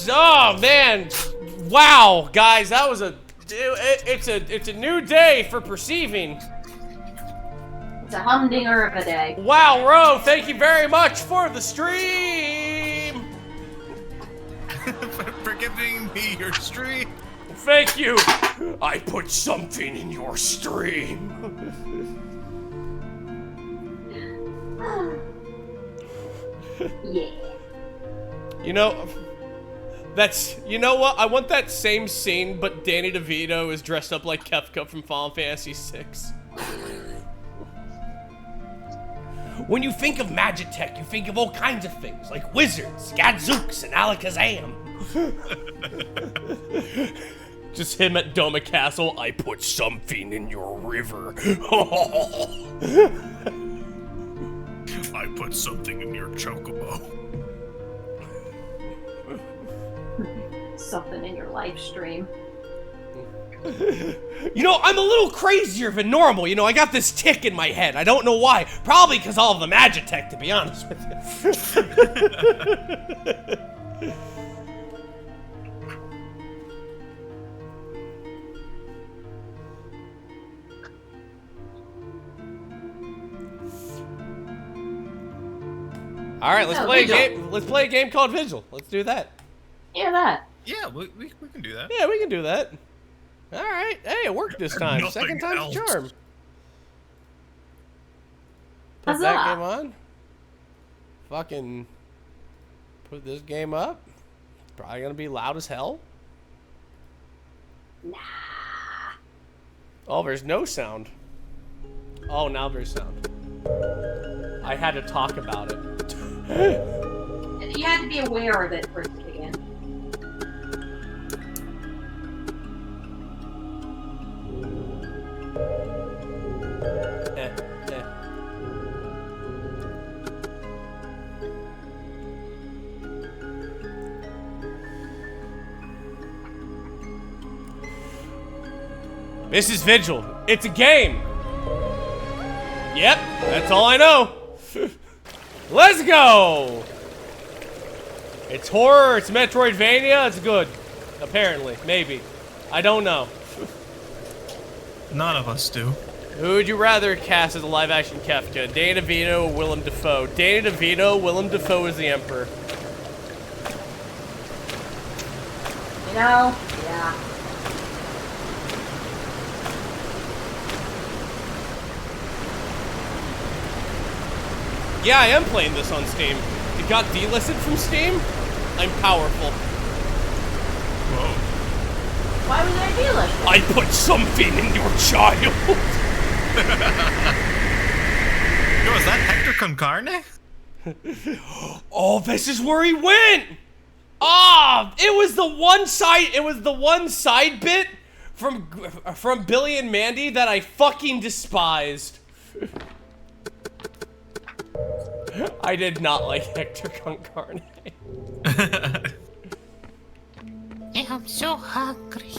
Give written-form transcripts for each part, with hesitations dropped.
Oh man, wow, guys, that was it's a new day for perceiving. It's a humdinger of a day. Wow, Ro, thank you very much for the stream. For giving me your stream. Thank you. I put something in your stream. Yeah. You know, you know what? I want that same scene, but Danny DeVito is dressed up like Kefka from Final Fantasy VI. When you think of Magitech, you think of all kinds of things, like wizards, Gadzooks, and Alakazam. Just him at Doma Castle. I put something in your river. I put something in your chocobo. Something in your live stream. You know, I'm a little crazier than normal. You know, I got this tick in my head. I don't know why. Probably because all of the Magitech, to be honest with you. All right, let's play a game. Let's play a game called Vigil. Let's do that. Yeah, that. Yeah, we can do that. Yeah, we can do that. All right. Hey, it worked this time. Second time's a charm. Put that game on. Fucking put this game up. It's probably gonna be loud as hell. Nah. Oh, there's no sound. Oh, now there's sound. I had to talk about it. You had to be aware of it for it to begin. This is Vigil. It's a game. Yep, that's all I know. Let's go! It's horror, it's Metroidvania, it's good. Apparently, maybe. I don't know. None of us do. Who would you rather cast as a live-action Kefka? Danny DeVito or Willem Dafoe? Danny DeVito, Willem Dafoe is the Emperor. You know? Yeah. Yeah, I am playing this on Steam. It got delisted from Steam. I'm powerful. Whoa. Why was I delisted? I put something in your child. Yo, is that Hector con carne? Oh, this is where he went. Ah, it was the one side. It was the one side bit from Billy and Mandy that I fucking despised. I did not like Hector con carne. I'm so hungry.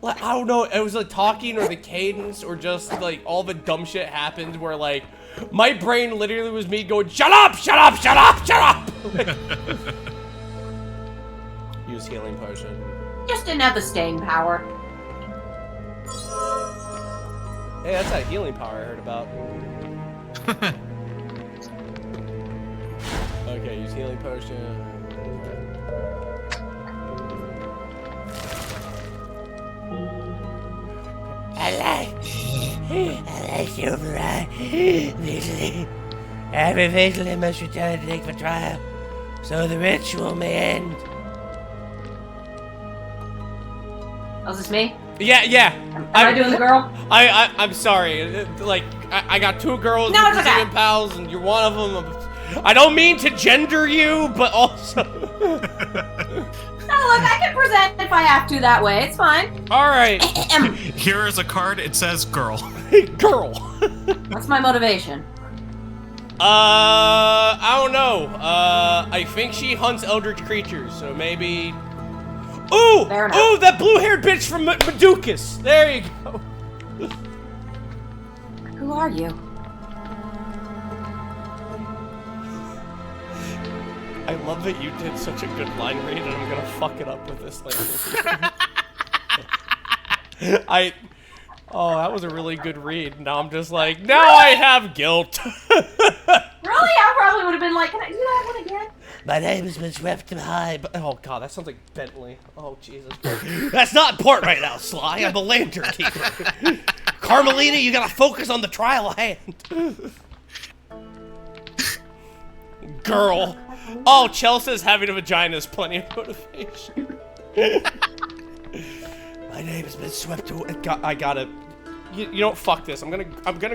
I don't know, it was like talking or the cadence or just like all the dumb shit happened where like my brain literally was me going, shut up, shut up, shut up, shut up! Use healing potion. Just didn't have the staying power. Hey, that's that healing power I heard about. Okay, use healing potion. I like you, right? Every vigil must return to take for trial, so the ritual may end. Oh, is this me? Yeah. Am I doing the girl? I'm sorry. Like, I got two girls No, it's okay. and pals, and you're one of them. I don't mean to gender you, but also. No, look, I can present if I have to that way. It's fine. All right. Here is a card. It says girl. Girl. What's my motivation? I don't know. I think she hunts eldritch creatures, so maybe. Ooh! Fair enough. Ooh, that blue-haired bitch from Meducas. There you go. Who are you? I love that you did such a good line read, and I'm gonna fuck it up with this later. Oh, that was a really good read. Now I'm just like, now I have guilt. Really? I probably would have been like, can I do that one again? My name has been swept high, but oh god, that sounds like Bentley. Oh Jesus. That's not important right now, Sly. I'm a lantern keeper. Carmelita, you gotta focus on the trial at hand. Girl. Oh, Chelsea's having a vagina is plenty of motivation. My name has been swept away. I gotta. You don't fuck this. I'm gonna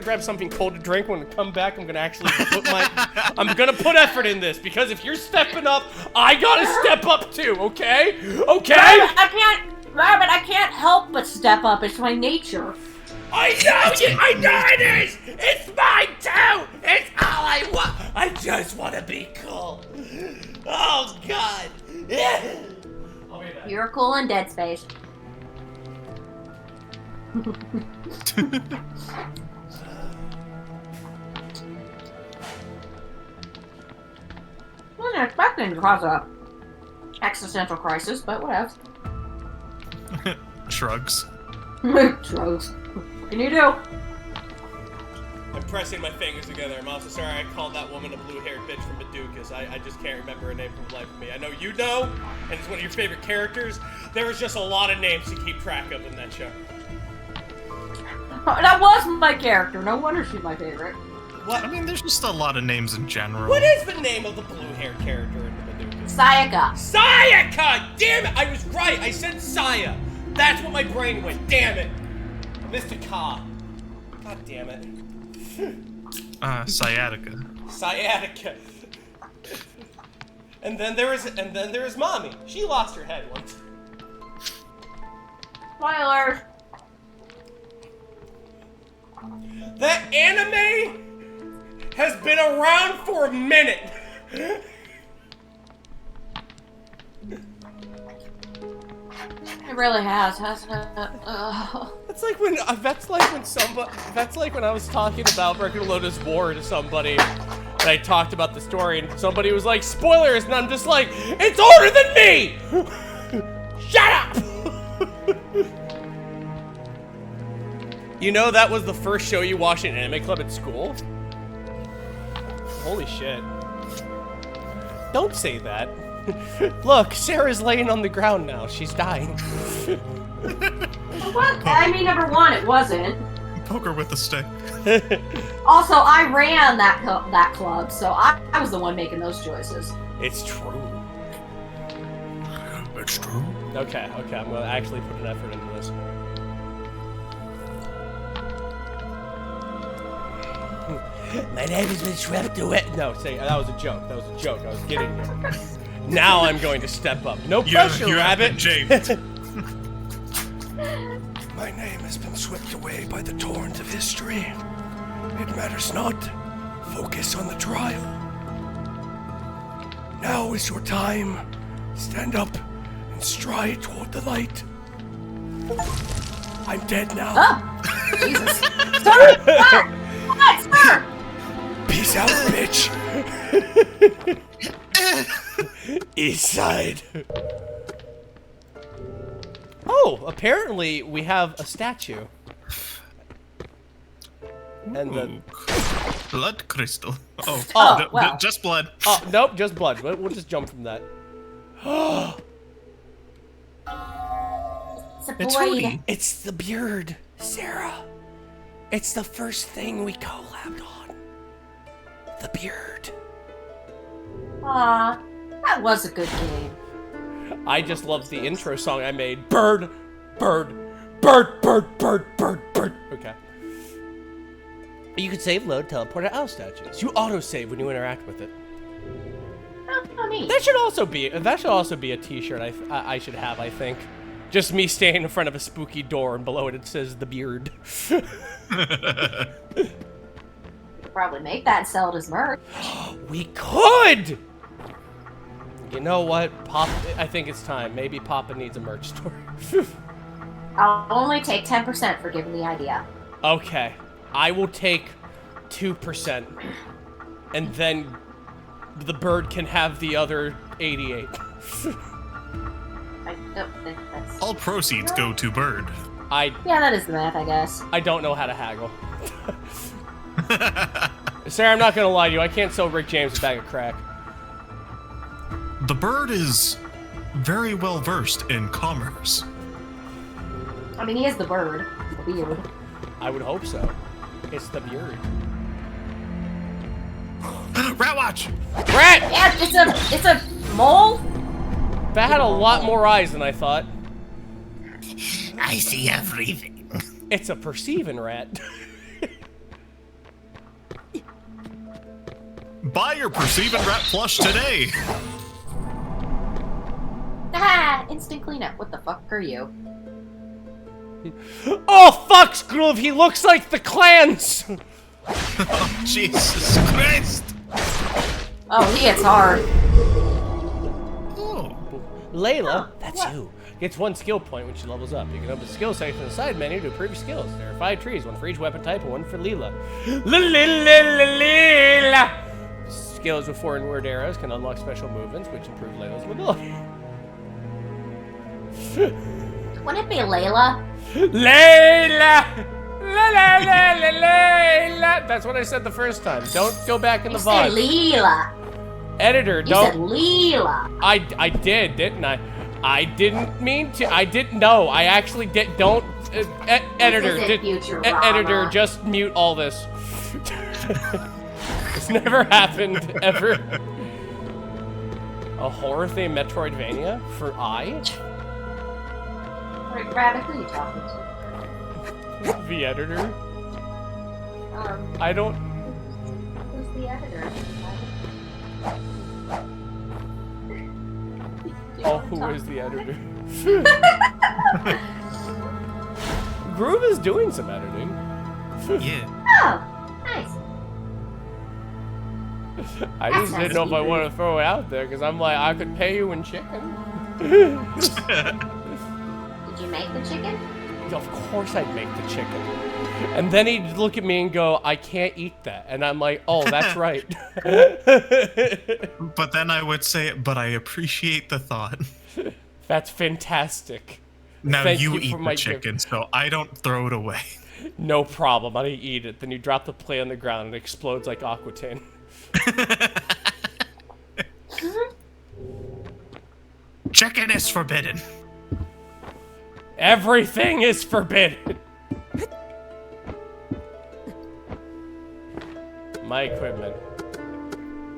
grab something cold to drink. When I come back, I'm gonna actually put I'm gonna put effort in this, because if you're stepping up, I gotta step up too. Okay? Okay? Rabbit, I can't help but step up. It's my nature. I know it is! It's mine too! It's all I want! I just want to be cool. Oh, God. You're cool in Dead Space. Wasn't expecting to cause a existential crisis, but whatever. Shrugs. Shrugs. What can you do? I'm pressing my fingers together. I'm also sorry I called that woman a blue-haired bitch from Meducas. I just can't remember her name from the life of me. I know you know, and it's one of your favorite characters. There was just a lot of names to keep track of in that show. That was my character. No wonder she's my favorite. What? I mean, there's just a lot of names in general. What is the name of the blue-haired character in the Meducas? Sayaka. Sayaka! Damn it! I was right. I said Saya. That's what my brain went. Damn it. Mr. Ka. God damn it. Sciatica. Sciatica. And then there is Mommy. She lost her head once. Spoilers. That anime has been around for a minute. It really has, hasn't it? That's like when I was talking about Record Lotus War to somebody, and I talked about the story, and somebody was like, spoilers, and I'm just like, it's older than me! Shut up! You know that was the first show you watched in Anime Club at school? Holy shit. Don't say that. Look, Sarah's laying on the ground now. She's dying. What? I mean, number one, it wasn't. Poke her with a stick. Also, I ran that club, so I was the one making those choices. It's true. It's true. Okay, I'm gonna actually put an effort into this. My name has been swept away. No, say that was a joke. That was a joke. I was kidding you. Now I'm going to step up. No pressure, you Rabbit. My name has been swept away by the torrent of history. It matters not. Focus on the trial. Now is your time. Stand up and stride toward the light. I'm dead now. Oh! Jesus. Sir! Sir! What, sir? Peace out, bitch. East side. Oh, apparently we have a statue. And the blood crystal. Oh, Oh, well. just blood. oh nope, just blood. We'll just jump from that. It's a It's blade. Hootie. It's the beard, Sarah. It's the first thing we collabed on. The beard. Aw, that was a good game. I just love the intro song I made. Bird, bird, bird, bird, bird, bird, bird. Okay. You could save, load, teleport out statues. You autosave when you interact with it. Not me. That should also be a T-shirt I should have. I think. Just me standing in front of a spooky door, and below it says the beard. Probably make that and sell it as merch. We could. You know what, Pop? I think it's time. Maybe Papa needs a merch store. I'll only take 10% for giving the idea. Okay, I will take 2%, and then the bird can have the other 88. I don't think that's... All proceeds go to bird. Yeah, that is the math, I guess. I don't know how to haggle. Sarah, I'm not gonna lie to you. I can't sell Rick James a bag of crack. The bird is very well versed in commerce. I mean, he is the bird. The beard. I would hope so. It's the beard. Rat watch! Rat! Yeah, it's a mole? That had a lot more eyes than I thought. I see everything. It's a perceiving rat. Buy your perceiving rat plush today! Ah, instant cleanup. What the fuck are you? Oh, fuck, Groove! He looks like the clans! Oh, Jesus Christ! Oh, he hits hard. Oh. Layla, that's what? you. Gets 1 skill point when she levels up. You can open the skill section in the side menu to improve your skills. There are 5 trees, 1 for each weapon type and 1 for Leela. Leela! Skills with 4 inward arrows can unlock special movements, which improve Layla's mobility. Wouldn't it be Layla? Layla! Layla! That's what I said the first time. Don't go back in the You said VOD. Leela. Editor, You don't. said Leela. I did, didn't I? I didn't mean to. I didn't know. I actually did. Don't. Editor, isn't Futurama. editor, just mute all this. It's never happened ever. A horror themed Metroidvania for I? Wait, Rabbit, who are you talking to? The editor? I don't. Who's the editor? Oh, who is the editor? Groove is doing some editing. Yeah. Oh, nice. I That's just nice didn't know of if I you. want to throw it out there because I'm like, I could pay you in chicken. Did you make the chicken? Of course I'd make the chicken. And then he'd look at me and go, I can't eat that. And I'm like, oh, that's right. But then I would say, but I appreciate the thought. That's fantastic. Now Thank you you eat for the my chicken, so I don't throw it away. No problem. I eat it. Then you drop the plate on the ground and it explodes like Aquitaine. Chicken is forbidden. Everything is forbidden. My equipment.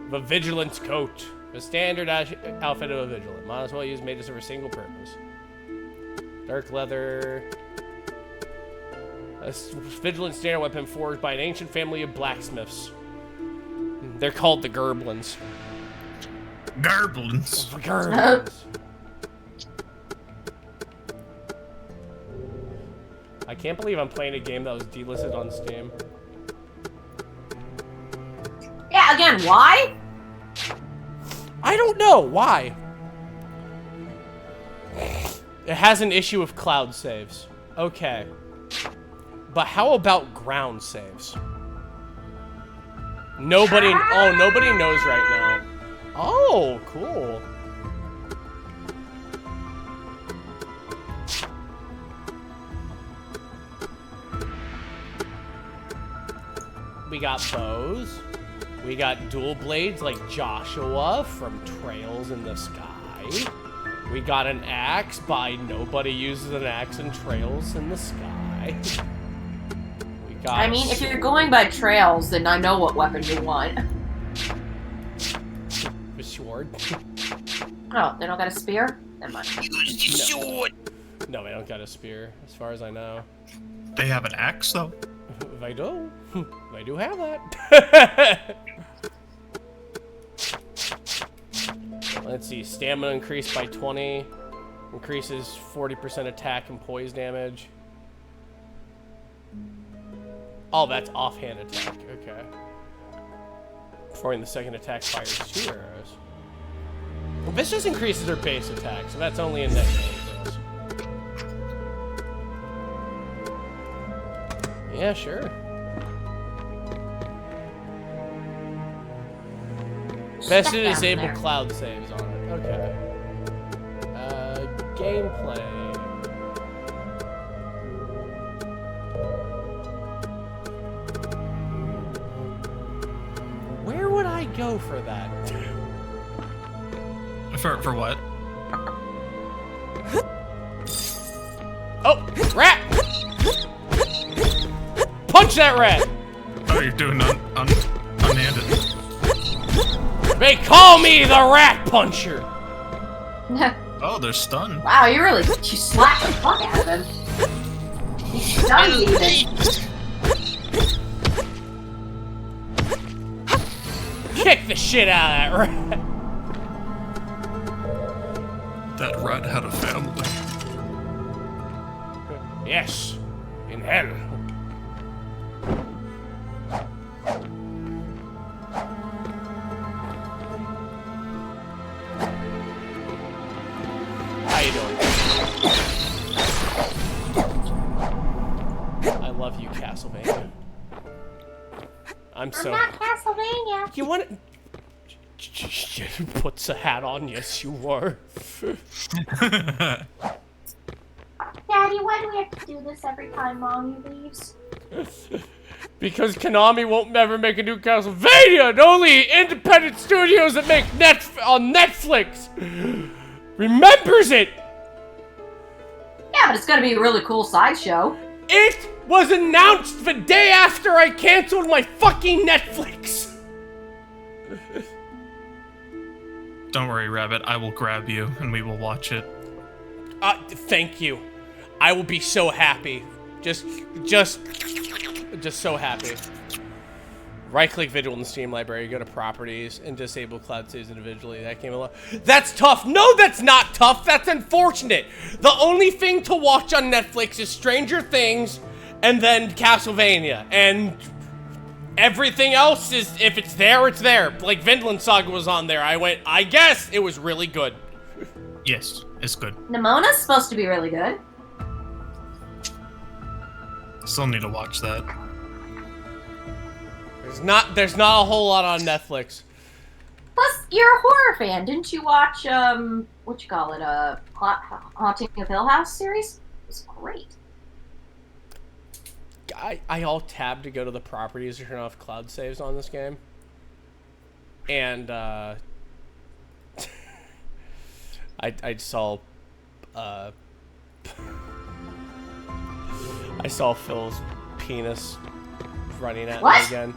The Vigilance coat. The standard outfit of a Vigilant. Might as well use made to serve a single purpose. Dark leather. A Vigilant standard weapon forged by an ancient family of blacksmiths. They're called the Gerblins. Garblins. Gerblins. I can't believe I'm playing a game that was delisted on Steam. Yeah, again, why? I don't know why. It has an issue of cloud saves. Okay. But how about ground saves? Nobody knows right now. Oh, cool. We got bows. We got dual blades like Joshua from Trails in the Sky. We got an axe by Nobody Uses an Axe in Trails in the Sky. We got I mean, if you're going by Trails, then I know what weapon you want. a sword. Oh, they don't got a spear? Never mind. Use the sword. No, they don't got a spear, as far as I know. They have an axe, though. They do. They do have that. Let's see. Stamina increased by 20. Increases 40% attack and poise damage. Oh, that's offhand attack. Okay. Performing the second attack fires 2 arrows. Well, this just increases her base attack, so that's only a net increase. Yeah, sure. Best to down disable there. cloud saves on it. Okay. Gameplay. Where would I go for that? For what? Oh, rat! Punch that rat! Oh, you're doing unhanded. They call me the rat puncher. Oh, they're stunned. Wow, you slapped the fuck out of him. He's stunned even. Kick the shit out of that rat. That rat had a family. Yes, in hell. How you doing? I love you, Castlevania. I'm not Castlevania. You want to... Puts a hat on. Yes, you were. Daddy, why do we have to do this every time Mommy leaves? Because Konami won't never make a new Castlevania, and only independent studios that make on Netflix remembers it. Yeah, but it's gonna be a really cool sideshow. It was announced the day after I canceled my fucking Netflix. Don't worry, Rabbit. I will grab you and we will watch it. Thank you. I will be so happy. Just so happy. Right-click Vigil in the Steam library, go to Properties, and disable cloud saves individually. That came along. That's tough. No, that's not tough. That's unfortunate. The only thing to watch on Netflix is Stranger Things, and then Castlevania, and everything else is, if it's there, it's there. Like Vinland Saga was on there. I went, I guess it was really good. Yes, it's good. Nemona's supposed to be really good. Still need to watch that. There's not a whole lot on Netflix. Plus, you're a horror fan. Didn't you watch, what you call it, Haunting of Hill House series? It was great. I alt-tabbed to go to the properties to turn off cloud saves on this game. And, I saw, I saw Phil's penis running at me again.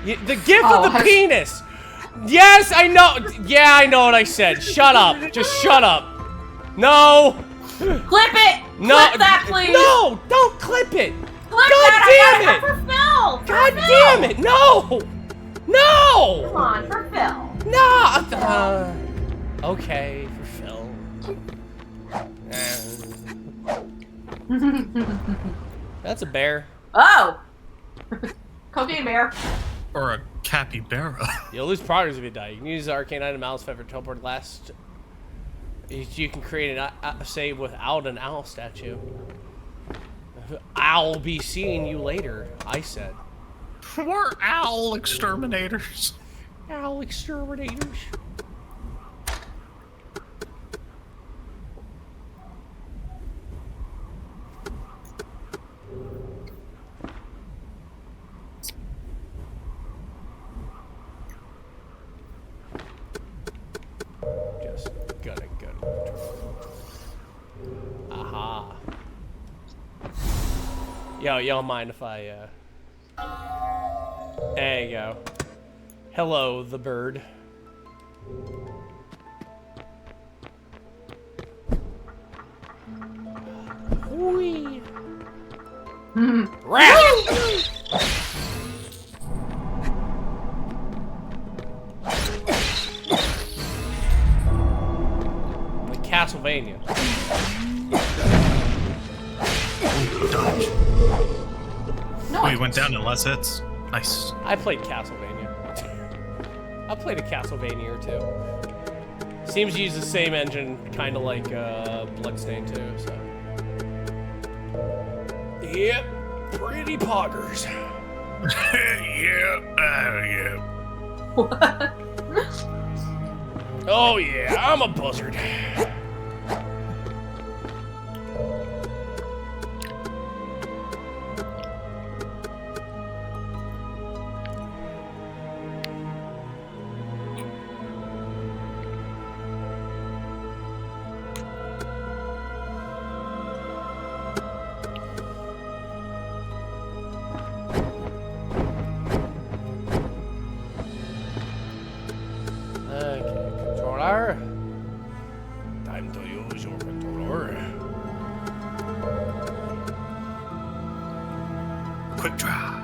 The gif of the penis! Yes, I know! Yeah, I know what I said. Shut up. Just shut up. No! Clip it! No! Clip that, please! No! Don't clip it! Clip God that! damn I it! got it for Phil! God damn it! No! No! Come on, for Phil. No! Okay, for Phil. That's a bear. Oh! Cocaine bear. Or a capybara. You'll lose progress if you die. You can use the arcane item Owl's Feather to teleport last. You can create a save without an owl statue. I'll be seeing you later, I said. We're owl exterminators. Owl exterminators. Just gonna go. Aha. Yo, y'all mind if I, There you go. Hello, the bird. Whee! Rat! Like Castlevania. No, We went down in less hits. Nice. I played Castlevania. I played a Castlevania or two. Seems to use the same engine, kind of like Bloodstained too. So. Yep, pretty poggers. Yeah, yeah. What? Oh yeah, I'm a buzzard. Controller. Time to use your controller. Quick draw.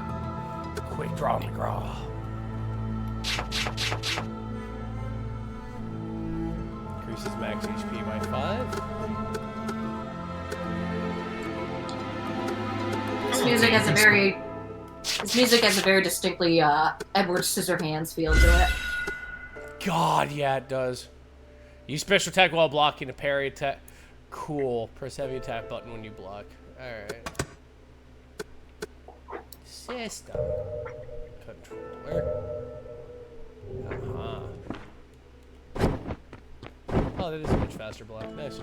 Quick draw McGraw. Increases max HP by 5. This music has a very distinctly Edward Scissorhands feel to it. God, yeah, it does. Use special attack while blocking a parry attack. Cool. Press heavy attack button when you block. Alright. System. Controller. Oh, that is a much faster block. Nice.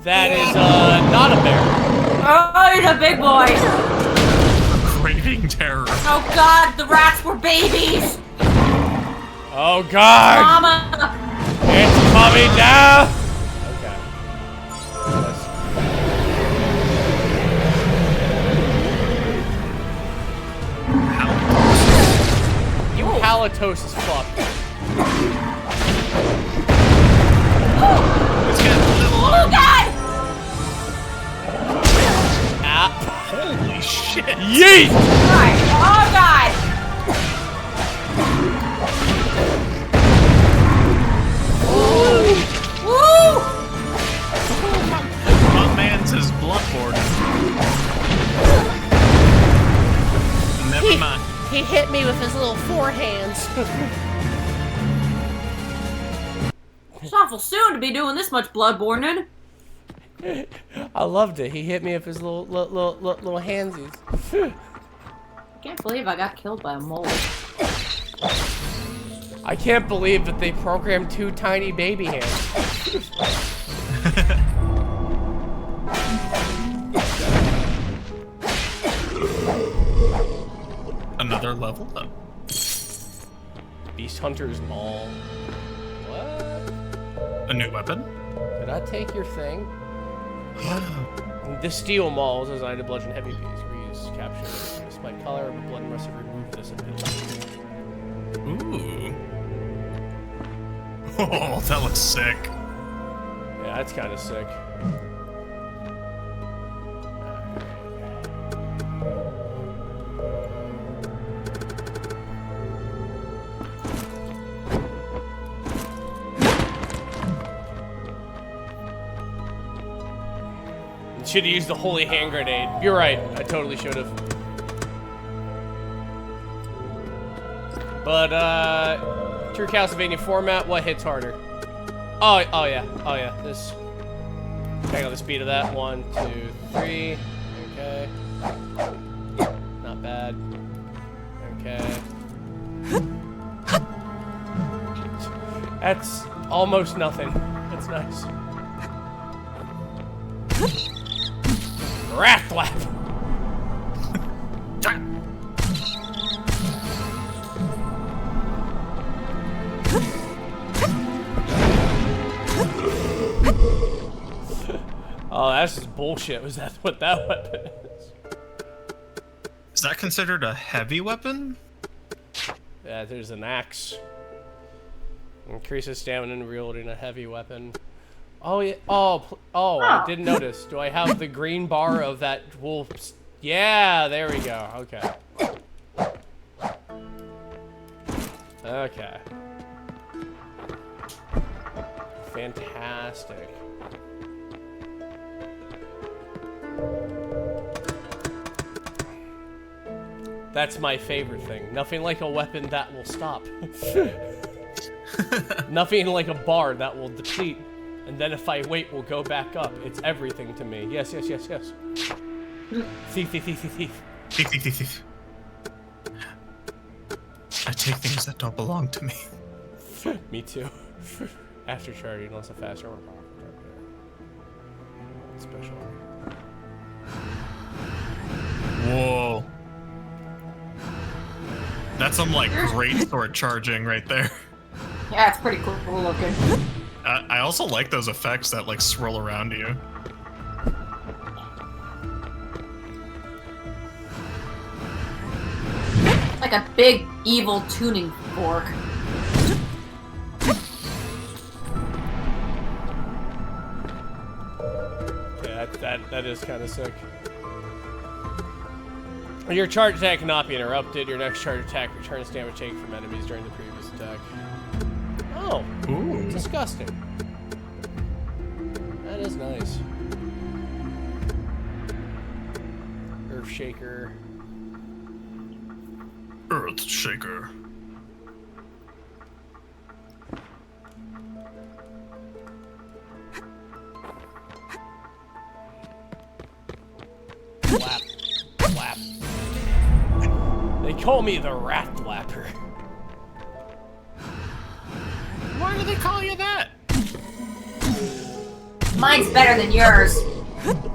That is, not a bear. Oh, he's a big boy! Craving terror. Oh god, the rats were babies! Oh, God! Mama! It's coming down! Okay. You halitosis as fuck. It's getting a little. Oh god! Ah. Holy shit. Yeet! Alright, oh god! Woo! My man says Bloodborne. Never mind. He hit me with his little forehands. It's awful soon to be doing this much bloodborne. I loved it. He hit me with his little handsies. I can't believe I got killed by a mole. I can't believe that they programmed 2 tiny baby hands. Another level up. Beast Hunter's Maul. What? A new weapon? Did I take your thing? The Steel Maul is designed to bludgeon heavy bees. Reuse capture. Despite color, but blood must have removed this ability. Ooh. Oh, that looks sick. Yeah, that's kind of sick. Should have used the holy hand grenade. You're right. I totally should have. But, true Castlevania format, what hits harder? Oh yeah. This. Check out the speed of that. 1, 2, 3. Okay. Not bad. Okay. That's almost nothing. That's nice. Rat flap. Oh, that's just bullshit. Was that what that weapon is? Is that considered a heavy weapon? Yeah, there's an axe. Increases stamina and wielding a heavy weapon. Oh yeah. I didn't notice. Do I have the green bar of that wolf? Yeah, there we go. Okay. Okay. Fantastic. That's my favorite thing. Nothing like a weapon that will stop. Nothing like a bar that will deplete, and then if I wait, will go back up. It's everything to me. Yes, yes, yes, yes. Thief, thief, thief, thief, thief. Thief, thief, thief, thief. I take things that don't belong to me. Me too. After charging, unless a faster or powerful target. Special. Whoa. That's some like great sword charging right there. Yeah, it's pretty cool looking. I also like those effects that like swirl around you. Like a big evil tuning fork. Yeah, that is kind of sick. Your charge attack cannot be interrupted. Your next charge attack returns damage taken from enemies during the previous attack. Oh, Ooh. disgusting. That is nice. Earth Shaker. Earth Shaker. Flap. Flap. They call me the Rat Flapper. Why do they call you that? Mine's better than yours.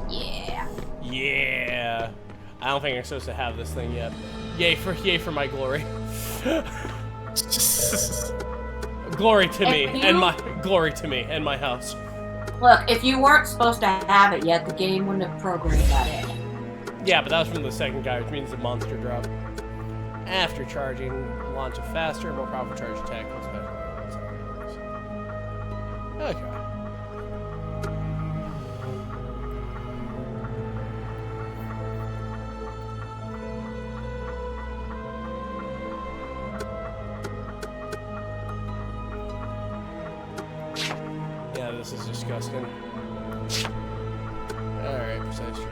Yeah. Yeah. I don't think I'm supposed to have this thing yet. Yay for my glory. Glory to me and my house. Look, if you weren't supposed to have it yet, the game wouldn't have programmed that in. Yeah, but that was from the second guy, which means the monster drop. After charging, launch a faster, more powerful charge attack. Okay. Yeah, this is disgusting. Alright, precise strike.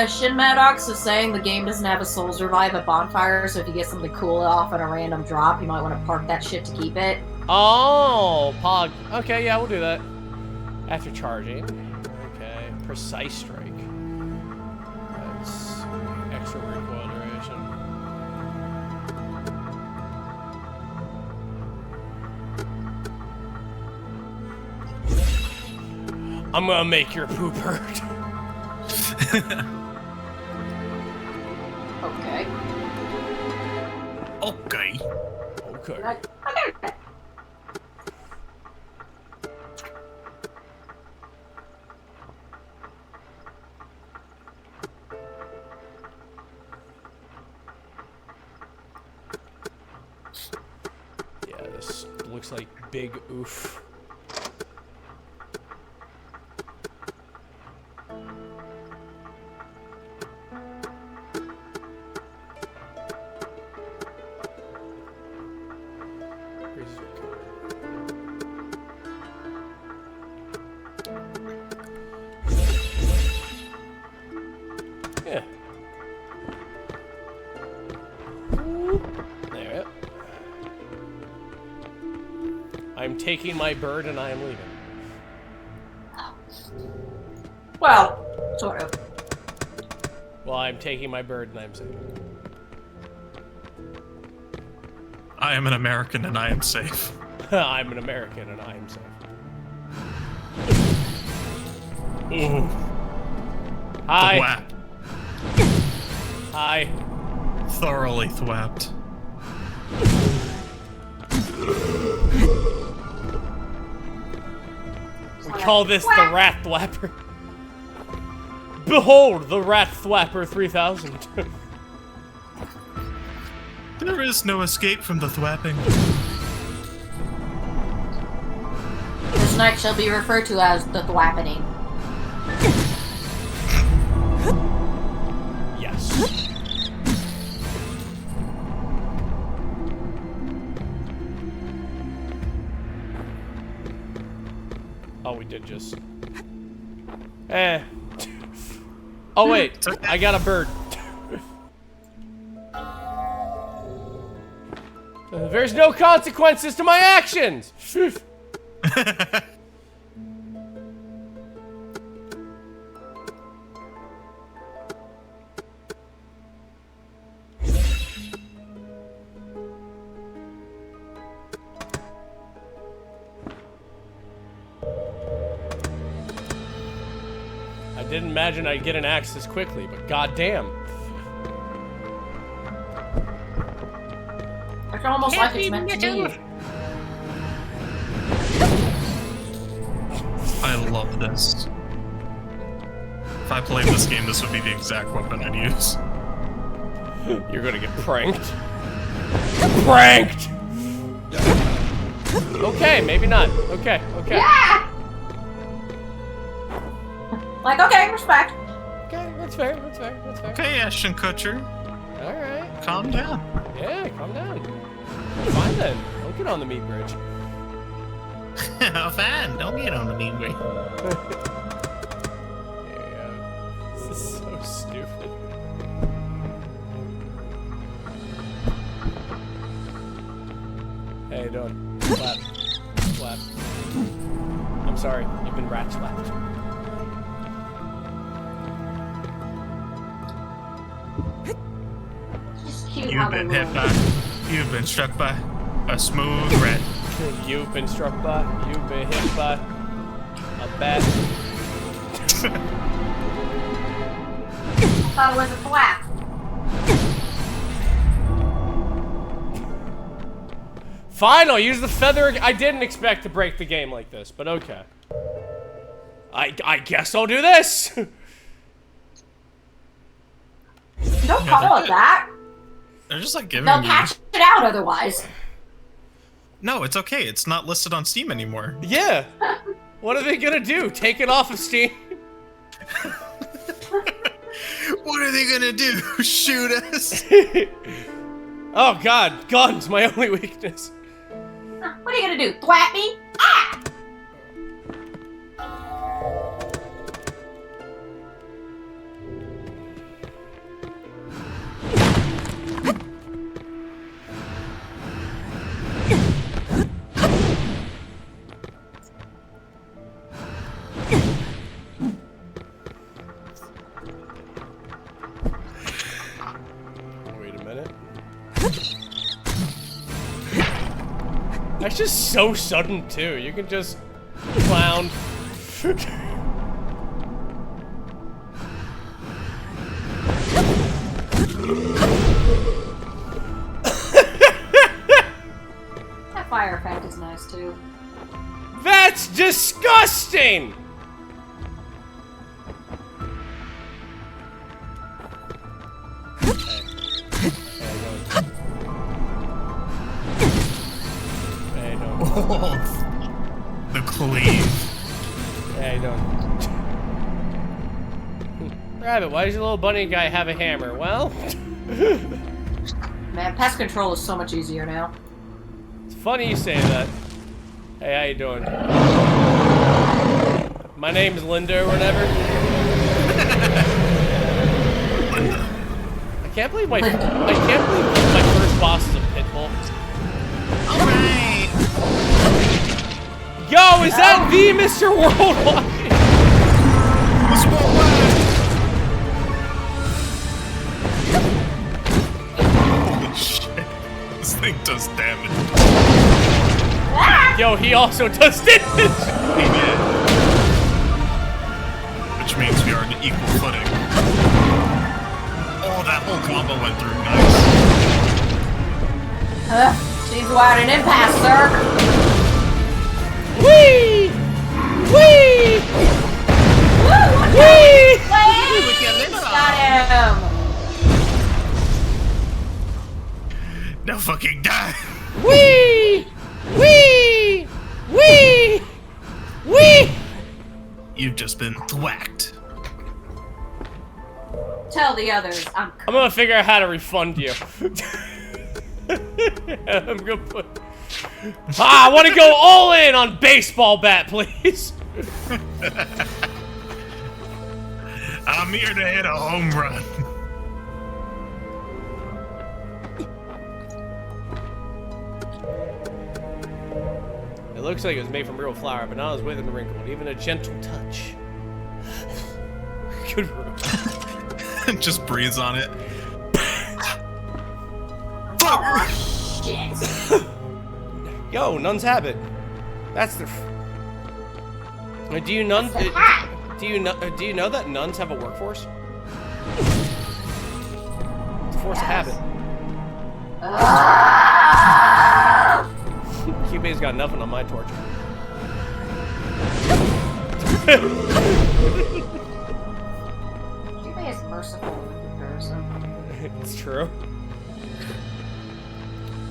Shin Maddox is saying the game doesn't have a soul revive at bonfire, so if you get something cool off on a random drop, you might want to park that shit to keep it. Oh, Pog. Okay, yeah, we'll do that. After charging. Okay, precise strike. That's extra recoil duration. I'm gonna make your poop hurt. Okay. Okay. Okay. Okay. Yeah, this looks like big oof. Yeah. There. I'm taking my bird and I am leaving. Well, sort of. Well, I'm taking my bird and I'm safe. I am an American and I am safe. I'm an American and I am safe. Ooh. Hi. Thwap. Hi. Thoroughly thwapped. We call this the Rat Thwapper. Behold, the Rat Thwapper 3000. There is no escape from the thwapping. This night shall be referred to as the thwappening. Yes. Oh, we did just... Oh, wait. I got a bird. There's no consequences to my actions! I didn't imagine I'd get an axe this quickly, but goddamn. It's almost like it's meant to be. I love this. If I played this game, this would be the exact weapon I'd use. You're gonna get pranked. Pranked! Okay, maybe not. Okay. Yeah! Like, okay, respect. Okay, that's fair. Okay, Ashton Kutcher, Alright. calm down. Yeah, calm down. Fine then. Don't get on the meat bridge. Fine, don't get on the mean way. Yeah. This is so stupid. How you doing? Slap. I'm sorry, you've been rat slapped. Just cute how You've they been move. hit by, you've been struck by a smooth rat. You've been struck by, you've been hit by a bat. Thought it was a flap. Fine, I'll use the feather. I didn't expect to break the game like this, but okay. I guess I'll do this. Don't call it that. They're just like giving They'll you... patch it out otherwise. No, it's okay. It's not listed on Steam anymore. Yeah. What are they gonna do? Take it off of Steam? What are they gonna do? Shoot us? Oh god, guns, my only weakness. What are you gonna do? Thwap me? Ah! Wait a minute. That's just so sudden too. You can just clown. That fire effect is nice too. That's disgusting! Hey, no. Oh, the cleave. Hey, no. Rabbit, why does your little bunny guy have a hammer? Well, Man, pest control is so much easier now. it's funny you say that. Hey, how you doing? My name's Linda or whatever. I can't believe my first boss is a pit bull. Alright. Yo, is that the Mr. Worldwide? What's worldwide? Holy shit. This thing does damage. Yo, he also does damage. He did. Which means we are on equal footing. Oh, that whole combo went through. Nice. Seems we're at an impasse, sir. Whee! Whee! Woo! Whee! Got him! Now fucking die. Whee! Whee! Whee! Whee! You've just been thwacked. Tell the others I'm I'm gonna figure out how to refund you. I'm gonna put... I want to go all in on baseball bat, please. I'm here to hit a home run. It looks like it was made from real flour, but not as withered and wrinkled. Even a gentle touch. Good room. Just breathes on it. Oh, shit. Yo, nun's habit. That's the. Do you nuns? That's the hat. Do you know that nuns have a workforce? It's a force of habit. Cuba's got nothing on my torch. Cuba is merciful in comparison. It's true.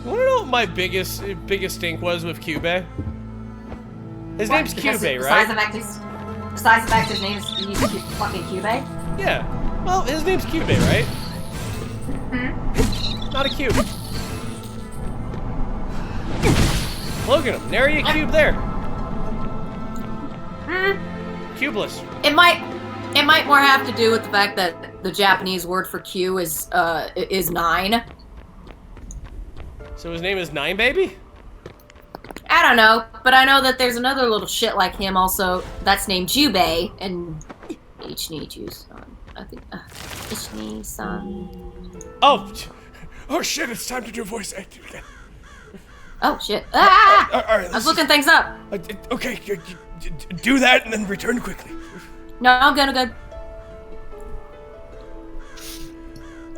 You wanna know what my biggest stink was with Cuba? His name's Cuba, right? Besides the fact his name is fucking Cuba? Yeah. Well, his name's Cuba, right? Hmm? Not a cube. Look at him. Nary a cube there. Cubeless. It might more have to do with the fact that the Japanese word for Q is 9. So his name is Nine Baby? I don't know, but I know that there's another little shit like him also that's named Jubei and Ichni-san. I think Ichni-san. Oh, Oh shit, it's time to do voice acting again. Oh shit. Ah! All right, I was looking things up. Okay, do that and then return quickly. No, I'm good.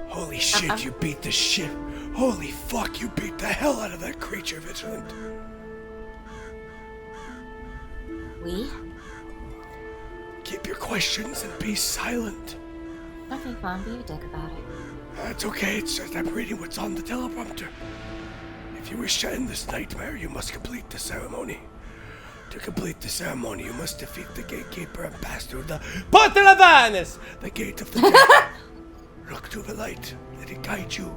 Holy shit, you beat the shit. Holy fuck, you beat the hell out of that creature, Vigilant. We? Keep your questions and be silent. Okay, fine, be a dick about it. That's okay, it's just I'm reading what's on the teleprompter. If you wish to end this nightmare, you must complete the ceremony. To complete the ceremony, you must defeat the gatekeeper and pass through the Porta la Vanes! the gate of the temple. Look to the light, let it guide you.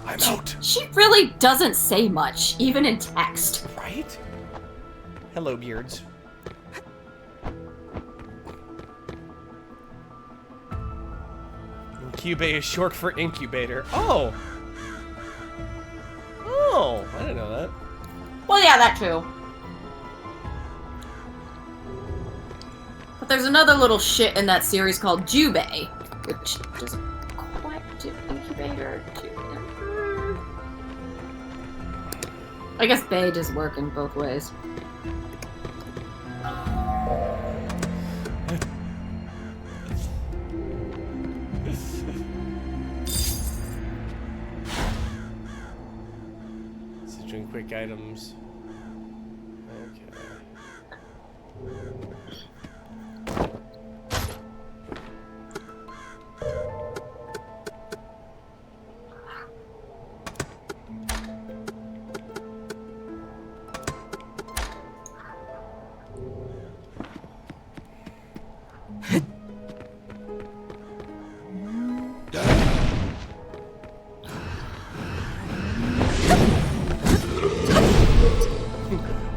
I'm out. She really doesn't say much, even in text. Right? Hello, beards. Incubate is short for incubator. Oh! Oh, I didn't know that. Well, yeah, that too. But there's another little shit in that series called Jubei, which doesn't quite do incubator. I guess Bay just work in both ways. Switching quick items. Okay.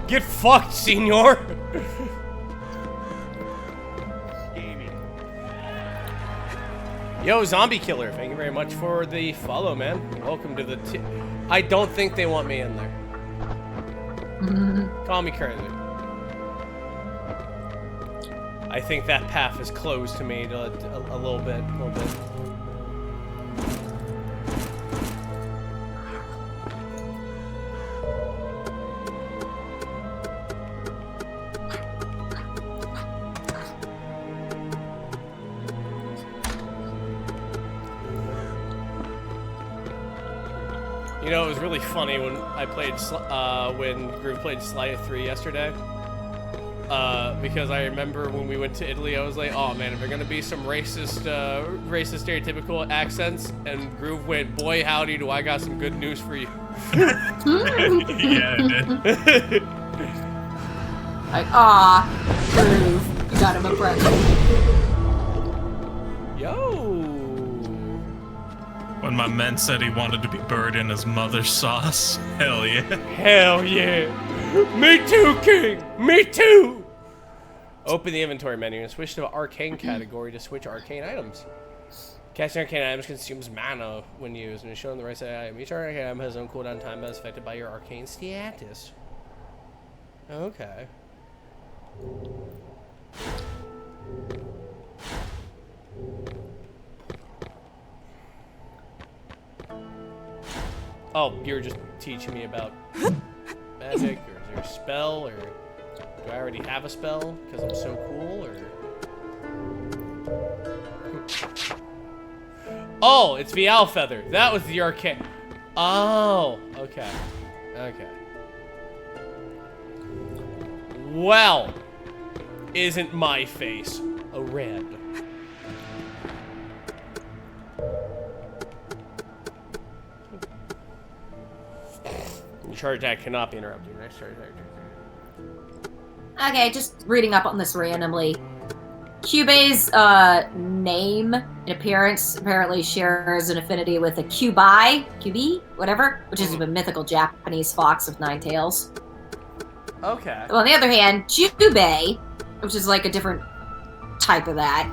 Get fucked, senor! Yo, Zombie Killer, thank you very much for the follow, man. Welcome to the I don't think they want me in there. Call me crazy. I think that path is closed to me a little bit, You know, it was really funny when I played, when Groove played Sly 3 yesterday. Because I remember when we went to Italy, I was like, oh man, if there gonna be some racist stereotypical accents, and Groove went, boy howdy, do I got some good news for you. Yeah, it did. Like, ah, Groove, you got him a present. Yo! When my man said he wanted to be buried in his mother's sauce, hell yeah. Hell yeah! Me too, King! Me too! Open the inventory menu and switch to the arcane category to switch arcane items. Casting arcane items consumes mana when used and is shown on the right side of the item. Each arcane item has its own cooldown time that is affected by your arcane status. Okay. Oh, you were just teaching me about magic, or is there a spell, or do I already have a spell because I'm so cool, or? Oh, it's the owl feather. That was the arcane. Oh, okay. Okay. Well, isn't my face a red? Your charge attack cannot be interrupted. Next charge attack. Okay, just reading up on this randomly. Kyubei's name and appearance apparently shares an affinity with a Kyubi, whatever, which is a mythical Japanese fox with 9 tails. Okay. Well, on the other hand, Jubei, which is like a different type of that,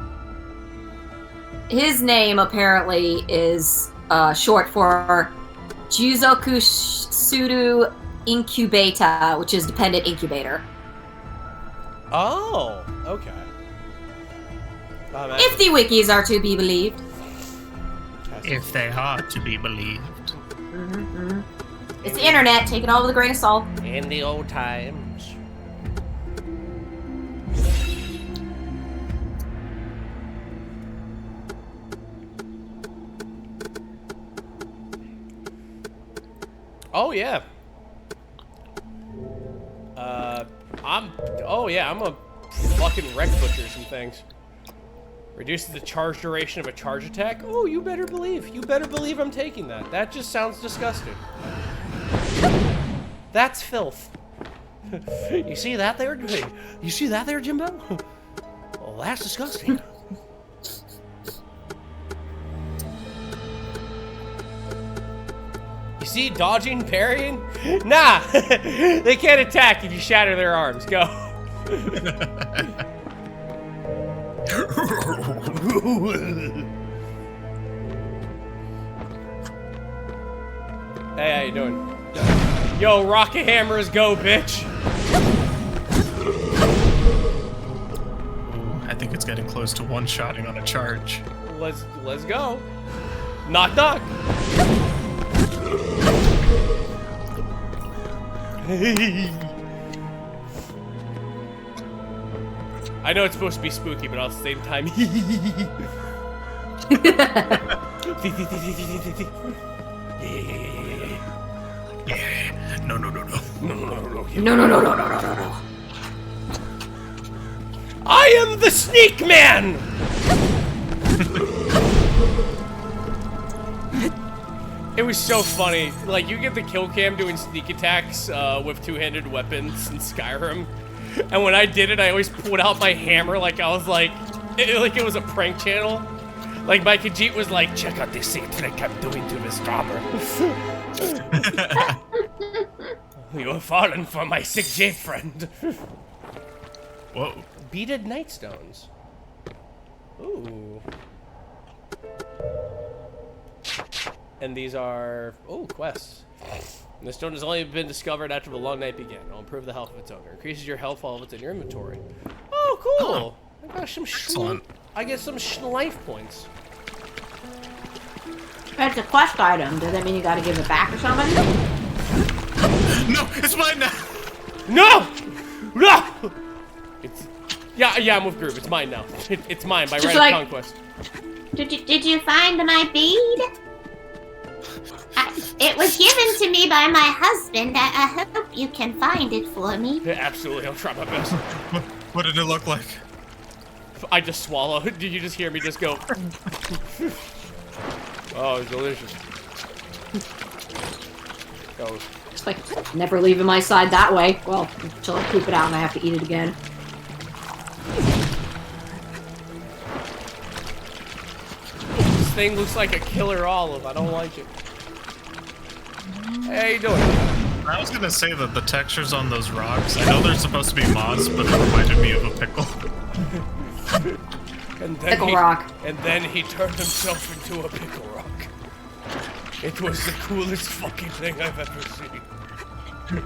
his name apparently is short for Juzoku Suru Incubata, which is dependent incubator. Oh, okay. If the wikis are to be believed. If they are to be believed. It's the internet, take it all with a grain of salt. In the old times. Oh yeah. I'm a fucking wreck butcher some things. Reduces the charge duration of a charge attack. Oh, you better believe. You better believe I'm taking that. That just sounds disgusting. That's filth. You see that there? You see that there, Jimbo? Oh, that's disgusting. You see dodging, parrying? Nah! They can't attack if you shatter their arms. Go. Hey, how you doing? Yo, rocket hammers, go, bitch! I think it's getting close to one-shotting on a charge. Let's go. Knock knock. I know it's supposed to be spooky, but at the same time. Yeah. No. No. I am the Sneak Man! It was so funny. Like, you get the kill cam doing sneak attacks with two-handed weapons in Skyrim. And when I did it, I always pulled out my hammer like I was like it was a prank channel. Like, my Khajiit was like, check out this sick trick I'm doing to this robber. You have fallen for my sick J friend. Whoa. Beaded Nightstones. Ooh. And these are, quests. And the stone has only been discovered after the long night began. It'll improve the health of its owner. Increases your health while it's in your inventory. Oh, cool. I got some I get some life points. It's a quest item. Does that mean you gotta give it back or something? No, it's mine now. No! It's I'm with group. It's mine now. It's mine by right of conquest. Did you find my bead? It was given to me by my husband. I hope you can find it for me. Yeah, absolutely, I'll try my best. What did it look like? I just swallow. Did you just hear me just go? Oh, it's delicious. Oh. It's like, never leaving my side that way. Well, until I poop it out and I have to eat it again. This thing looks like a killer olive. I don't like it. Hey, how you doing? I was gonna say that the textures on those rocks, I know they're supposed to be moss, but it reminded me of a pickle. And then Pickle rock. And then he turned himself into a pickle rock. It was the coolest fucking thing I've ever seen.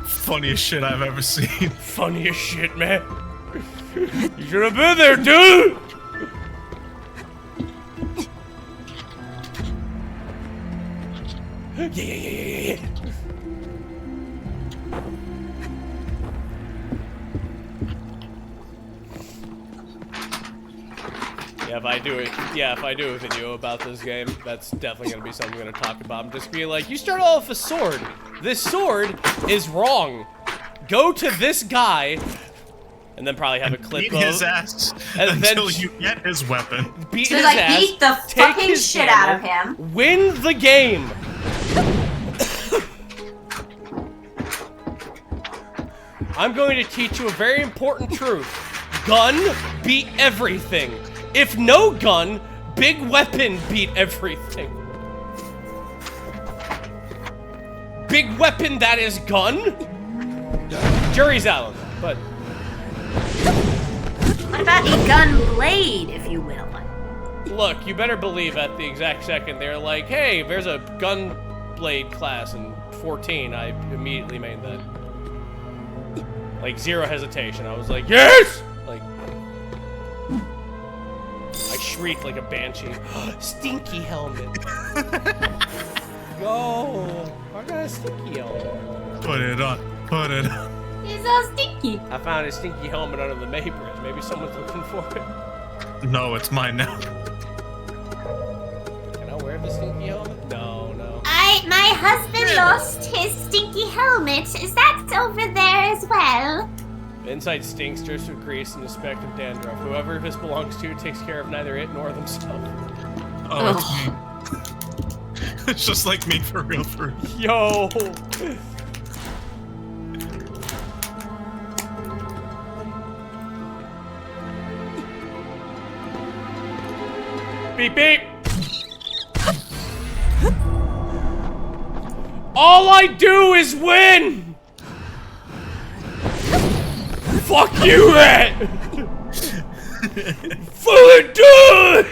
Funniest shit I've ever seen. Funniest shit, man. You should have been there, dude! Yeah. If I do a video about this game, that's definitely gonna be something I'm gonna talk about. I'm just being like, you start off with a sword. This sword is wrong. Go to this guy, and then probably have a clip Beat of his ass until you get his weapon. Beat So his like ass, beat the take fucking his shit out of hammer, him. win the game. I'm going to teach you a very important truth. Gun beat everything. If no gun, big weapon beat everything. Big weapon that is gun? Jury's out on that, but... What about a gun blade, if you will? Look, you better believe at the exact second they're like, hey, there's a gun blade class in 14, I immediately made that. Like, zero hesitation. I was like, yes! Like, I shrieked like a banshee. Stinky helmet. Go. I got a stinky helmet. Put it on. Put it on. He's so stinky. I found a stinky helmet under the May Bridge. Maybe someone's looking for it. No, it's mine now. Can I wear the stinky helmet? No. My husband lost his stinky helmet. Is that over there as well? The inside stinks, drips with grease and the speck of dandruff. Whoever this belongs to takes care of neither it nor themselves. Oh, it's me. It's just like me for real. Yo! Beep beep! All I do is win! Fuck you, Rat! Fully done!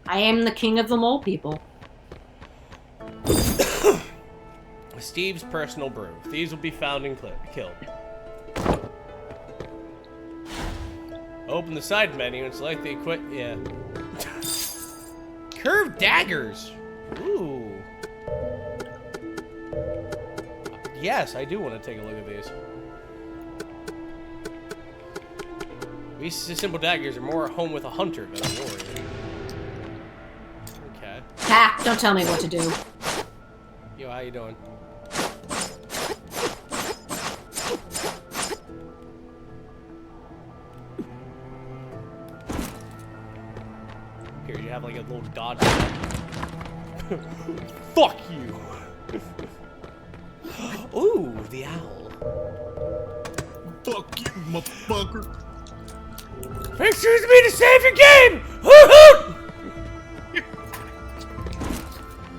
I am the king of the mole people. Steve's personal brew. Thieves will be found and killed. Open the side menu and select the yeah. Curved daggers. Ooh. Yes, I do want to take a look at these. These simple daggers are more at home with a hunter than a warrior. Okay. Ha! Don't tell me what to do. Yo, how you doing? Here, you have like a little dodge. Fuck you! Ooh, the owl. Fuck you, motherfucker. Excuse me to save your game! Hoo-hoo!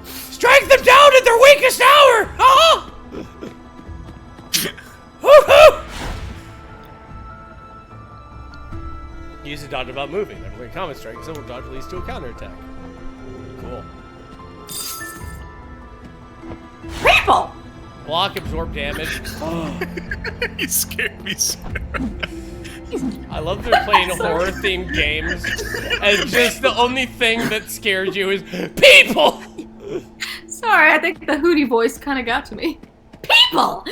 Strike them down at their weakest hour! Uh-huh! Hoo-hoo! Use the dodge about moving. Never learn common strike, so dodge leads to a counterattack. Cool. People! Block, absorb damage. You scared me so bad. I love they're playing horror-themed games, and just the only thing that scares you is people! Sorry, I think the hootie voice kind of got to me. People!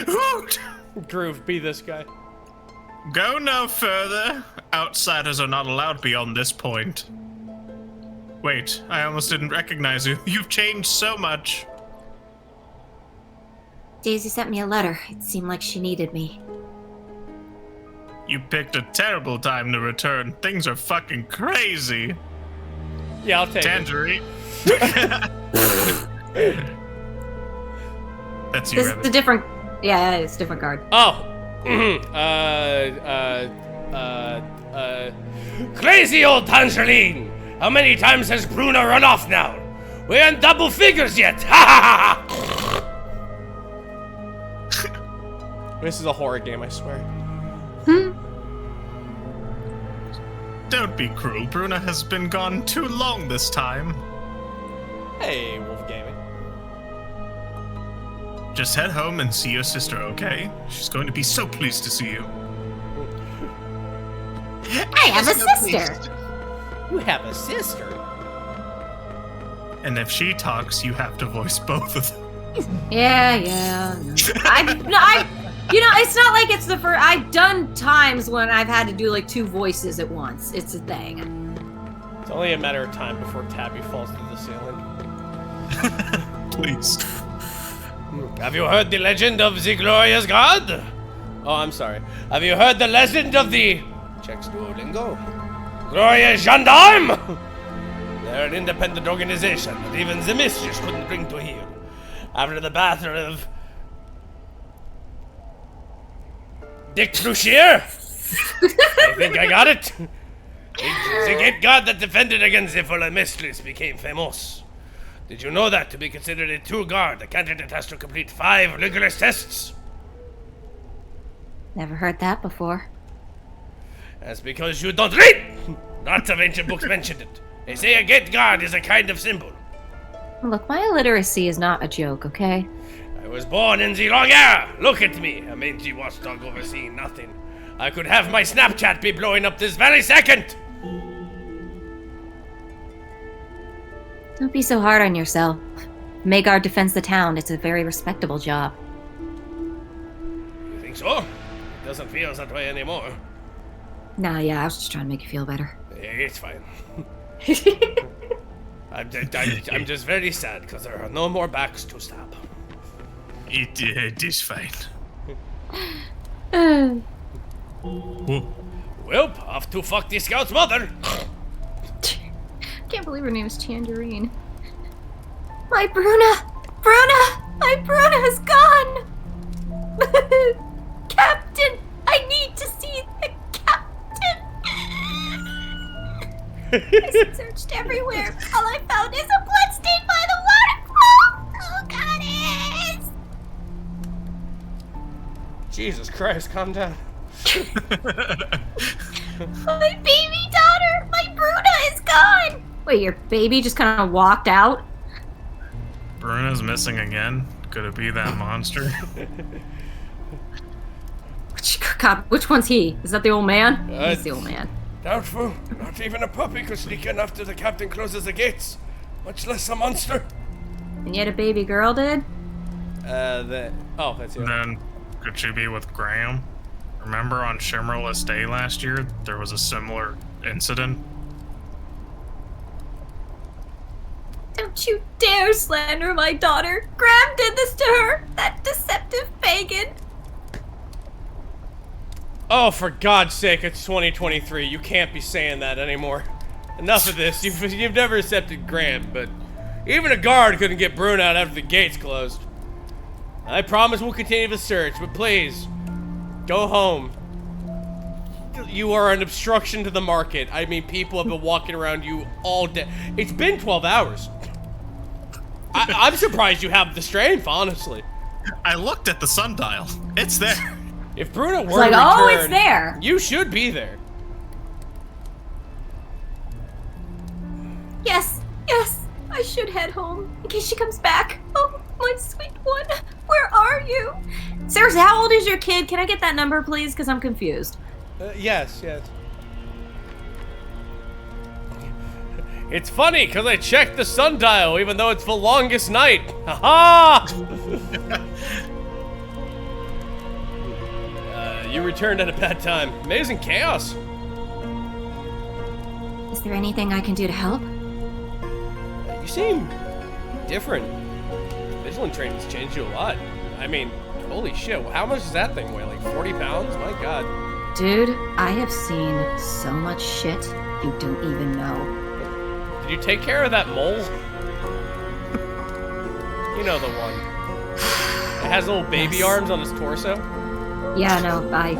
Hoot! Groove, be this guy. Go no further. Outsiders are not allowed beyond this point. Wait, I almost didn't recognize you. You've changed so much. Daisy sent me a letter. It seemed like she needed me. You picked a terrible time to return. Things are fucking crazy. Yeah, I'll take Tangerine. That's you, This is Rabbit. a different... Yeah, it's a different card. it. Oh! Crazy old Tangerine! How many times has Bruno run off now? We're in double figures yet! Ha ha ha! This is a horror game, I swear. Don't be cruel. Bruna has been gone too long this time. Hey, Wolf Gaming. Just head home and see your sister, okay? She's going to be so pleased to see you. I have a sister. You have a sister? And if she talks, you have to voice both of them. Yeah. No. You know, it's not like it's the first. I've done times when I've had to do like 2 voices at once. It's a thing. It's only a matter of time before Tabby falls through the ceiling. Please. Have you heard the legend of the glorious god? Oh, I'm sorry. Have you heard the legend of the... Checks Duolingo. Glorious Gendarme! They're an independent organization that even the mistress couldn't bring to heel. After the battle of... Dick Bouchier? I think I got it. The gate god that defended against the fallen mistress became famous. Did you know that to be considered a true guard, the candidate has to complete 5 rigorous tests? Never heard that before. That's because you don't read! Lots of ancient books mentioned it. They say a gate guard is a kind of symbol. Look, my illiteracy is not a joke, okay? I was born in the wrong era! Look at me, a mangy watchdog overseeing nothing. I could have my Snapchat be blowing up this very second! Don't be so hard on yourself. Maegard defends the town. It's a very respectable job. You think so? It doesn't feel that way anymore. Nah, yeah, I was just trying to make you feel better. It's fine. I'm just very sad because there are no more backs to stab. It is fine. Uh, Well, off to fuck the scout's mother! Can't believe her name is Tangerine. My Bruna! My Bruna is gone! Captain! I need to see the captain! I searched everywhere. All I found is a bloodstain by the waterfall! Oh, goddess! Jesus Christ, calm down. My baby daughter! My Bruna is gone! Wait, your baby just kind of walked out? Bruna's missing again. Could it be that monster? God, which one's he? Is that the old man? Uh, He's the old man. Doubtful. Not even a puppy could sneak in after the captain closes the gates. Much less a monster. And yet a baby girl did? Oh, that's it. Then could she be with Graham? Remember on Shimmerless Day last year, there was a similar incident? Don't you dare slander my daughter! Graham did this to her! That deceptive pagan! Oh, for God's sake, it's 2023. You can't be saying that anymore. Enough of this. You've never accepted Graham, but even a guard couldn't get Bruna out after the gates closed. I promise we'll continue the search, but please, go home. You are an obstruction to the market. I mean, people have been walking around you all day. It's been 12 hours. I'm surprised you have the strength, honestly. I looked at the sundial. It's there. If Bruna were It's like, to oh, return, it's there. You should be there. Yes, I should head home in case she comes back. Oh, my sweet one, where are you? Seriously, how old is your kid? Can I get that number, please? Because I'm confused. Yes. It's funny, because I checked the sundial, even though it's the longest night. Ha-ha! You returned at a bad time. Amazing chaos. Is there anything I can do to help? You seem different. Vigilant training's changed you a lot. I mean, holy shit, how much does that thing weigh? Like 40 pounds? My God. Dude, I have seen so much shit you don't even know. Did you take care of that mole? You know the one. It has little baby arms on his torso. Yeah, no, I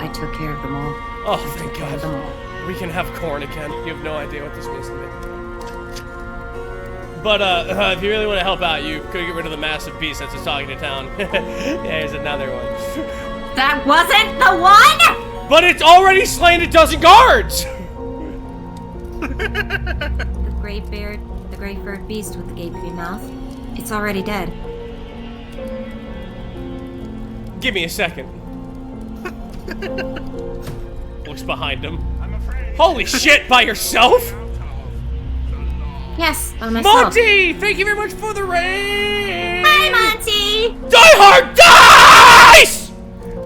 took care of them all. Oh, thank Them God. all. We can have corn again. You have no idea what this means to me. But, if you really want to help out, you could get rid of the massive beast that's just talking to town. Yeah, here's another one. That wasn't the one! But it's already slain a dozen guards! The gray furred beast with the gaping mouth. It's already dead. Give me a second. Looks behind him. Holy shit, by yourself? Yes, by myself. Monty! Thank you very much for the raid! Hi, Monty! Die Hard Dice!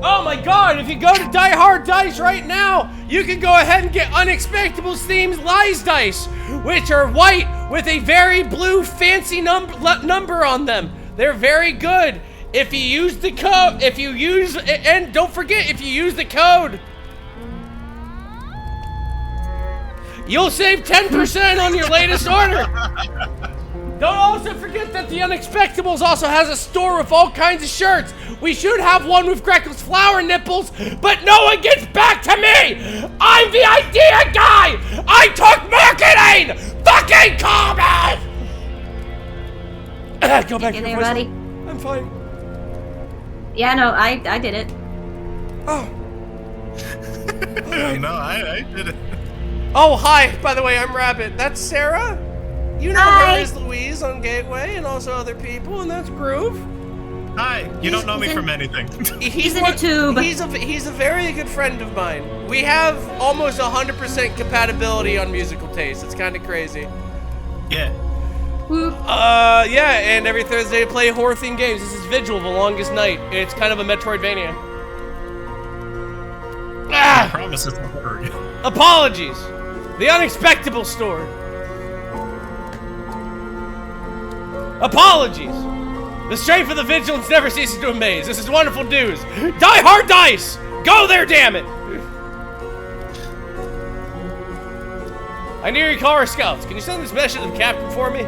Oh my god, if you go to Die Hard Dice right now, you can go ahead and get Unexpectables themed Lies Dice, which are white with a very blue fancy number on them. They're very good. If you use the code, and don't forget, if you use the code, you'll save 10% on your latest order. Don't also forget that the Unexpectables also has a store with all kinds of shirts. We should have one with Greco's flower nipples, but no one gets back to me! I'm the idea guy! I took marketing! Fucking call me! Go back to there, your buddy. voicemail. I'm fine. Yeah, no, I did it. Oh. No, I did it. Oh, hi. By the way, I'm Rabbit. That's Sarah. You know Hi. her as Louise on Gateway and also other people, and that's Groove. Hi, you don't know me from anything. He's in a tube. He's a very good friend of mine. We have almost 100% compatibility on musical taste. It's kind of crazy. Yeah. Yeah, and every Thursday I play horror-themed games. This is Vigil, The Longest Night. It's kind of a Metroidvania. I promise it's not horror. Apologies. The Unexpectable Store. Apologies. The strength of the Vigilance never ceases to amaze. This is wonderful news. Die Hard Dice! Go there, damn it! I need your car scouts. Can you send this message to the captain for me?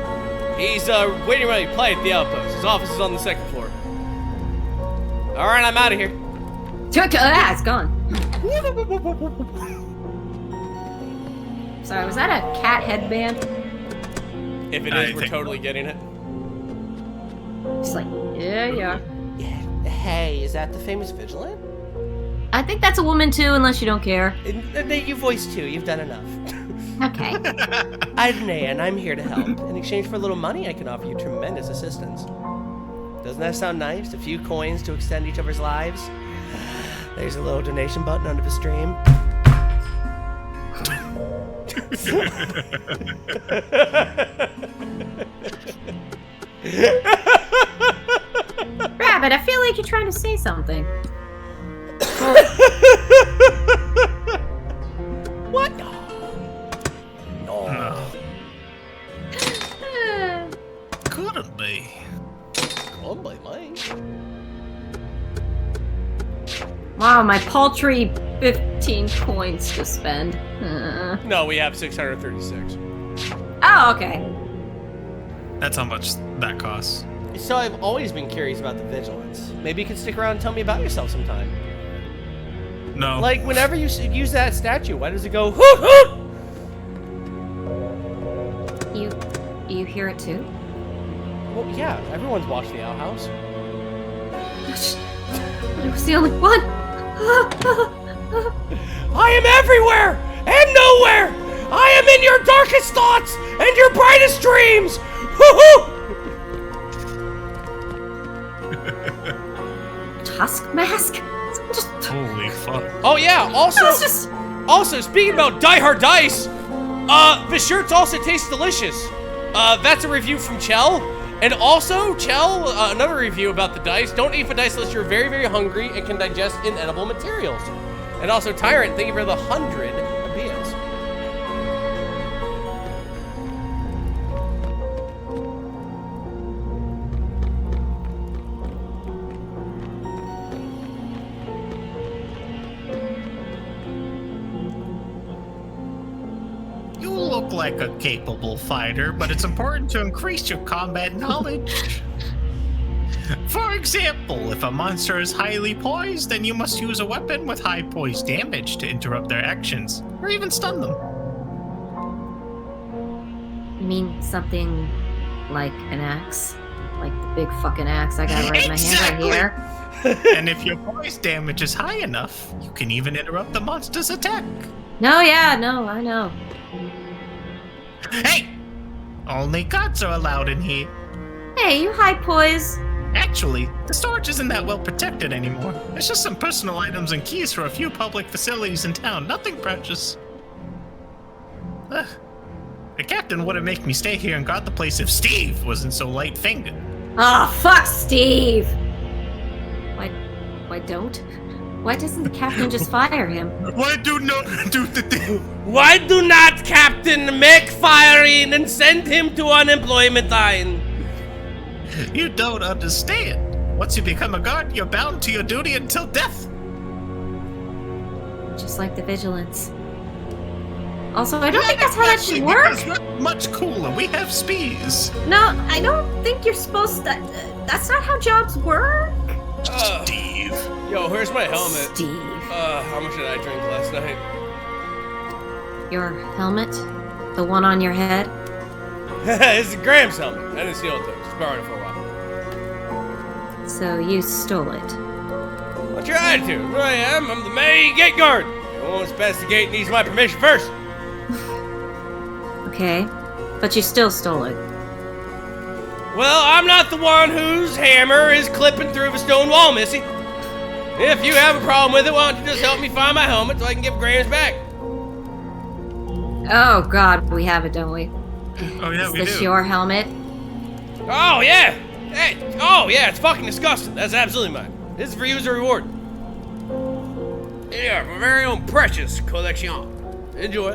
He's waiting ready to play at the outpost. His office is on the 2nd floor. Alright, I'm out of here. It's gone. Sorry, was that a cat headband? If it is, we're totally getting it. Just like, yeah. Hey, is that the famous Vigilant? I think that's a woman too, unless you don't care. You voiced too. You've done enough. Okay. I'm Nan. I'm here to help. In exchange for a little money, I can offer you tremendous assistance. Doesn't that sound nice? A few coins to extend each other's lives. There's a little donation button under the stream. Rabbit, I feel like you're trying to say something. What? No. Couldn't be. Could be mine. Wow, my paltry 15 coins to spend. No, we have 636. Oh, okay. That's how much that costs. So I've always been curious about the Vigilance. Maybe you could stick around and tell me about yourself sometime. No. Like, whenever you use that statue, why does it go hoot hoot? You hear it too? Well, yeah, everyone's watched the outhouse. I was the only one. I am everywhere and nowhere. I am in your darkest thoughts and your brightest dreams. Tusk mask? Just Holy fuck. Oh yeah. Also speaking about Die Hard Dice, the shirts also taste delicious. That's a review from Chell. And also, Chell, another review about the dice. Don't eat the dice unless you're very, very hungry and can digest inedible materials. And also, Tyrant, thank you for the 100 BS. You look like a capable fighter, but it's important to increase your combat knowledge. For example, if a monster is highly poised, then you must use a weapon with high poise damage to interrupt their actions, or even stun them. You mean something like an axe? Like the big fucking axe I got right in my hand right here? And if your poise damage is high enough, you can even interrupt the monster's attack. No, yeah, no, I know. Hey! Only gods are allowed in here. Hey, you high poise. Actually, the storage isn't that well protected anymore. It's just some personal items and keys for a few public facilities in town. Nothing precious. Ugh. The captain wouldn't make me stay here and guard the place if Steve wasn't so light-fingered. Oh, fuck Steve! Why don't? Why doesn't the captain just fire him? Why do not do the thing? Why do not Captain make firing and send him to unemployment line? You don't understand. Once you become a guard, you're bound to your duty until death. Just like the vigilance. Also, I don't think that's how that should work. It's not much cooler. We have speeds. No, I don't think you're supposed to. That's not how jobs work. Steve. Yo, where's my helmet? Steve. How much did I drink last night? Your helmet? The one on your head? It's Graham's helmet. I didn't steal it though. Just borrowed it for a while. So you stole it. What's your attitude? Who I am? I'm the main gate guard. The one who's past the gate needs my permission first. Okay, but you still stole it. Well, I'm not the one whose hammer is clipping through the stone wall, Missy. If you have a problem with it, why don't you just help me find my helmet so I can give Graham's back? Oh God, we have it, don't we? Oh yeah, Is we this do. your helmet? Oh, yeah. Hey, oh, yeah, it's fucking disgusting. That's absolutely mine. This is for you as a reward. Yeah, my very own precious collection. Enjoy.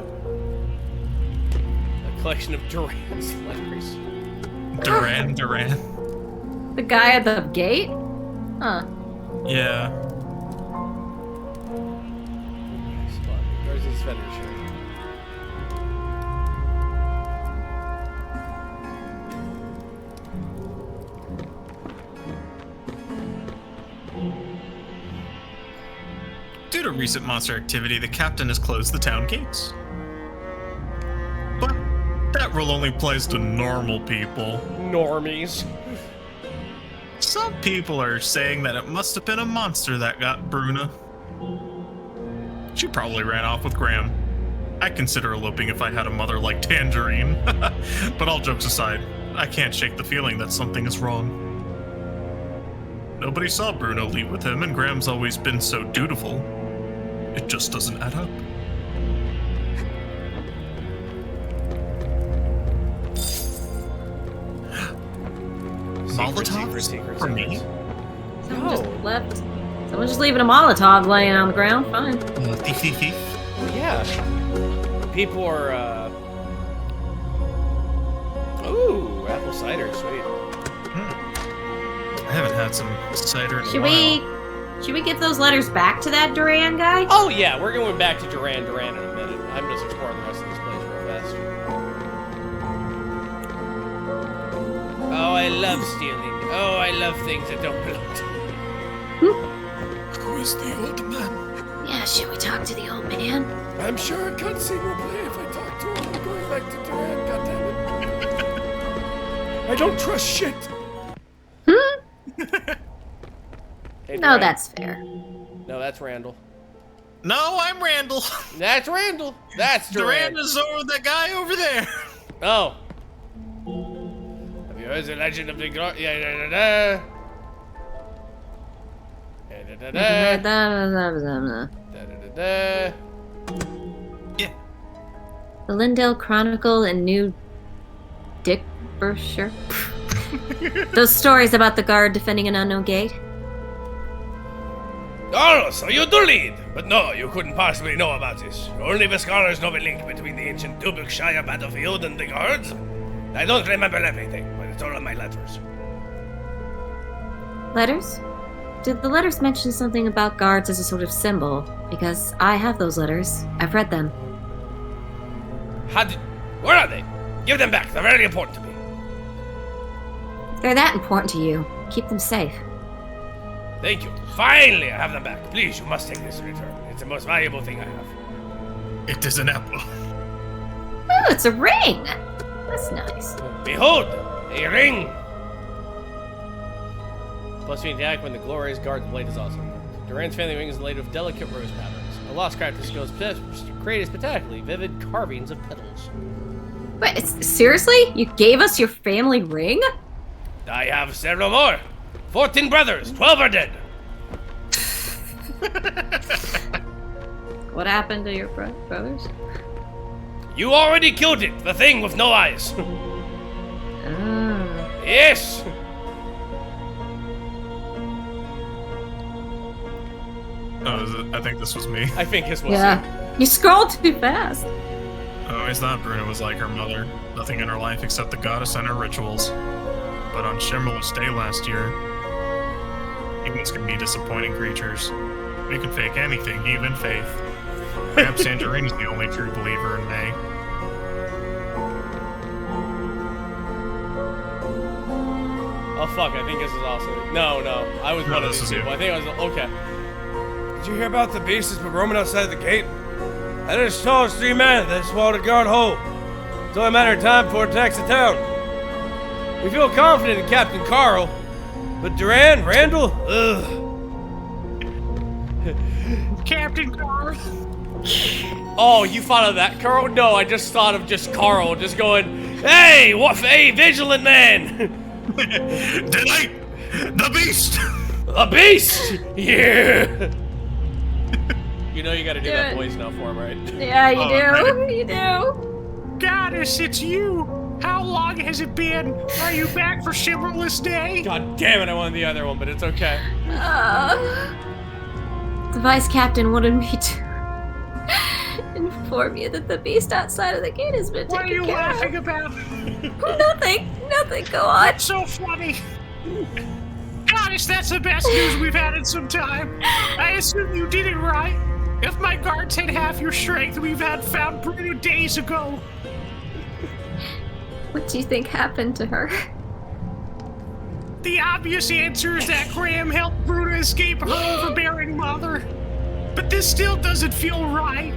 A collection of Duran's letters. Duran. The guy at the gate? Huh. Yeah. Where's his feather shirt? Due to recent monster activity, the captain has closed the town gates. But that rule only applies to normal people. Normies. Some people are saying that it must have been a monster that got Bruna. She probably ran off with Graham. I'd consider eloping if I had a mother like Tangerine. But all jokes aside, I can't shake the feeling that something is wrong. Nobody saw Bruno leave with him, and Graham's always been so dutiful. It just doesn't add up. Molotov for me? Someone just left. Someone's just leaving a Molotov laying on the ground. Fine. Thief. Yeah. People are, Ooh, apple cider, sweet. I haven't had some cider in a Should while. we give those letters back to that Duran guy? Oh, yeah, we're going back to Duran in a minute. I'm just exploring the rest of this place real fast. Oh, I love stealing. Oh, I love things that don't belong to me. Who is the old man? Yeah, should we talk to the old man? I'm sure a cutscene will play if I talk to him. I'm going back to Duran, goddammit. I don't trust shit. Hey, No, Duran. that's fair. No, that's Randall. No, I'm Randall. That's Randall. That's Duran. Duran is over the guy over there. Oh. Have you heard the legend of the yeah, Yeah. The Lindell Chronicle and New Dick Brochure. Those stories about the guard defending an unknown gate. Oh, so you do lead. But no, you couldn't possibly know about this. Only the scholars know the link between the ancient Dubikshire battlefield and the guards. I don't remember everything, but it's all in my letters. Letters? Did the letters mention something about guards as a sort of symbol? Because I have those letters. I've read them. Where are they? Give them back. They're very important to me. If they're that important to you, keep them safe. Thank you. Finally, I have them back. Please, you must take this in return. It's the most valuable thing I have. It is an apple. Oh, it's a ring! That's nice. Behold, a ring. Plus being attack when the glorious guard's blade is awesome. Duran's family ring is laid with delicate rose patterns. A lost craftsman skills create spectacularly vivid carvings of petals. Wait, seriously? You gave us your family ring? I have several more. 14 brothers, 12 are dead. What happened to your brothers? You already killed it, the thing with no eyes. Yes. Oh, I think this was me. I think his was. Yeah. You scrolled too fast. Oh, it's not. Bruna was like her mother. Nothing in her life except the goddess and her rituals. But on Shimmerless Day last year, humans can be disappointing creatures. We can fake anything, even faith. Perhaps Sandrine is the only true believer in May. Oh fuck, I think this is also. No, I was No, one of this these is you. people. I think I was. Okay. Did you hear about the beast that's been roaming outside the gate? I just saw his 3 men that swallowed a guard whole. It's only a matter of time before it attacks the town. We feel confident in Captain Carl, but Duran, Randall, ugh. Captain Carl. Oh, you thought of that, Carl? No, I just thought of just Carl, just going, "Hey, what? Hey, vigilant man! Tonight, the beast. A beast! Yeah." You know you got to do that Dude. voice now for him, right? Yeah, you Oh, do. right. You do. Goddess, it's you. How long has it been? Are you back for Shimmerless Day? God damn it! I wanted the other one, but it's okay. The vice captain wanted me to inform you that the beast outside of the gate has been What are taken you care laughing about? of. Nothing. Go on. That's so funny. Goddess, that's the best news we've had in some time. I assume you did it right. If my guards had half your strength, we've had found Bruna days ago. What do you think happened to her? The obvious answer is that Graham helped Bruna escape her overbearing mother. But this still doesn't feel right.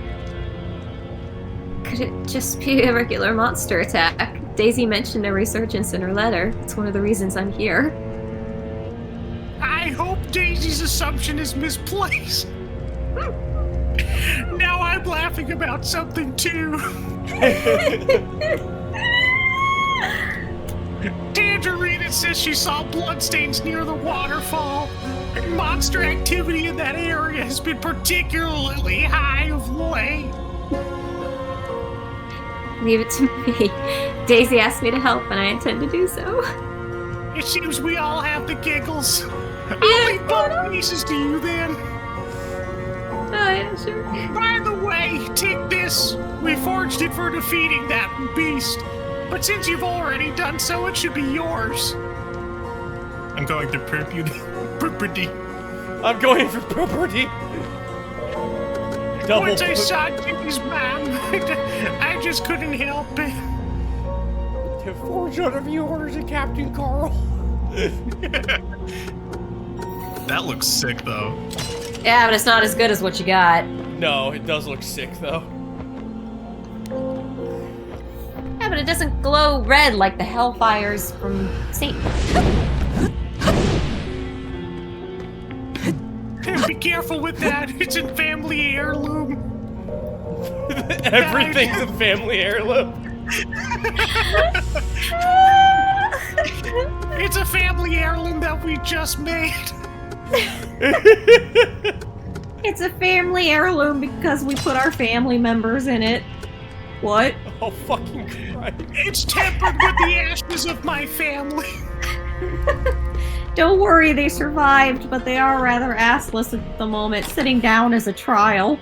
Could it just be a regular monster attack? Daisy mentioned a resurgence in her letter. It's one of the reasons I'm here. I hope Daisy's assumption is misplaced. Now I'm laughing about something too. Tangerine says she saw bloodstains near the waterfall. Monster activity in that area has been particularly high of late. Leave it to me. Daisy asked me to help, and I intend to do so. It seems we all have the giggles. I'll leave both pieces to you then. Oh, yeah, sure. By the way, take this. We forged it for defeating that beast. But since you've already done so, it should be yours. I'm going to property. I'm going for property. Double. Once I saw Jimmy's mom, I just couldn't help it. To forge out of yours, Captain Carl. That looks sick, though. Yeah, but it's not as good as what you got. No, it does look sick though. Yeah, but it doesn't glow red like the hellfires from Satan. Be careful with that. It's a family heirloom. Everything's a family heirloom. It's a family heirloom that we just made. It's a family heirloom because we put our family members in it. What? Oh fucking Christ. It's tempered with the ashes of my family. Don't worry, they survived, but they are rather assless at the moment. Sitting down is a trial.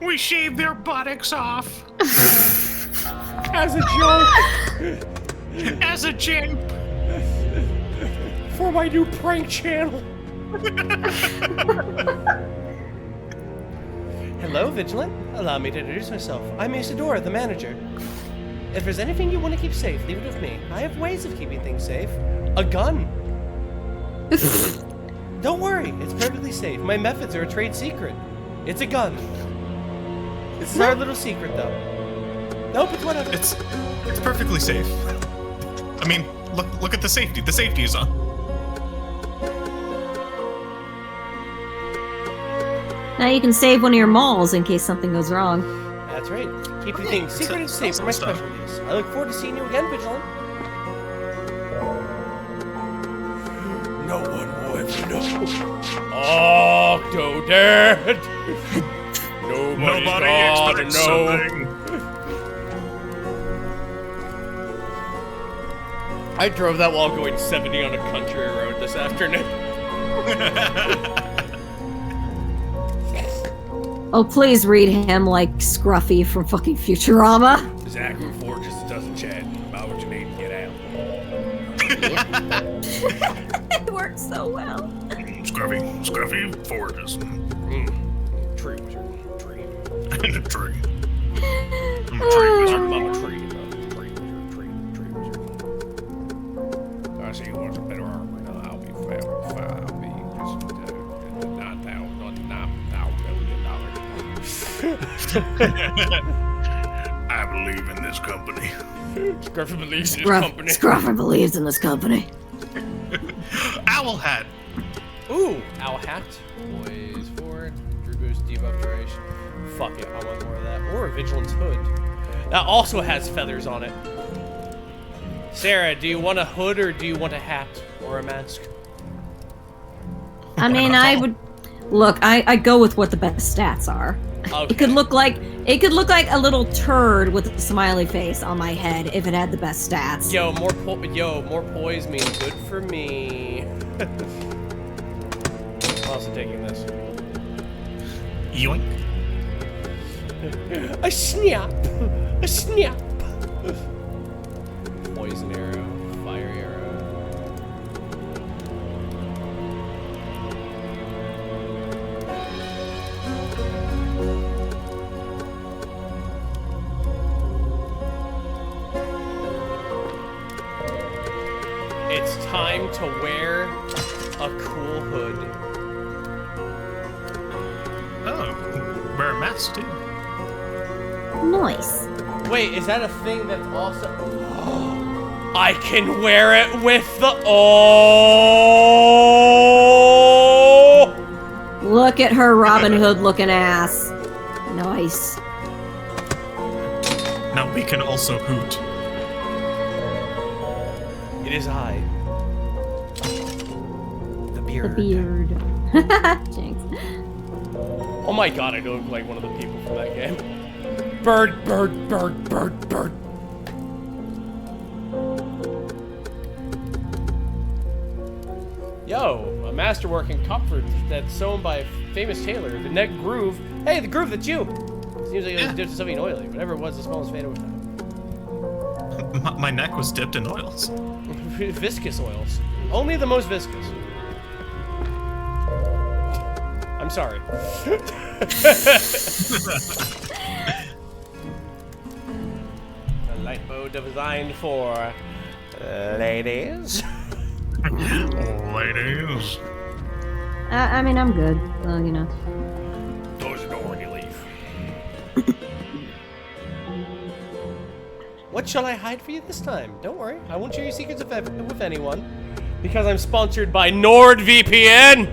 We shaved their buttocks off. As a joke. As a joke. For my new prank channel. Hello, Vigilant. Allow me to introduce myself. I'm Isadora, the manager. If there's anything you want to keep safe, leave it with me. I have ways of keeping things safe. A gun. Don't worry, it's perfectly safe. My methods are a trade secret. It's a gun. This is our little secret, though. Nope, it's whatever. It's perfectly safe. I mean, look at the safety. The safety is on. Now you can save one of your malls in case something goes wrong. That's right. Keeping things secret and safe for my special use. I look forward to seeing you again, Vigilant. No one will ever know. Octodad! Nobody's Nobody gotta expects know. something. I drove that while going 70 on a country road this afternoon. Oh, please read him like Scruffy from fucking Futurama. Zachary Ford just doesn't chat about what you need to get out. It works so well. Scruffy Forges. Tree wizard. Tree. In a tree. I'm a I'm tree wizard. a tree. Tree wizard. I see you want some better armor. No, I'll be fine. I'll be just $9,000 million. I believe in this company. Scruffy believes in his company. Scruffy believes in this company. Owl hat. Ooh, owl hat. Poise forward. Drew boost, debuff duration. Fuck it, I want more of that. Or a vigilance hood. That also has feathers on it. Sarah, do you want a hood or do you want a hat or a mask? I mean, I would look. I go with what the best stats are. Okay. It could look like a little turd with a smiley face on my head if it had the best stats. Yo, more poise means good for me. I'm also taking this. Yoink. A snap! A snap! Poison arrow, fire arrow. It's time to wear a cool hood. Oh, wear a mask too. Nice. Wait, is that a thing that's also... I can wear it with the... Oh! Look at her Robin Hood looking ass. Nice. Now we can also hoot. It is I. The The beard. beard. Jinx. Oh my god, I do look like one of the people from that game. Bird, bird, bird, bird, bird. Yo, a masterwork in Comfort that's sewn by a famous tailor. The neck groove. Hey, the groove, that's you! Seems like it was dipped in something oily. Whatever it was, the smell was faded with time. My neck was dipped in oils. Viscous oils. Only the most viscous. I'm sorry. A light bow designed for ladies. Ladies. I mean, I'm good. Well, you know. Close the door when you leave. What shall I hide for you this time? Don't worry, I won't share your secrets with anyone. Because I'm sponsored by NordVPN!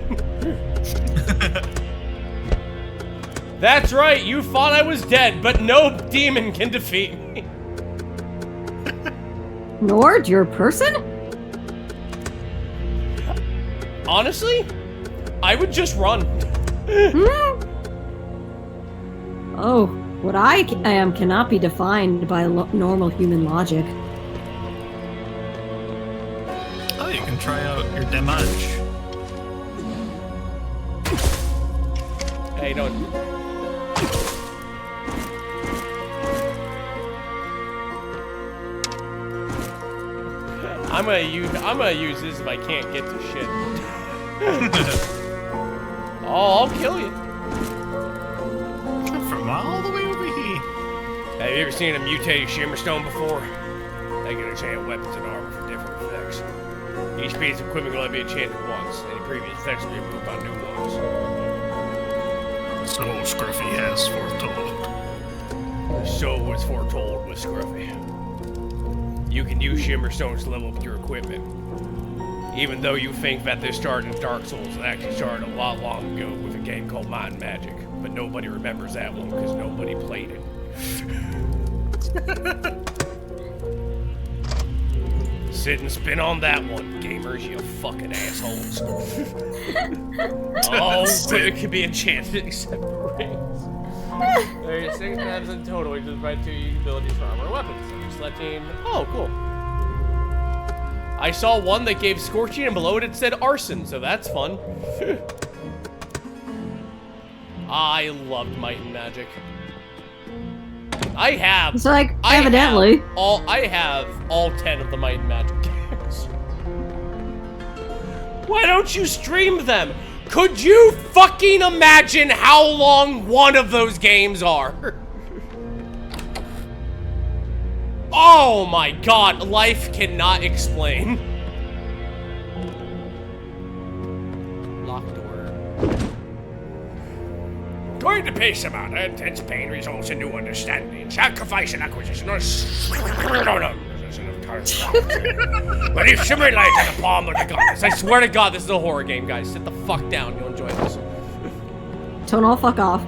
That's right, you thought I was dead, but no demon can defeat me. Nord, you're a person? Honestly, I would just run. Oh, what I am cannot be defined by normal human logic. Oh, you can try out your damage. Hey, don't. I'm gonna use this if I can't get to shit. Oh, I'll kill you. From all the way over here. Have you ever seen a mutated Shimmerstone before? They can enchant weapons and armor for different effects. Each piece of equipment will only be enchanted once. Any previous effects will be removed by new ones. So Scruffy has foretold. So was foretold with Scruffy. You can use Shimmerstones to level up your equipment. Even though you think that this started in Dark Souls, it actually started a lot long ago with a game called Mind Magic. But nobody remembers that one because nobody played it. Sit and spin on that one, gamers, you fucking assholes. Oh, it could be enchanted except for rings. There are 6 maps in total, which is right 2 abilities for armor and weapons. Selecting. Oh, cool. I saw one that gave scorching, and below it said arson, so that's fun. I loved Might and Magic. I have. It's like, evidently. I have all 10 of the Might and Magic games. Why don't you stream them? Could you fucking imagine how long one of those games are? Oh my god, life cannot explain. Locked door. Going to pay some honor, intense pain results in new understanding, sacrifice and acquisition, or of if shimmering light in the palm of the goddess. I swear to god, this is a horror game, guys. Sit the fuck down. You'll enjoy this. Tone all fuck off.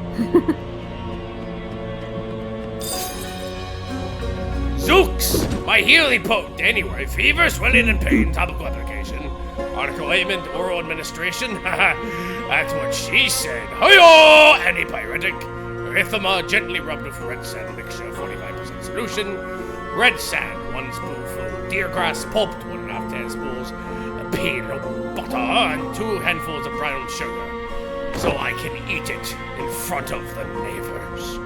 Zooks! My healing potent anyway. Fever, swelling, and pain. Topical application. Article ointment, oral administration. That's what she said. Hi-yo! Antipyretic. Erythema, gently rubbed with red sand mixture, 45% solution. Red sand, 1 spoonful. Deer grass pulped, 1.5 tablespoons. A peel of butter and 2 handfuls of brown sugar. So I can eat it in front of the neighbors.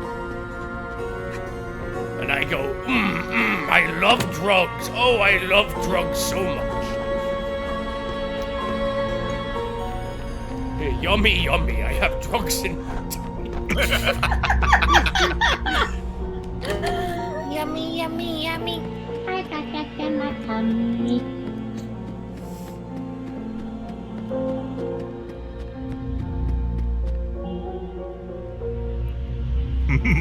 And I go, I love drugs. Oh, I love drugs so much. Yummy, yummy. I have drugs in my tummy. Yummy, yummy, yummy. I got that in my tummy.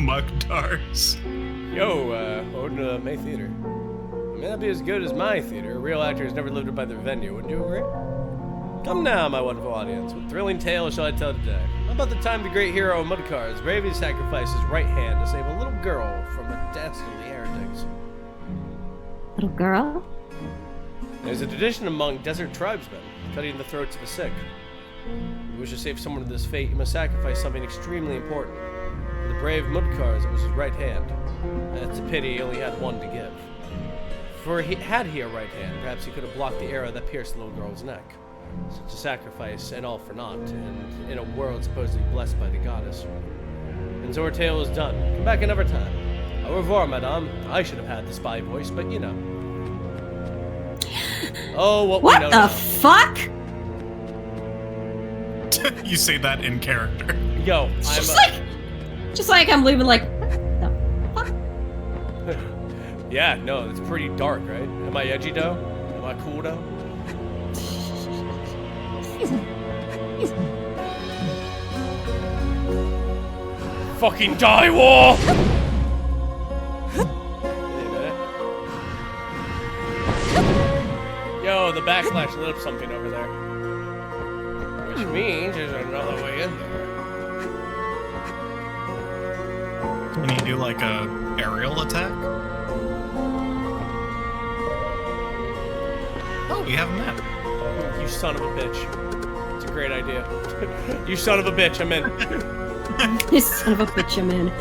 Mugdars. Yo, welcome to May Theater. It may not be as good as my theater. Real actors never lived up by their venue, wouldn't you agree? Come now, my wonderful audience. What thrilling tale shall I tell today? About the time the great hero Mudcars bravely sacrificed his right hand to save a little girl from a dastardly heretics. Little girl? There's a tradition among desert tribesmen, cutting the throats of the sick. If you wish to save someone to this fate, you must sacrifice something extremely important. For the brave Mudcars, it was his right hand. And it's a pity he only had one to give. For had he a right hand, perhaps he could have blocked the arrow that pierced the little girl's neck. Such a sacrifice, and all for naught, and in a world supposedly blessed by the goddess. And so our tale is done. Come back another time. Au revoir, madame. I should have had the spy voice, but you know. Oh, what we know What the now. fuck? You say that in character. Yo, Just like I'm leaving like, what the fuck? yeah, no, it's pretty dark, right? Am I edgy, though? Am I cool, though? Fucking die, war! Yo, the backslash lit up something over there. Which means there's another way in there. Can you do like a aerial attack? Oh, we have a map. You son of a bitch. It's a great idea. You son of a bitch, I'm in. You son of a bitch, I'm in.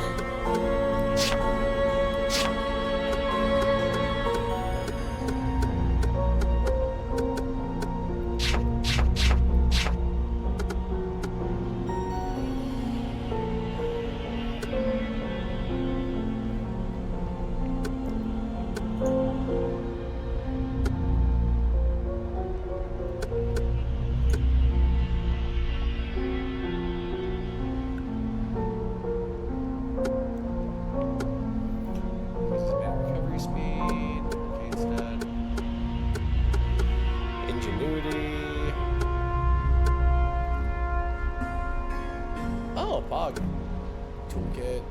Recovery speed, arcane stat, ingenuity. Oh, Pog. Toolkit.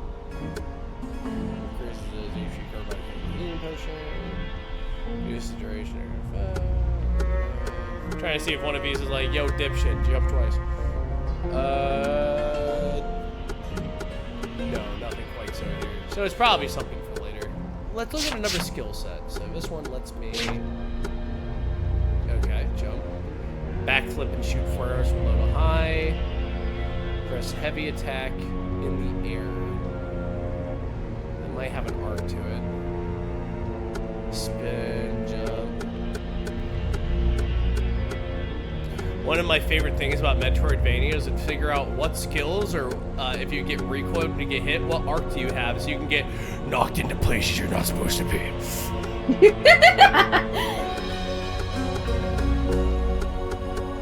Increases the HP curve by healing potion. Reduces the duration of your effect. I'm trying to see if one of these is like, yo, dipshit, jump twice. No, nothing quite so here. So it's probably something for later. Let's look at another skill set. So this one lets me... Okay, jump. Backflip and shoot flares from low to high. Press heavy attack in the air. It might have an arc to it. Spin, jump. One of my favorite things about Metroidvania is to figure out what skills, or if you get recoiled when you get hit, what arc do you have, so you can get knocked into places you're not supposed to be.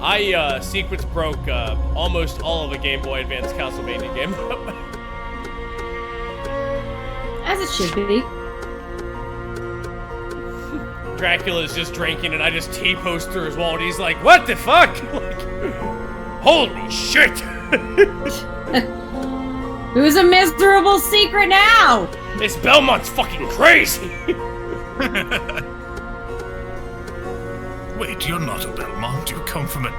I sequence broke almost all of a Game Boy Advance Castlevania game. As it should be. Dracula's just drinking and I just T-post through his wall and he's like, what the fuck? Like, holy shit! It was a miserable secret now! This Belmont's fucking crazy! Wait, you're not a Belmont. You come from a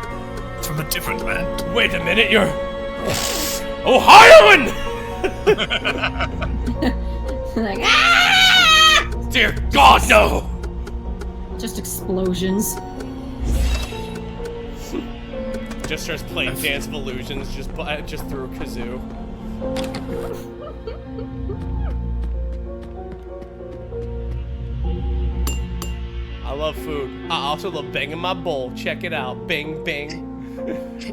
different land. Wait a minute, you're... Ohioan! Like, ah! Dear God, no! Just explosions. Just starts playing Dance of Illusions just through a kazoo. I love food. I also love banging my bowl. Check it out. Bing, bing.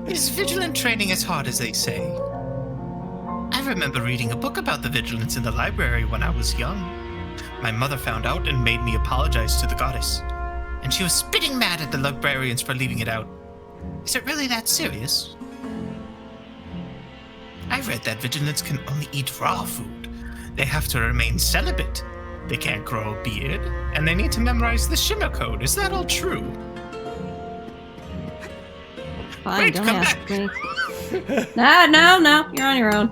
Is vigilant training as hard as they say? I remember reading a book about the vigilance in the library when I was young. My mother found out and made me apologize to the goddess. And she was spitting mad at the librarians for leaving it out. Is it really that serious? I read that vigilants can only eat raw food. They have to remain celibate. They can't grow a beard, and they need to memorize the Shimmer Code. Is that all true? Fine, Wait, don't come ask back. me. No, you're on your own.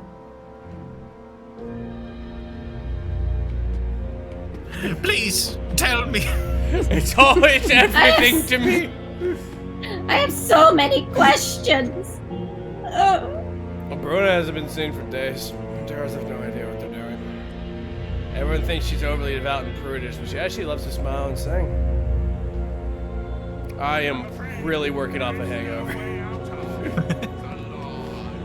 Please, tell me. It's always everything to me. I have so many questions. Oh. Well, Bruna hasn't been seen for days. Terrors have no idea what they're doing. Everyone thinks she's overly devout and prudish, but she actually loves to smile and sing. I am really working off a hangover.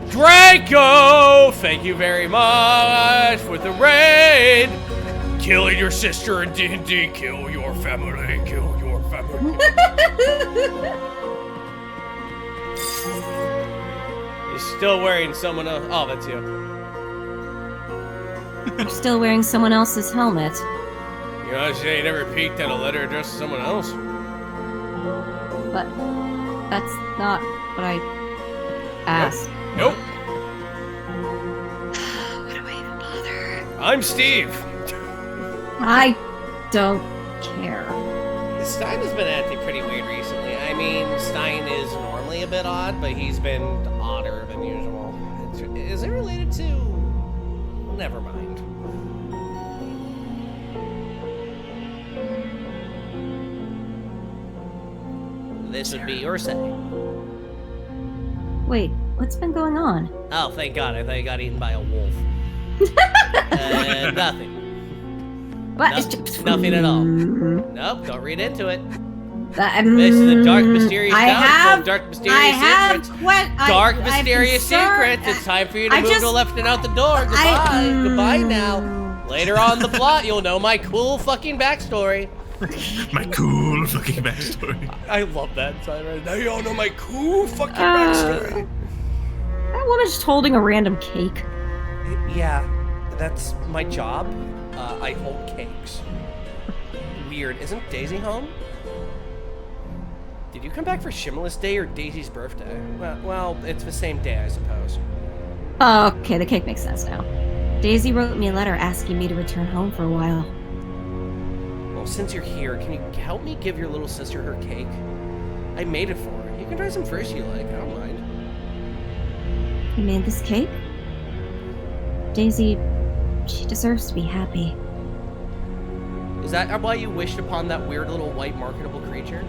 Draco! Thank you very much for the raid! Killing your sister in D&D, kill your family, kill your family. He's still wearing someone else. Oh, that's you. You're still wearing someone else's helmet. You know, she ain't never peeked at a letter addressed to someone else. But that's not what I asked. Nope. Why do I even bother? I'm Steve. I don't care. Stein has been acting pretty weird recently. I mean, Stein is normally a bit odd, but he's been odder than usual. Is it related to... Never mind. This would be your say. Wait, what's been going on? Oh, thank God. I thought you got eaten by a wolf. Nothing. What? No, It's just... nothing at all. Nope, don't read into it. This This is a dark, mysterious dark, mysterious secrets. Dark, I've mysterious concerned- secrets. It's time for you to I move just- to the left and out the door. Goodbye. Goodbye now. Later on in the plot, you'll know my cool fucking backstory. My cool fucking backstory. I love that sign right now. You all know my cool fucking backstory. That woman's just holding a random cake. Yeah, that's my job. I hold cakes. Weird. Isn't Daisy home? Did you come back for Shimmerless Day or Daisy's birthday? Well, it's the same day, I suppose. Oh, okay, the cake makes sense now. Daisy wrote me a letter asking me to return home for a while. Well, since you're here, can you help me give your little sister her cake? I made it for her. You can try some first if you like. I don't mind. You made this cake? Daisy, she deserves to be happy. Is that why you wished upon that weird little white marketable creature?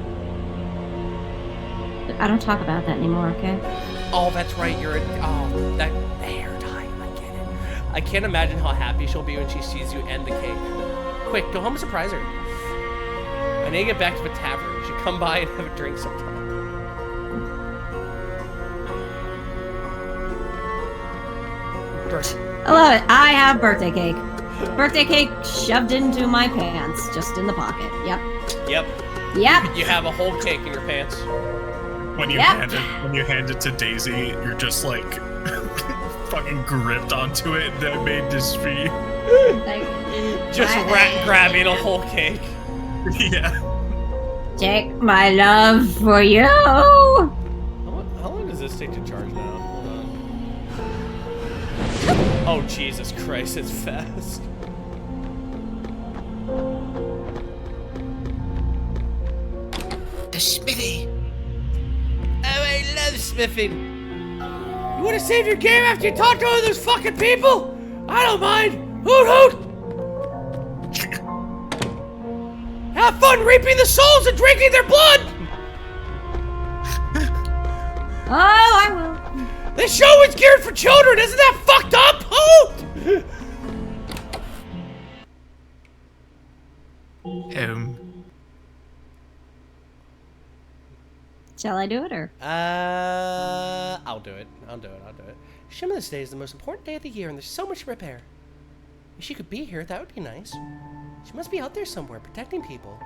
I don't talk about that anymore, okay? Oh, that's right. You're a... Oh, that hair dye. I get it. I can't imagine how happy she'll be when she sees you and the cake. Quick, go home and surprise her. I need to get back to the tavern. You should come by and have a drink sometime. I love it. I have birthday cake. Birthday cake shoved into my pants, just in the pocket. Yep. Yep. Yep. You have a whole cake in your pants. When you Yep. hand it to Daisy, you're just like fucking gripped onto it. That made this for you. Just grabbing a whole cake. Yeah. Take my love for you. How long does this take to charge now? Hold on. Oh, Jesus Christ, it's fast. The smithy. Oh, I love smithing. You want to save your game after you talk to all those fucking people? I don't mind. Hoot hoot. Have fun reaping the souls and drinking their blood. Oh, I will. This show is geared for children. Isn't that fucked up? Hoot. Shall I do it or? I'll do it. I'll do it. Shimmer's Day is the most important day of the year, and there's so much to prepare. If she could be here, that would be nice. She must be out there somewhere, protecting people.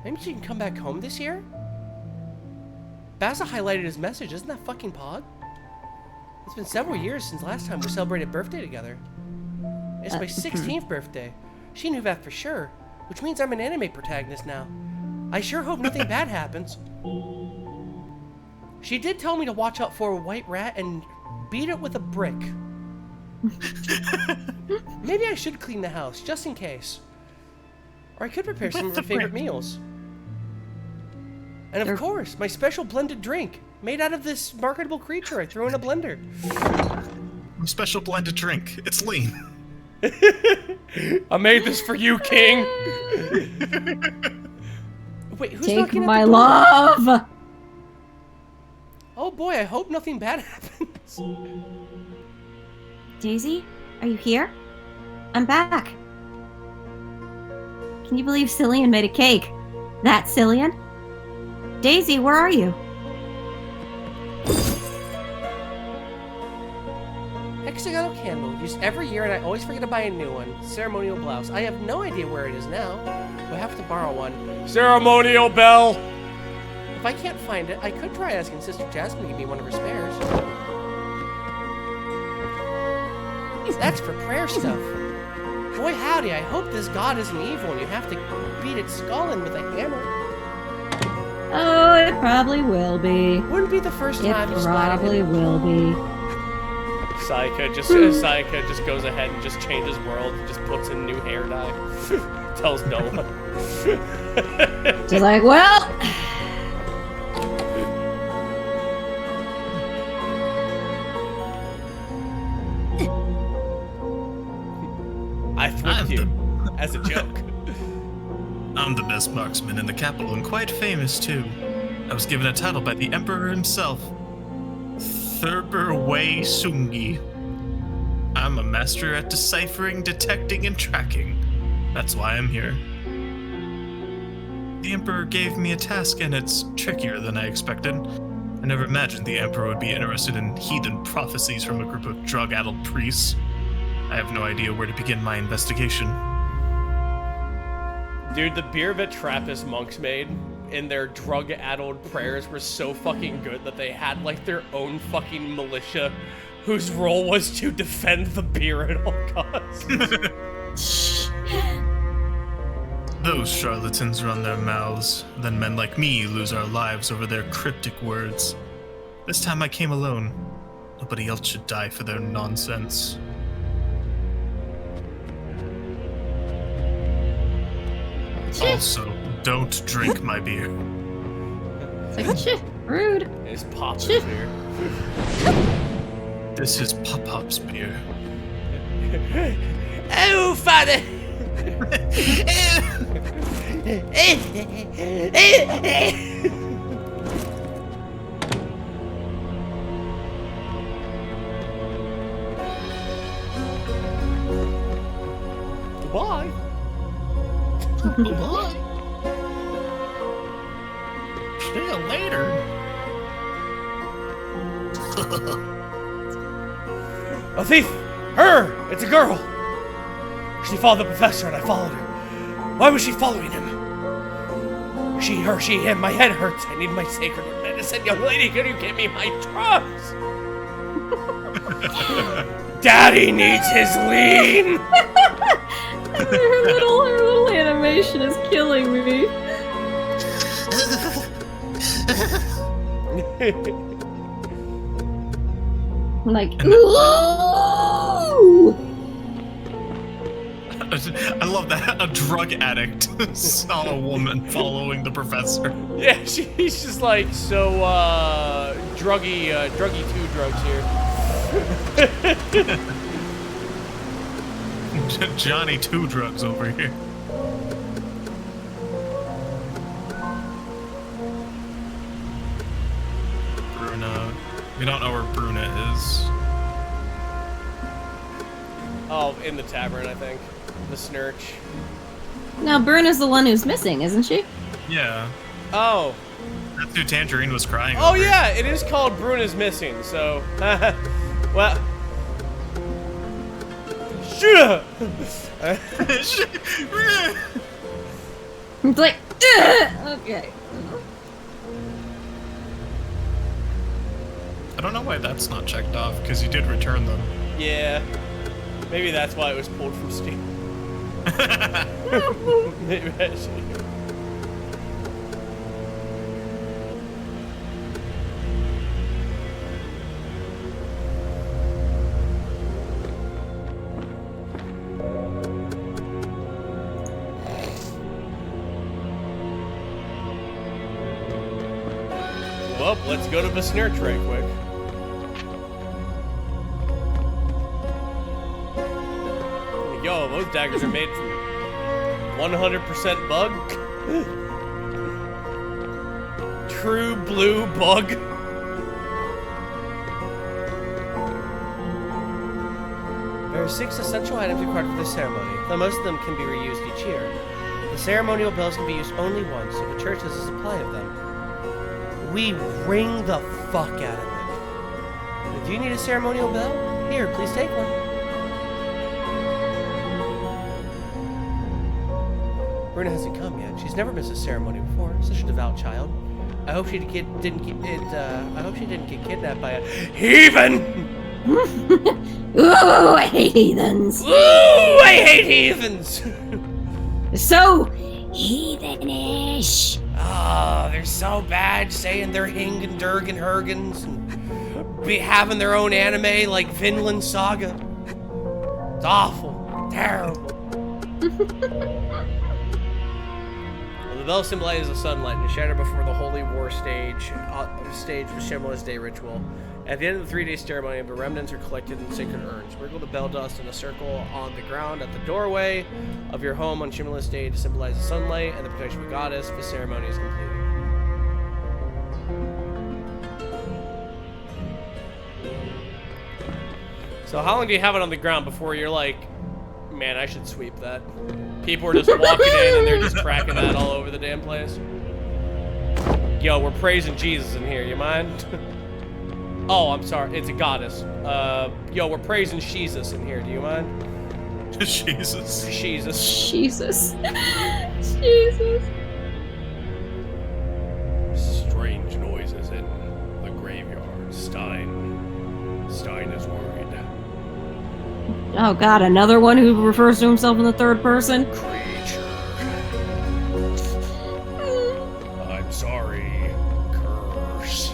Maybe she can come back home this year? Baza highlighted his message. Isn't that fucking pog? It's been several years since last time we celebrated birthday together. It's my 16th birthday. She knew that for sure, which means I'm an anime protagonist now. I sure hope nothing bad happens. She did tell me to watch out for a white rat and beat it with a brick. Maybe I should clean the house, just in case. Or I could prepare some of her favorite meals. And of course, my special blended drink, made out of this marketable creature I threw in a blender. Special blended drink. It's lean. I made this for you, King. Wait, who's Take knocking my at the door? love. Oh boy, I hope nothing bad happens. Daisy, are you here? I'm back. Can you believe Cillian made a cake? That Cillian? Daisy, where are you? Hexagonal candle, used every year and I always forget to buy a new one. Ceremonial blouse. I have no idea where it is now. We'll have to borrow one. Ceremonial bell! If I can't find it, I could try asking Sister Jasmine to give me one of her spares. That's for prayer stuff. Boy howdy, I hope this god isn't evil and you have to beat its skull in with a hammer. Oh, it probably will be. Wouldn't be the first It time you splattered probably will be. Sayaka just goes ahead and just changes world, just puts in new hair dye. Tells no one. She's like, well, I threw you as a joke. I'm the best marksman in the capital and quite famous too. I was given a title by the Emperor himself. Thurber Wei Sungi. I'm a master at deciphering, detecting, and tracking. That's why I'm here. The Emperor gave me a task and it's trickier than I expected. I never imagined the Emperor would be interested in heathen prophecies from a group of drug-addled priests. I have no idea where to begin my investigation. Dude, the beer that Trappist monks made in their drug-addled prayers were so fucking good that they had like their own fucking militia whose role was to defend the beer at all costs. Those charlatans run their mouths, then men like me lose our lives over their cryptic words. This time I came alone. Nobody else should die for their nonsense. Also, don't drink my beer. it's like, shit, rude. It's Pop's beer. This is Pop-Pop's beer. Oh, Father. Bye-bye. See you later. A thief! Her! It's a girl! She followed the professor and I followed her. Why was she following him? She, her, she, him. My head hurts. I need my sacred medicine. Young lady, can you give me my drugs? Daddy needs his lean! Her little animation is killing me. I'm like, ooh! I love that. A drug addict saw a woman following the professor. Yeah, she's just like, so, druggy 2 drugs here. Johnny 2 drugs over here. Bruna. We don't know where Bruna is. Oh, in the tavern, I think. The Snurch. Now, Bruna's the one who's missing, isn't she? Yeah. Oh. That's who Tangerine was crying Oh, over. yeah, it is called Bruna's Missing, so. Well. Shoot up! It's like, okay. I don't know why that's not checked off, because you did return them. Yeah. Maybe that's why it was pulled from Steam. Maybe actually. Well, let's go to Besnurch right quick. Yo, those daggers are made from 100% bug. True blue bug. There are 6 essential items required for this ceremony, though most of them can be reused each year. The ceremonial bells can be used only once, so the church has a supply of them. We ring the fuck out of it. Do you need a ceremonial bell? Here, please take one. Bruna hasn't come yet. She's never missed a ceremony before. Such a devout child. I hope she didn't get kidnapped by a heathen. Ooh, I hate heathens. Ooh, I hate heathens. So heathenish. Ah, they're so bad, saying they're Hing and Durg and Hergens and be having their own anime like Vinland Saga. It's awful, terrible. The bell symbolizes the sunlight and is shattered before the Holy War stage with Shimla's Day ritual. At the end of the 3-day ceremony, the remnants are collected in sacred urns. Sprinkle the bell dust in a circle on the ground at the doorway of your home on Shimla's Day to symbolize the sunlight and the protection of the goddess. The ceremony is completed. So how long do you have it on the ground before you're like, man, I should sweep that? People are just walking in and they're just cracking that all over the damn place. Yo, we're praising Jesus in here, you mind? Oh, I'm sorry, it's a goddess. Yo, we're praising Jesus in here, do you mind? Jesus. Jesus. Jesus. Jesus. Strange noises in the graveyard. Stein is worried. Oh god, another one who refers to himself in the third person? Creature. I'm sorry. Curse.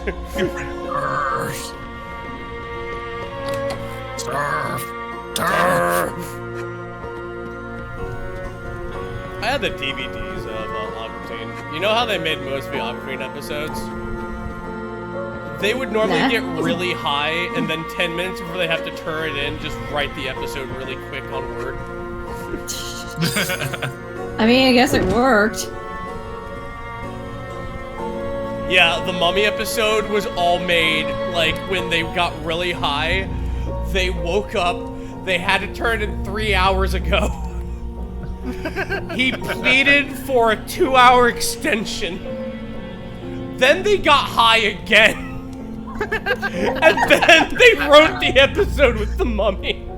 Turf. I had the DVDs of Aquatine. You know how they made most of the Aquatine episodes? They would normally Nah. get really high, and then 10 minutes before they have to turn it in, just write the episode really quick on Word. I mean, I guess it worked. Yeah, the Mummy episode was all made, like, when they got really high, they woke up, they had to turn in 3 hours ago. He pleaded for a 2-hour extension. Then they got high again. And then they wrote the episode with the mummy.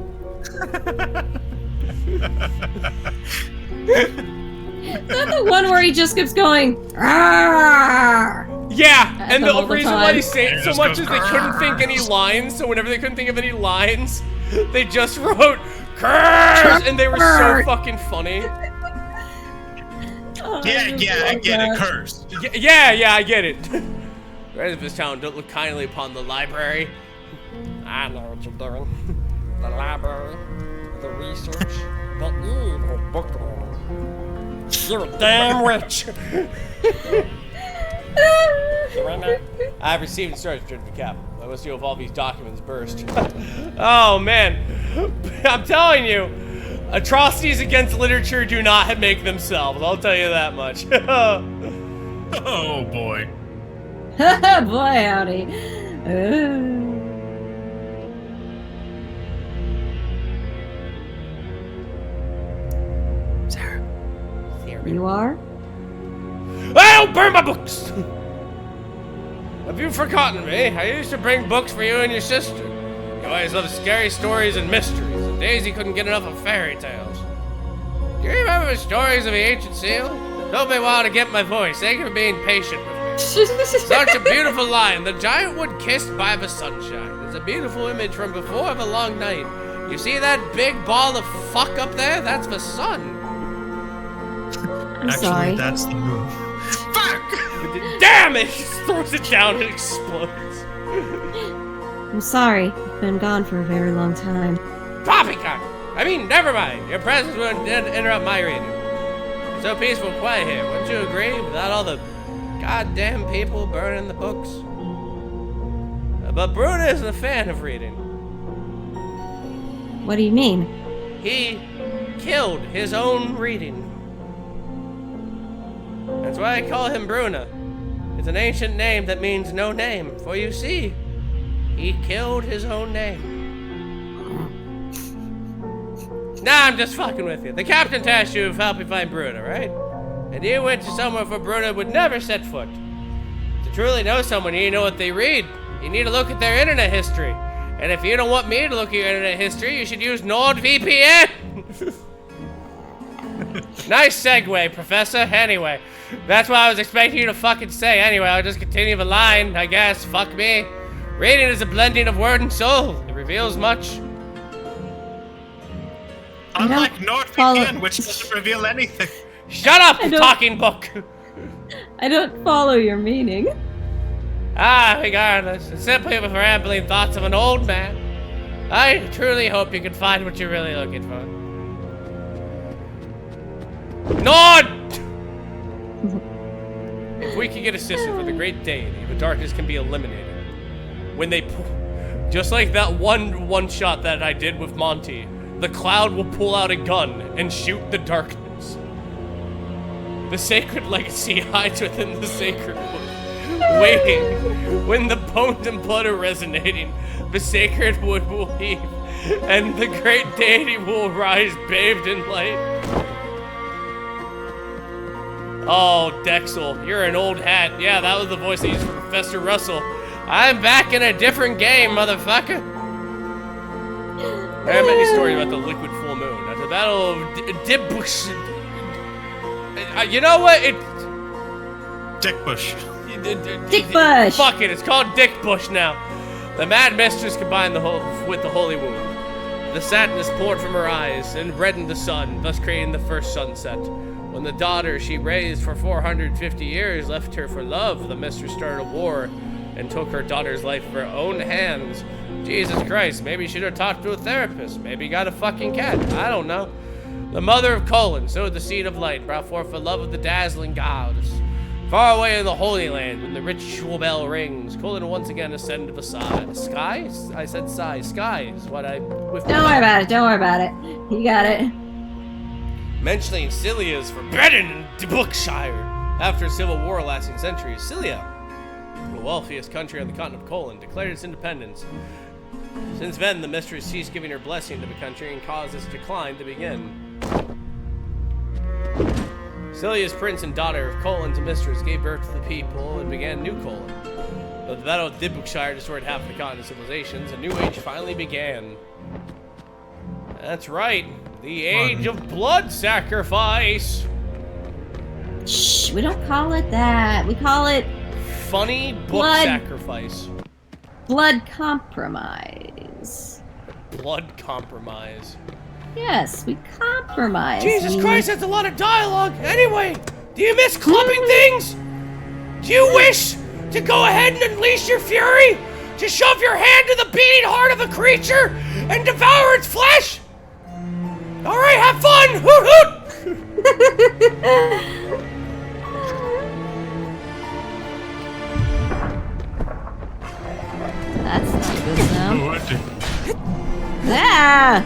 Is that the one where he just keeps going? "Arrgh!" Yeah, and the all the reason why time. they say it so Just much goes, is they couldn't think any lines, so whenever they couldn't think of any lines, they just wrote curse, and they were so fucking funny. Yeah, I get it. Curse. Yeah, I get it. Residents of this town don't look kindly upon the library. I know what you're doing. The library, the research, the evil book world. You're damn rich. I've received instructions to the cap. I must know if all these documents burst. Oh man, I'm telling you, atrocities against literature do not make themselves. I'll tell you that much. Oh boy. Boy, howdy. Sarah. You are? I'll burn my books! Have you forgotten me? I used to bring books for you and your sister. You always loved scary stories and mysteries, and Daisy couldn't get enough of fairy tales. Do you remember the stories of the ancient seal? Don't be wild to get my voice. Thank you for being patient with me. Such a beautiful line. The giant wood kissed by the sunshine. It's a beautiful image from before the long night. You see that big ball of fuck up there? That's the sun. I'm Actually, sorry. that's the move. Fuck! Damn it! He throws it down and explodes. I'm sorry. I've been gone for a very long time. Poppycock! I mean, never mind. Your presence won't interrupt my reading. It's so peaceful and quiet here. Wouldn't you agree? Without all the goddamn people burning the books. But Bruna isn't a fan of reading. What do you mean? He killed his own reading. That's why I call him Bruna. It's an ancient name that means no name. For you see, he killed his own name. Nah, I'm just fucking with you. The captain tasked you with helping find Bruna, right? And you went to somewhere where Bruna would never set foot. To truly know someone, you need to know what they read. You need to look at their internet history. And if you don't want me to look at your internet history, you should use NordVPN. Nice segue, Professor. Anyway, that's what I was expecting you to fucking say. Anyway, I'll just continue the line, I guess. Fuck me. Reading is a blending of word and soul. It reveals much. Unlike follow- NordVPN, which doesn't reveal anything. Shut up, I don't- talking book. I don't follow your meaning. Regardless, it's simply the rambling thoughts of an old man. I truly hope you can find what you're really looking for. Nord! If we can get assistance for the great deity, the darkness can be eliminated. When they just like that one shot that I did with Monty, the cloud will pull out a gun and shoot the darkness. The sacred legacy hides within the sacred wood, waiting. When the bones and blood are resonating, the sacred wood will heave, and the great deity will rise bathed in light. Oh, Dexel, you're an old hat. Yeah, that was the voice I used for Professor Russell. I'm back in a different game, motherfucker. There are many stories about the liquid full moon. At the Battle of Dibbush. You know what? Dick Bush. Dick Bush. Fuck it, it's called Dick Bush now. The Mad Mistress combined with the Holy Wound. The sadness poured from her eyes and reddened the sun, thus creating the first sunset. When the daughter she raised for 450 years left her for love, the mistress started a war and took her daughter's life in her own hands. Jesus Christ, maybe you should have talked to a therapist. Maybe got a fucking cat. I don't know. The mother of Colin sowed the seed of light, brought forth the love of the dazzling goddess. Far away in the Holy Land, when the ritual bell rings, Colin once again ascended to the sky. I said sigh. Sky is what I... Don't worry about it. Don't worry about it. You got it. Mentioning Cilia is forbidden in Bookshire. After a civil war lasting centuries, Cilia, the wealthiest country on the continent of Colin, declared its independence. Since then, the mistress ceased giving her blessing to the country and caused its decline to begin. Celia's prince and daughter of Colin's mistress gave birth to the people and began New Colin. Though the Battle of Dibukshire destroyed half of the continent's civilizations, a new age finally began. That's right, the age of blood sacrifice. Shh, we don't call it that. We call it Funny book Blood. sacrifice. blood compromise. Blood compromise. Yes, we compromise. Jesus We- Christ, that's a lot of dialogue. Anyway, do you miss clubbing things? Do you wish to go ahead and unleash your fury? To shove your hand to the beating heart of a creature and devour its flesh? All right, have fun. Hoot hoot. That's not a good sound. What? Ah!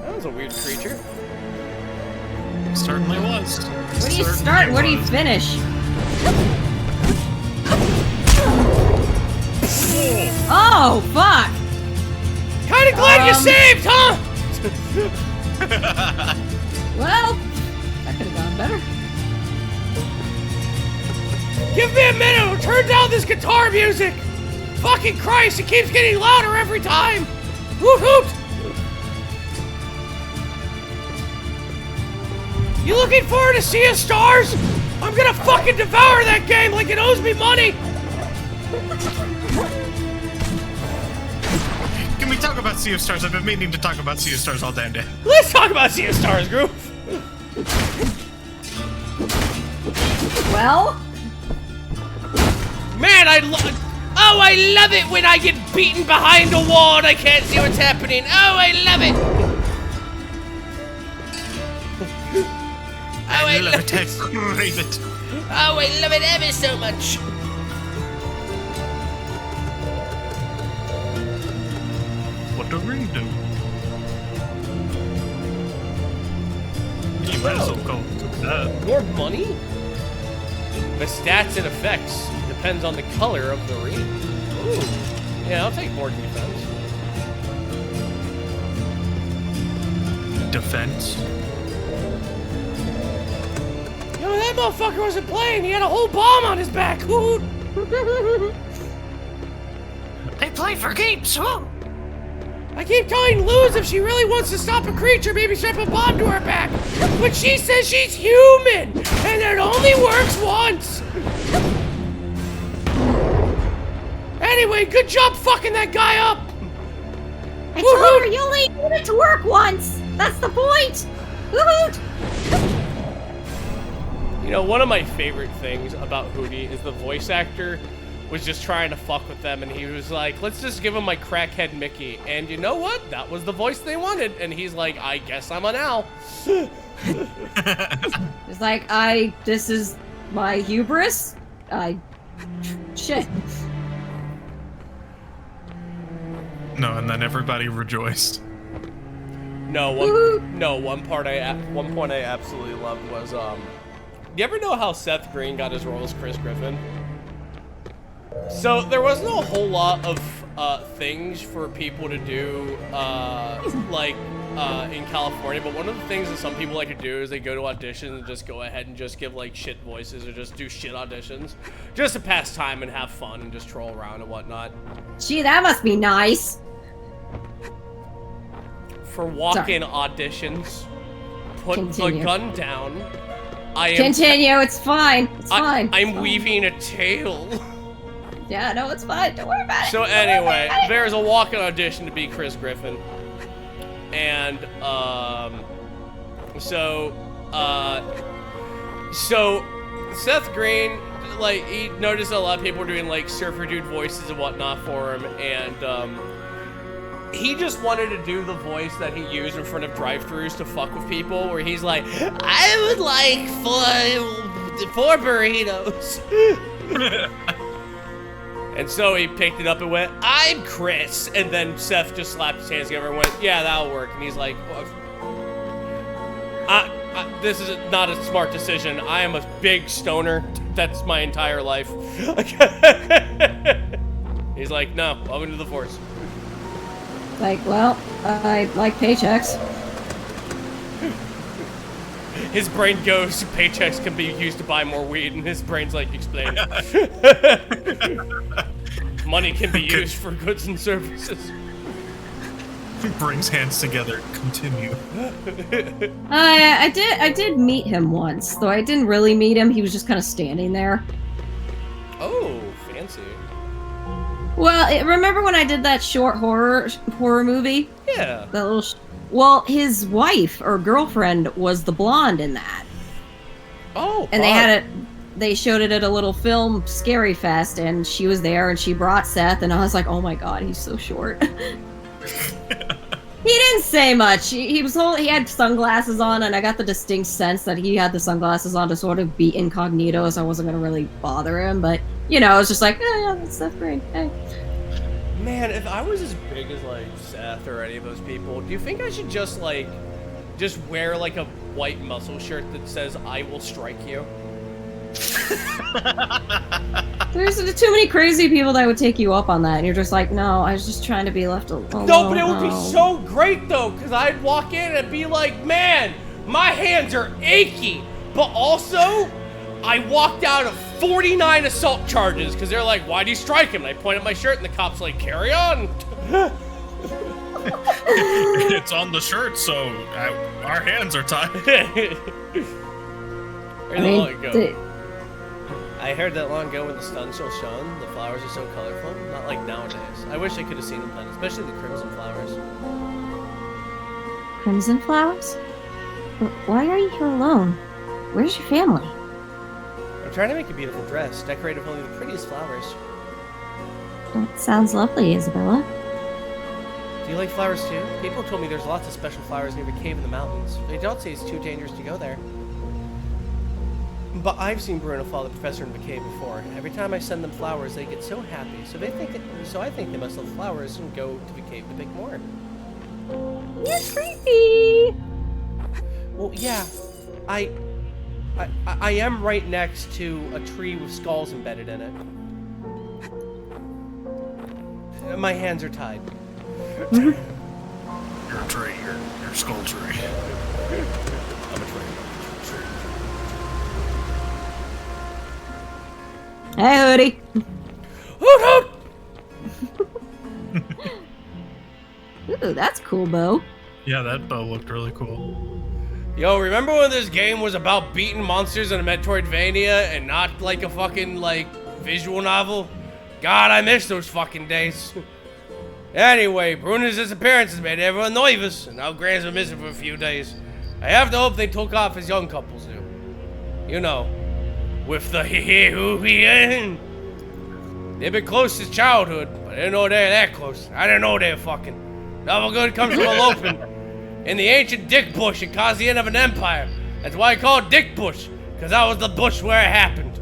That was a weird creature. Certainly was. Where do you start? Where do you finish? Oh, fuck! Kinda glad you saved, huh? Well, that could have gone better. Give me a minute, I'll turn down this guitar music. Fucking Christ, it keeps getting louder every time. Hoot hoot. You looking forward to Sea of Stars? I'm gonna fucking devour that game like it owes me money. Can we talk about Sea of Stars? I've been meaning to talk about Sea of Stars all damn day. Let's talk about Sea of Stars, group. Well, Man, I love it when I get beaten behind a wall and I can't see what's happening. Oh, I love it. Oh, I love it. I crave it. Oh, I love it ever so much. What the ring do? You might as well go to that. More money? The stats and effects depends on the color of the ring. Ooh. Yeah, I'll take more defense. Defense. Yo, that motherfucker wasn't playing. He had a whole bomb on his back. Hoot. They play for keeps, huh? I keep telling Luz if she really wants to stop a creature, maybe strap a bomb to her back. But she says she's human, and it only works once. Anyway, good job fucking that guy up. I told her you only need it to work once. That's the point. Woohoo! You know, one of my favorite things about Hootie is the voice actor was just trying to fuck with them, and he was like, let's just give him my crackhead Mickey. And you know what? That was the voice they wanted. And he's like, I guess I'm an owl. It's like, this is my hubris. Shit. No, and then everybody rejoiced. No, one point I absolutely loved was, you ever know how Seth Green got his role as Chris Griffin? So there wasn't a whole lot of things for people to do, in California, but one of the things that some people like to do is they go to auditions and just go ahead and just give like shit voices or just do shit auditions, just to pass time and have fun and just troll around and whatnot. Gee, that must be nice. For walk-in auditions, put Continue. the gun down. Continue, it's fine. It's fine. I'm It's fine. weaving a tail. Yeah, no, it's fine. Don't worry about it. So Don't worry anyway, about it. there's a walk-in audition to be Chris Griffin, and so Seth Green, like, he noticed a lot of people were doing like surfer dude voices and whatnot for him, and he just wanted to do the voice that he used in front of drive-thrus to fuck with people, where he's like, I would like four burritos. And so he picked it up and went, I'm Chris. And then Seth just slapped his hands together and went, yeah, that'll work. And he's like, this is not a smart decision. I am a big stoner. That's my entire life. He's like, no, welcome to the Force. Like, well, I like paychecks. His brain goes, paychecks can be used to buy more weed, and his brain's like, explain. Money can be used for goods and services. Brings hands together. Continue. I did meet him once, though I didn't really meet him. He was just kind of standing there. Oh, fancy. Well, remember when I did that short horror movie? Yeah. That little. Well, his wife or girlfriend was the blonde in that. Oh. And they had it. They showed it at a little film Scary Fest, and she was there, and she brought Seth, and I was like, oh my god, he's so short. He didn't say much. He had sunglasses on, and I got the distinct sense that he had the sunglasses on to sort of be incognito, so I wasn't gonna really bother him. But you know, I was just like, yeah, that's Seth Green. Hey. Man, if I was as big as like Seth or any of those people, do you think I should just wear like a white muscle shirt that says "I will strike you"? There's too many crazy people that would take you up on that, and you're just like, no, I was just trying to be left alone. No, but it would be so great though, because I'd walk in and be like, man, my hands are achy, but also I walked out of 49 assault charges because they're like, why'd you strike him? And I point at my shirt, and the cop's like, carry on. It's on the shirt, so our hands are tied. Where'd the lawn go? I heard that long ago when the sun still shone, the flowers are so colorful. Not like nowadays. I wish I could have seen them then, especially the crimson flowers. Crimson flowers? Why are you here alone? Where's your family? I'm trying to make a beautiful dress, decorated with only the prettiest flowers. That sounds lovely, Isabella. Do you like flowers too? People told me there's lots of special flowers near the cave in the mountains. They don't say it's too dangerous to go there. But I've seen Bruno follow the professor in the cave before. Every time I send them flowers, they get so happy. So I think they must love flowers and go to the cave to pick more. You're creepy. Well, yeah, I am right next to a tree with skulls embedded in it. My hands are tied. You're a tree. You're a skull tree. I'm a tree. Hey, Hoodie. Hoot hoot! Ooh, that's cool, Bo. Yeah, that bow looked really cool. Yo, remember when this game was about beating monsters in a Metroidvania and not like a fucking, visual novel? God, I miss those fucking days. Anyway, Bruno's disappearance has made everyone nervous, and now Graham's been missing for a few days. I have to hope they took off as young couples do. You know, with the hee-hee-hoo-hee-in. They've been close since childhood, but I didn't know they were that close. I didn't know they were fucking. Nothing good comes from eloping. In the ancient Dick Bush, it caused the end of an empire. That's why I call it Dick Bush, because that was the bush where it happened.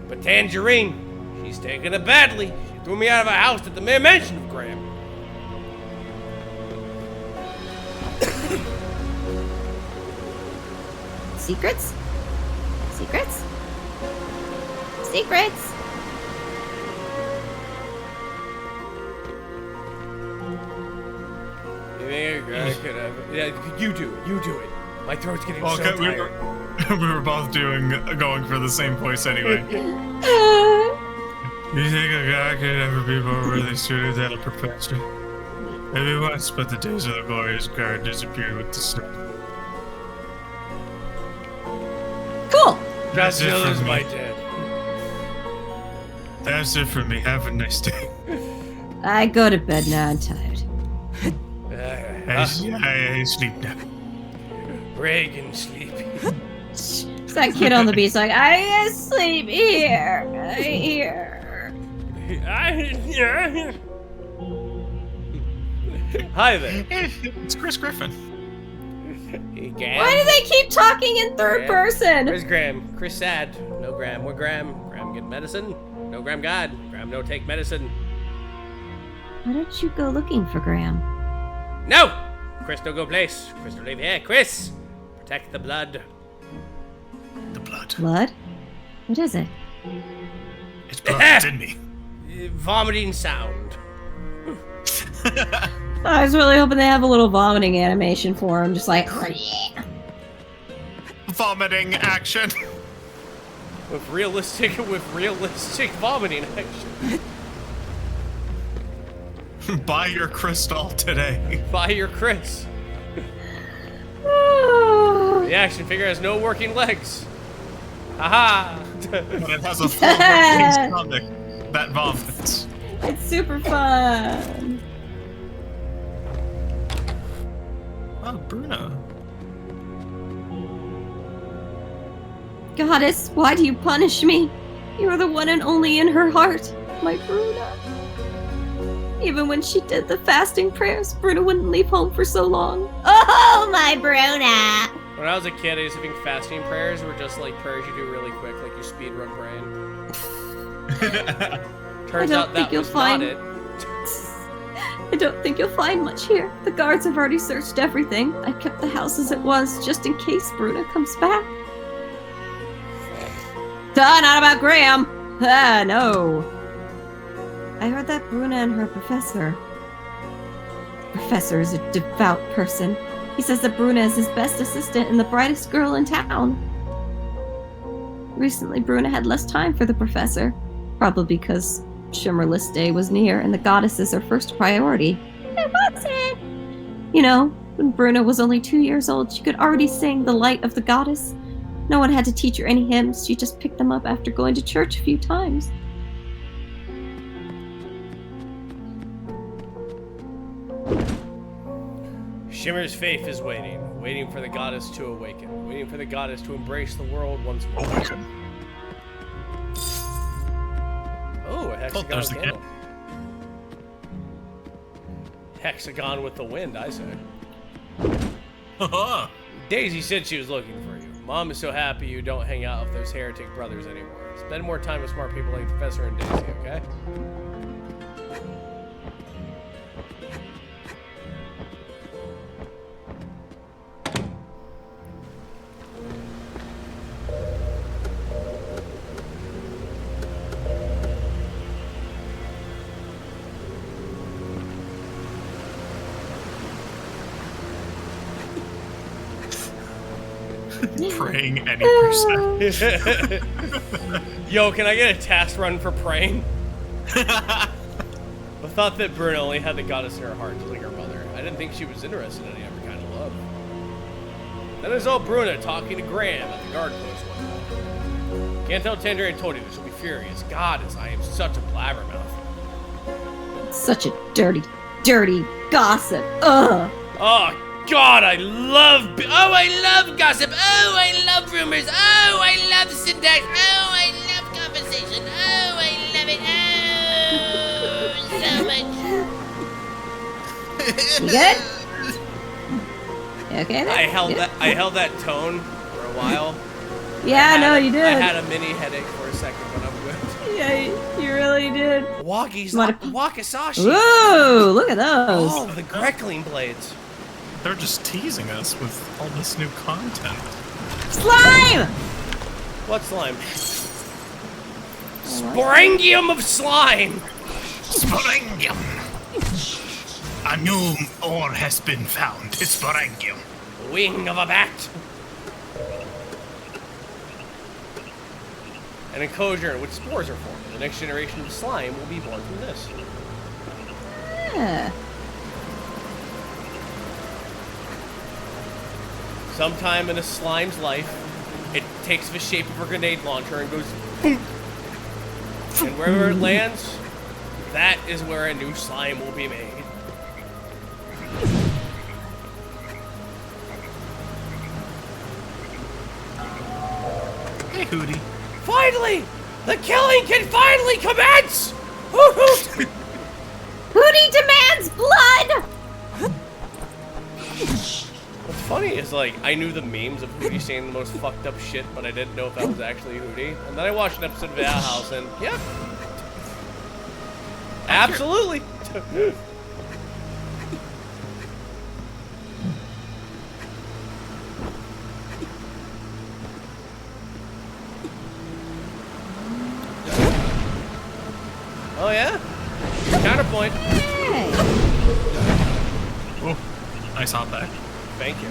But Tangerine, she's taking it badly. She threw me out of her house at the mere mention of Graham. Secrets? Secrets? Secrets? Yeah, you do it. You do it. My throat's getting so Okay, tired. we were both going for the same voice anyway. You think a guy could ever be more really suited than a professor? Maybe once, but the days of the glorious guard disappeared with the sun. Cool. That's it Godzilla's for my me. dad. That's it for me. Have a nice day. I go to bed now. I'm tired. I sleep now. Reagan sleepy. It's that kid on the beach like, I sleep here. Here. Hi there. It's Chris Griffin. Hey, Graham. Why do they keep talking in third person? Where's Graham? Chris sad. No Graham. Where Graham? Graham get medicine? No Graham God. Graham no take medicine. Why don't you go looking for Graham? No! Chris don't go place. Chris don't leave here. Chris! Protect the blood. The blood. Blood? What is it? It's blood. It's in me. Vomiting sound. I was really hoping they have a little vomiting animation for him, just like. vomiting action. With realistic vomiting action. Buy your crystal today. Buy your Chris. The action figure has no working legs. Haha. But it has a full working stomach that vomits. It's super fun. Oh, Bruna. Goddess, why do you punish me? You are the one and only in her heart, my Bruna. Even when she did the fasting prayers, Bruna wouldn't leave home for so long. Oh, my Bruna. When I was a kid, I used to think fasting prayers were just like prayers you do really quick, like you speedrun praying. Turns out that was not it. I don't think you'll find much here. The guards have already searched everything. I kept the house as it was, just in case Bruna comes back. Not about Graham. No. I heard that Bruna and her professor is a devout person. He says that Bruna is his best assistant and the brightest girl in town. Recently, Bruna had less time for the professor, probably because Shimmerless Day was near and the goddess is her first priority. What's it? You know, when Bruna was only 2 years old, she could already sing The Light of the Goddess. No one had to teach her any hymns, she just picked them up after going to church a few times. Shimmer's faith is waiting for the goddess to awaken, waiting for the goddess to embrace the world once more. Awaken. Oh, a hexagon there's the candle. Hexagon with the wind, I say. Daisy said she was looking for you. Mom is so happy you don't hang out with those heretic brothers anymore. Spend more time with smart people like Professor and Daisy, okay? Praying any percent. Yo, can I get a task run for praying? I thought that Bruna only had the goddess in her heart, just like her mother. I didn't think she was interested in any other kind of love. That is all Bruna talking to Graham at the guard post one day. Can't tell Tangerine told you this, she'll be furious. Goddess, I am such a blabbermouth. Such a dirty, dirty gossip. Ugh. Oh, God, I love gossip. Oh, I love rumors. Oh, I love syntax. Oh, I love conversation. Oh, I love it. Oh, so much. You good? You okay there? I held that tone for a while. Yeah, no, you did. I had a mini headache for a second, but I'm good. Yeah, you really did. Wakizashi. Ooh, look at those. Oh, the Greckling blades. They're just teasing us with all this new content. Slime! What slime? Sporangium of slime! Sporangium. A new ore has been found. It's sporangium. Wing of a bat. An enclosure in which spores are formed. The next generation of slime will be born from this. Yeah. Sometime in a slime's life, it takes the shape of a grenade launcher and goes boom. And wherever it lands, that is where a new slime will be made. Hey, Hootie. Finally! The killing can finally commence! Hoot hoot! Hootie demands blood! What's funny is, like, I knew the memes of Hootie saying the most fucked up shit, but I didn't know if that was actually Hootie. And then I watched an episode of Owl House, and yep. Absolutely. Oh, yeah? Counterpoint. Hey. Oh, nice hot back. Thank you.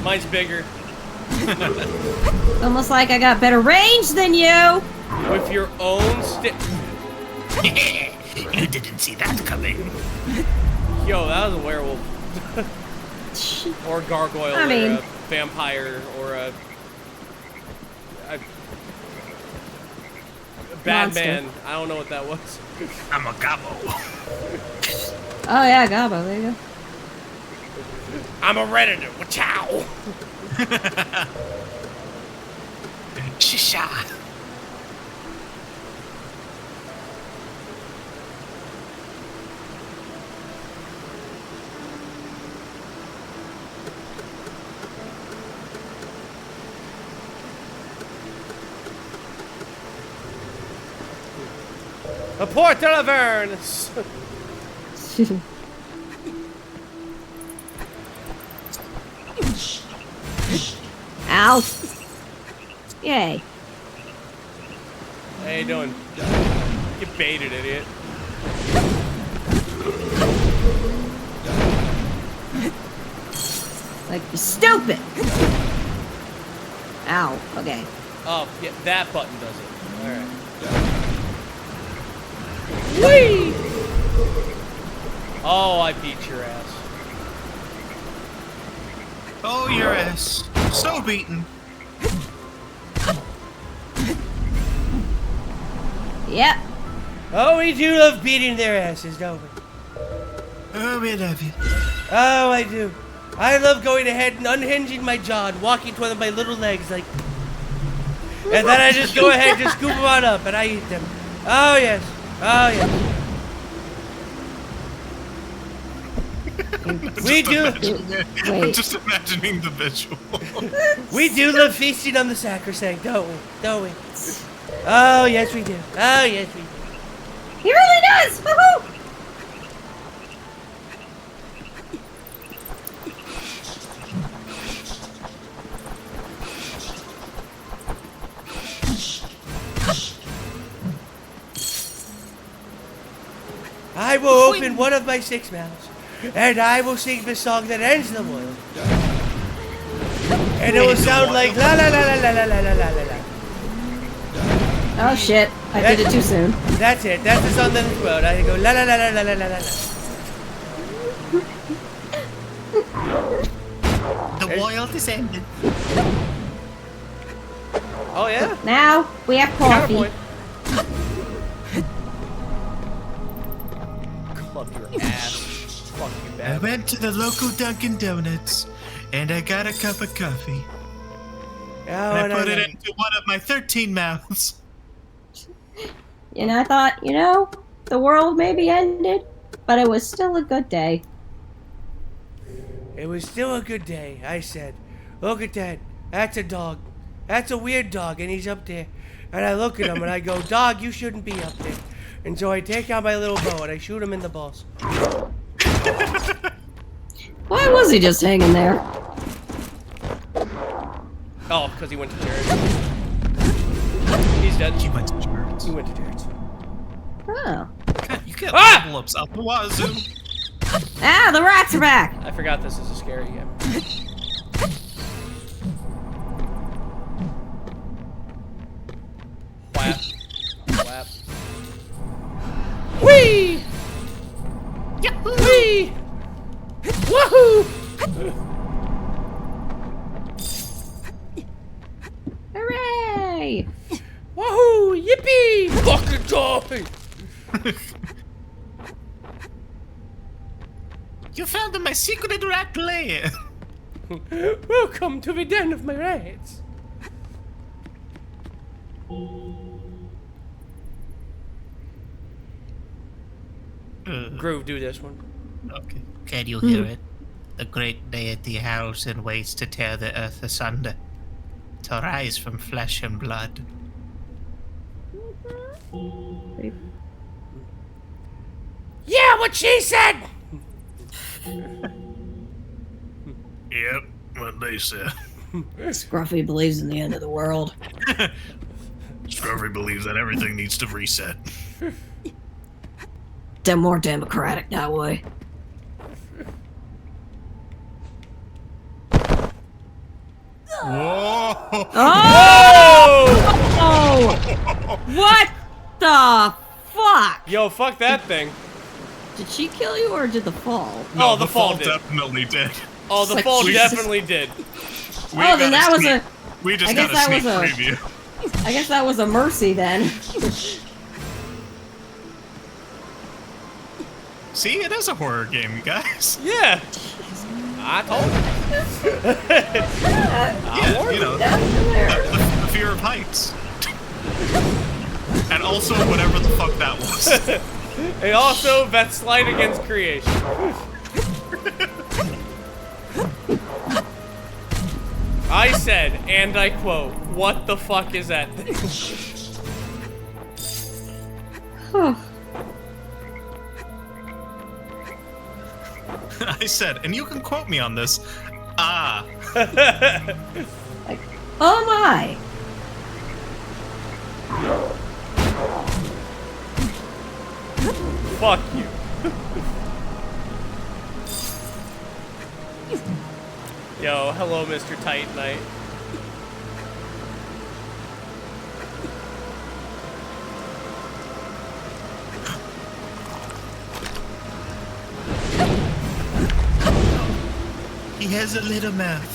Mine's bigger. Almost like I got better range than you. With your own stick. You didn't see that coming. Yo, that was a werewolf. Or a gargoyle, I mean- or a vampire, or a bad Monster. man. I don't know what that was. I'm a gobbo. Oh yeah, Gabo, there you go. I'm a redditor. Wachow. Shisha. A port de Laverne. Ow. Yay. How you doing? You baited, idiot. Like, you're stupid. Ow. Okay. Oh, yeah, that button does it. Alright. Whee! Oh, I beat your ass. Oh, your ass. So beaten. Yep. Oh, we do love beating their asses, don't we? Oh, we love you. Oh, I do. I love going ahead and unhinging my jaw and walking to one of my little legs like... And then I just go ahead and just scoop them on up and I eat them. Oh, yes. Oh, yes. We do. I'm Wait. just imagining the visual. We do love feasting on the sacrosanct, don't we? Don't we? Oh, yes, we do. Oh, yes, we do. He really does! Woohoo! I will open one of my 6 mouths, and I will sing the song that ends the world. And it will sound like la la la la la la la la la la. Oh shit. I did it too soon. That's it. That's the song that ends the world. I go la la la la la la la la la. The world is ended. Oh, yeah? Now, we have coffee. Counterpoint. Club your ass. Fuck you, I bad. went to the local Dunkin' Donuts, and I got a cup of coffee. Oh, And I put it into one of my 13 mouths. And I thought, you know, the world may be ended, but it was still a good day. It was still a good day, I said. Look at that. That's a dog. That's a weird dog, and he's up there. And I look at him and I go, dog, you shouldn't be up there. And so I take out my little bow and I shoot him in the balls. Why was he just hanging there? Oh, because he went to Jared's. He's dead. You went to church. He went to Jared's. Oh. God, you get Ah! level ups out the wazoo. Ah, the rats are back! I forgot this is a scary game. Whap. Whap. Whee! Whee! Woohoo! Hooray! Woohoo! Yippee! Fucking joy! You found my secret rat lair. Welcome to the den of my rats. Groove, do this one. Okay. Can you hear it? The great deity howls and waits to tear the earth asunder, to rise from flesh and blood. Yeah, what she said! Yep, what they said. Scruffy believes in the end of the world. Scruffy believes that everything needs to reset. They're more democratic that way. Whoa! Oh! What the fuck? Yo, fuck that thing. Did she kill you or did the fall? No, Oh, the fall did. definitely did. Oh, the Like fall Jesus. definitely did. We Oh, then got that was sneak- a. We just I got guess a that sneak was a- preview. I guess that was a mercy then. See, it is a horror game, you guys. Yeah. I told you. Yeah, you know, the fear of heights. And also whatever the fuck that was. And also, that slight against creation. I said, and I quote, "What the fuck is that thing?" I said, and you can quote me on this. Ah. Like, oh my! Fuck you. Yo, hello, Mr. Titanite. He has a little mouth.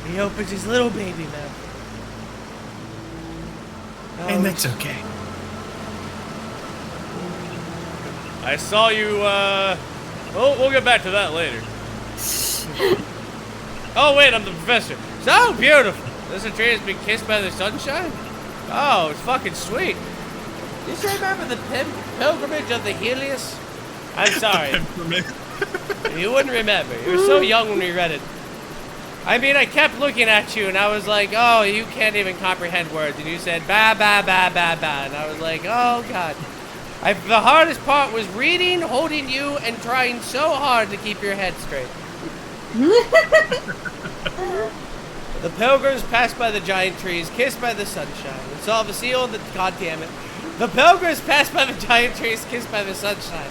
He opens his little baby mouth. And that's okay. I saw you, we'll get back to that later. Oh, wait, I'm the professor. So beautiful. This tree has been kissed by the sunshine? Oh, it's fucking sweet. You still remember the pilgrimage of the Helios? I'm sorry. You wouldn't remember. You were so young when we read it. I mean, I kept looking at you, and I was like, oh, you can't even comprehend words. And you said, ba, ba, ba, ba, ba. And I was like, oh, God. The hardest part was reading, holding you, and trying so hard to keep your head straight. The pilgrims passed by the giant trees, kissed by the sunshine, and saw the seal of the... God damn it. The pilgrims passed by the giant trees, kissed by the sunshine,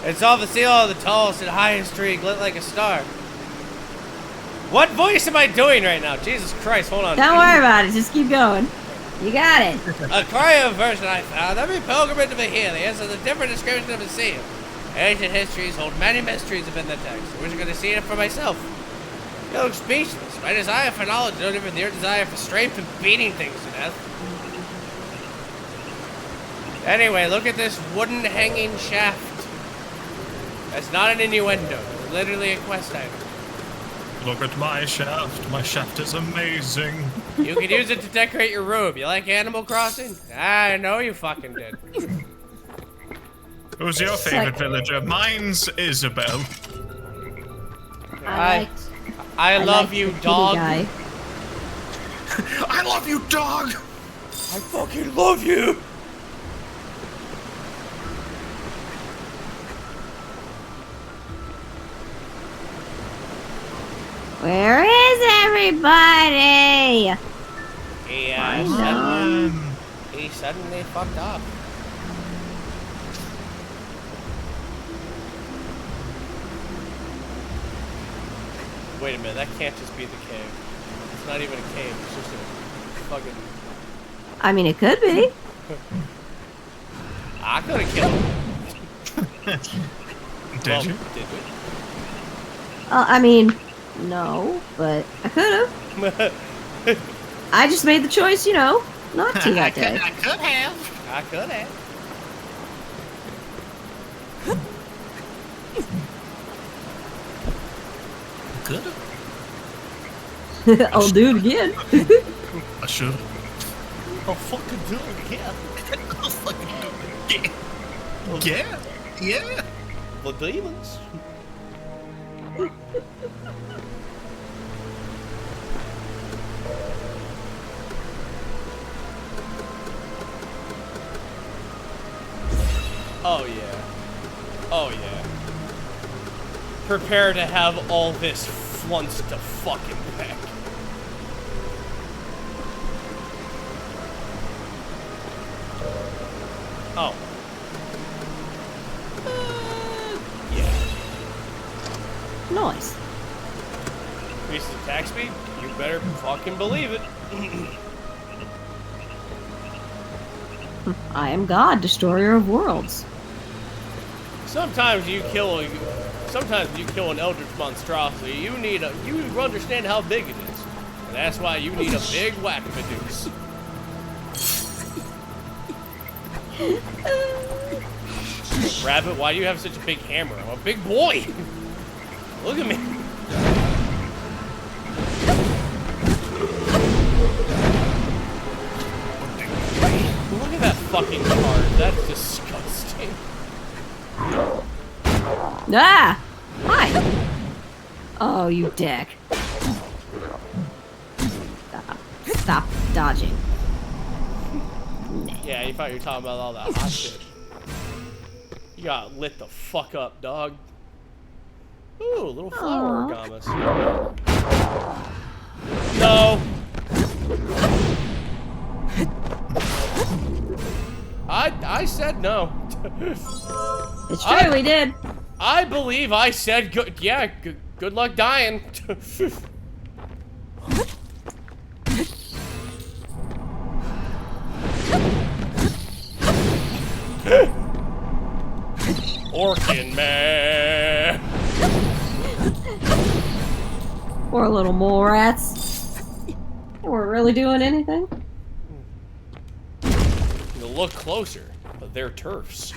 and saw the seal of the tallest and highest tree glint like a star. What voice am I doing right now? Jesus Christ, hold on. Don't worry about it. Just keep going. You got it. A cryo version I found. Every pilgrimage of the Helios has a different description of a seal. Ancient histories hold many mysteries within the text. I wish I could have seen it for myself. You look speechless. My desire for knowledge is no different than your desire for strength and beating things to death. Anyway, look at this wooden hanging shaft. That's not an innuendo. It's literally a quest item. Look at my shaft. My shaft is amazing. You can use it to decorate your room. You like Animal Crossing? I know you fucking did. Who's your favorite villager? Mine's Isabel. I love you, dog. I love you, dog! I fucking love you! Where is everybody? He suddenly fucked up. Wait a minute, that can't just be the cave. It's not even a cave, it's just a fucking... I mean, it could be. I could have killed him. Did you? Did we? I mean, no, but I could have. I just made the choice, you know, not to that day. I could have. I could have. Could have. I'll do it again. I should. I'll fucking do it again. I'll fucking do it again. Yeah. Yeah. The demons. Oh yeah. Oh yeah. Prepare to have all this flunce to fucking back. Oh. Yeah. Nice. Increases attack speed? You better fucking believe it. I am God, destroyer of worlds. Sometimes you kill an eldritch monstrosity. You understand how big it is. And that's why you need a big whack-a-deuce. Rabbit, why do you have such a big hammer? I'm a big boy. Look at me. Look at that fucking card. That's disgusting. Ah! Hi! Oh, you dick. Stop dodging. Yeah, you thought you were talking about all that hot shit. You got lit the fuck up, dog. Ooh, little flower origami. No! I said no. It's true, we did. I believe I said good. Yeah, good luck dying. Orkin man. Poor little mole rats. They weren't really doing anything. You look closer, but they're turfs.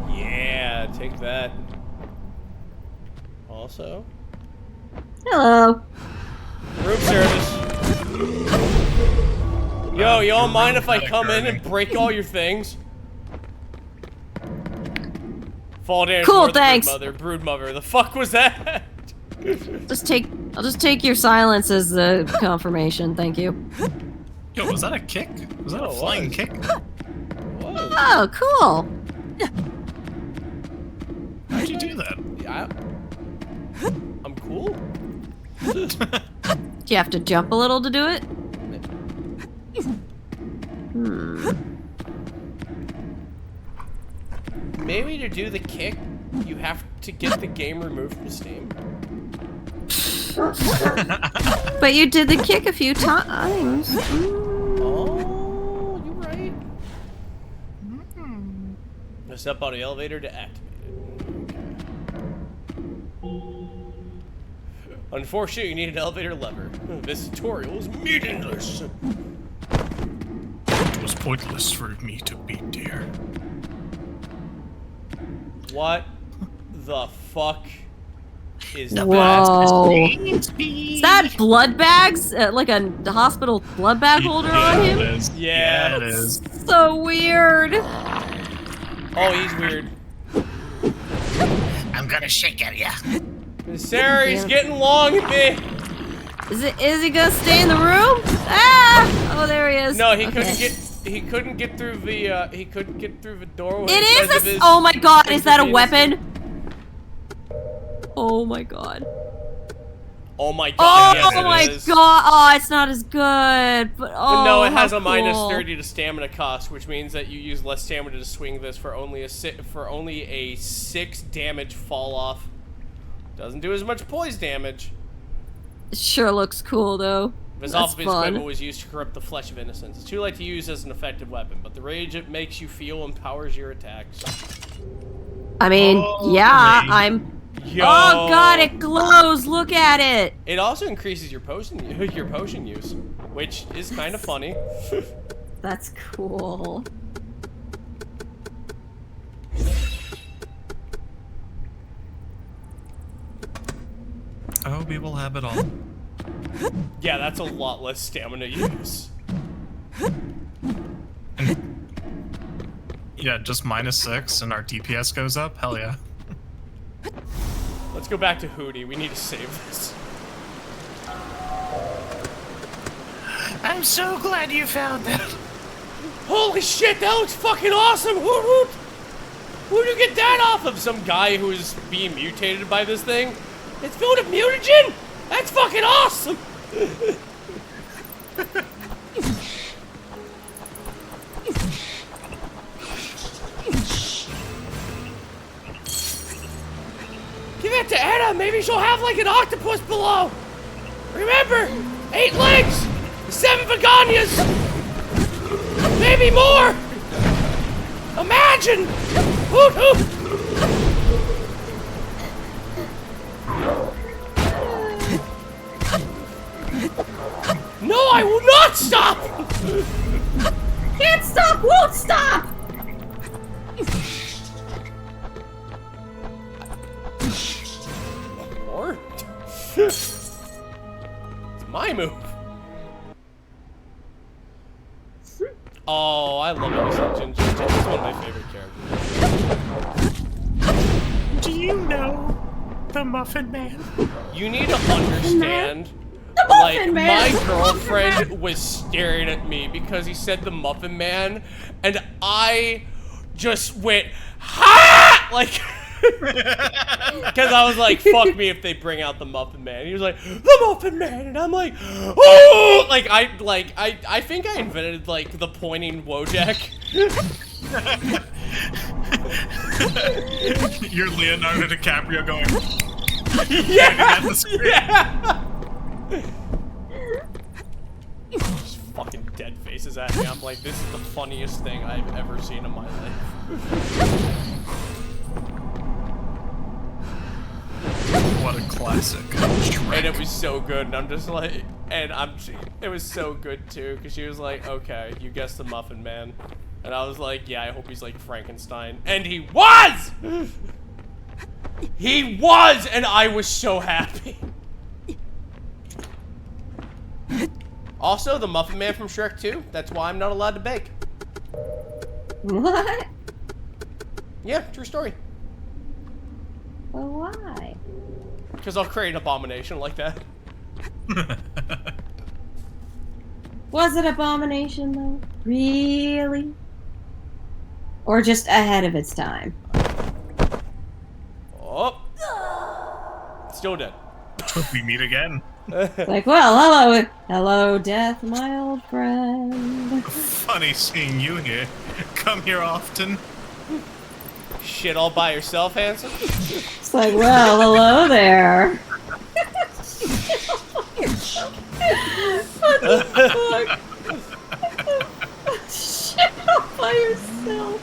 Yeah, take that. Also, Hello. room service. Yo, you don't mind if I come in and break all your things? Fall damage. Cool, more than thanks. Brood mother. The fuck was that? I'll just take your silence as a confirmation, thank you. Yo, was that a kick? Was that a flying kick? Whoa. Oh, cool. How'd you do that? I'm cool. Do you have to jump a little to do it? Maybe to do the kick, you have to get the game removed from Steam. But you did the kick a few times. Oh, you're right. Step on the elevator to activate it. Unfortunately, you need an elevator lever. This tutorial is meaningless. It was pointless for me to be dear. What the fuck is that? Whoa. Is that blood bags? Like a hospital blood bag holder on It him? is. Yeah. It is. So weird. Oh, he's weird. I'm gonna shake at ya. Sarah, he's getting long at me. Is he gonna stay in the room? Ah! Oh, there he is. No, he Okay. couldn't get through the doorway. It is because of a. his Oh my god! Is that a intravenous- weapon? Oh my god. Oh my god! Oh yes, my it is. god! Oh, it's not as good. But oh, No, it has how a minus cool. 30 to stamina cost, which means that you use less stamina to swing this for only a 6 damage fall off. Doesn't do as much poise damage. It sure looks cool though. This That's alphabet's fun. equipment was used to corrupt the flesh of innocence. It's too late to use as an effective weapon, but the rage it makes you feel empowers your attacks. I mean, Oh, yeah, wait. I'm. Yo. Oh god, it glows! Look at it. It also increases your potion use, which is kind of funny. That's cool. Oh, we will have it all. Yeah, that's a lot less stamina use. Yeah, just -6 and our DPS goes up? Hell yeah. Let's go back to Hootie. We need to save this. I'm so glad you found that. Holy shit, that looks fucking awesome! Hoot hoot! Who'd you get that off of? Some guy who is being mutated by this thing? It's filled with mutagen? That's fucking awesome! Give that to Anna. Maybe she'll have like an octopus below. Remember, 8 legs, 7 begonias, maybe more. Imagine. Hoot hoot. No, I will not stop. Can't stop, won't stop! Or it's my move. Oh, I love it. Ginger. Ginger's one of my favorite characters. Do you know the Muffin Man? You need to understand. The Muffin Man! My girlfriend was staring at me because he said the Muffin Man, and I just went, ha! Like, because I was like, fuck me if they bring out the Muffin Man. He was like, the Muffin Man, and I'm like, oh! I think I invented, like, the pointing Wojak. You're Leonardo DiCaprio going, Yeah! Yeah! Just fucking dead faces at me. I'm like, this is the funniest thing I've ever seen in my life. what a classic. And it was so good, and I'm just like, it was so good too, because she was like, okay, you guessed the Muffin Man. And I was like, yeah, I hope he's like Frankenstein. And he was! He was, and I was so happy. Also, the Muffin Man from Shrek 2, that's why I'm not allowed to bake. What? Yeah, true story. Well, why? Because I'll create an abomination like that. Was it Abomination, though? Really? Or just ahead of its time? Oh. Still dead. Hope we meet again. Like, well, hello, death, my old friend. Funny seeing you here. Come here often. Shit all by yourself, handsome? It's like, well, hello there. What the fuck? Shit all by yourself.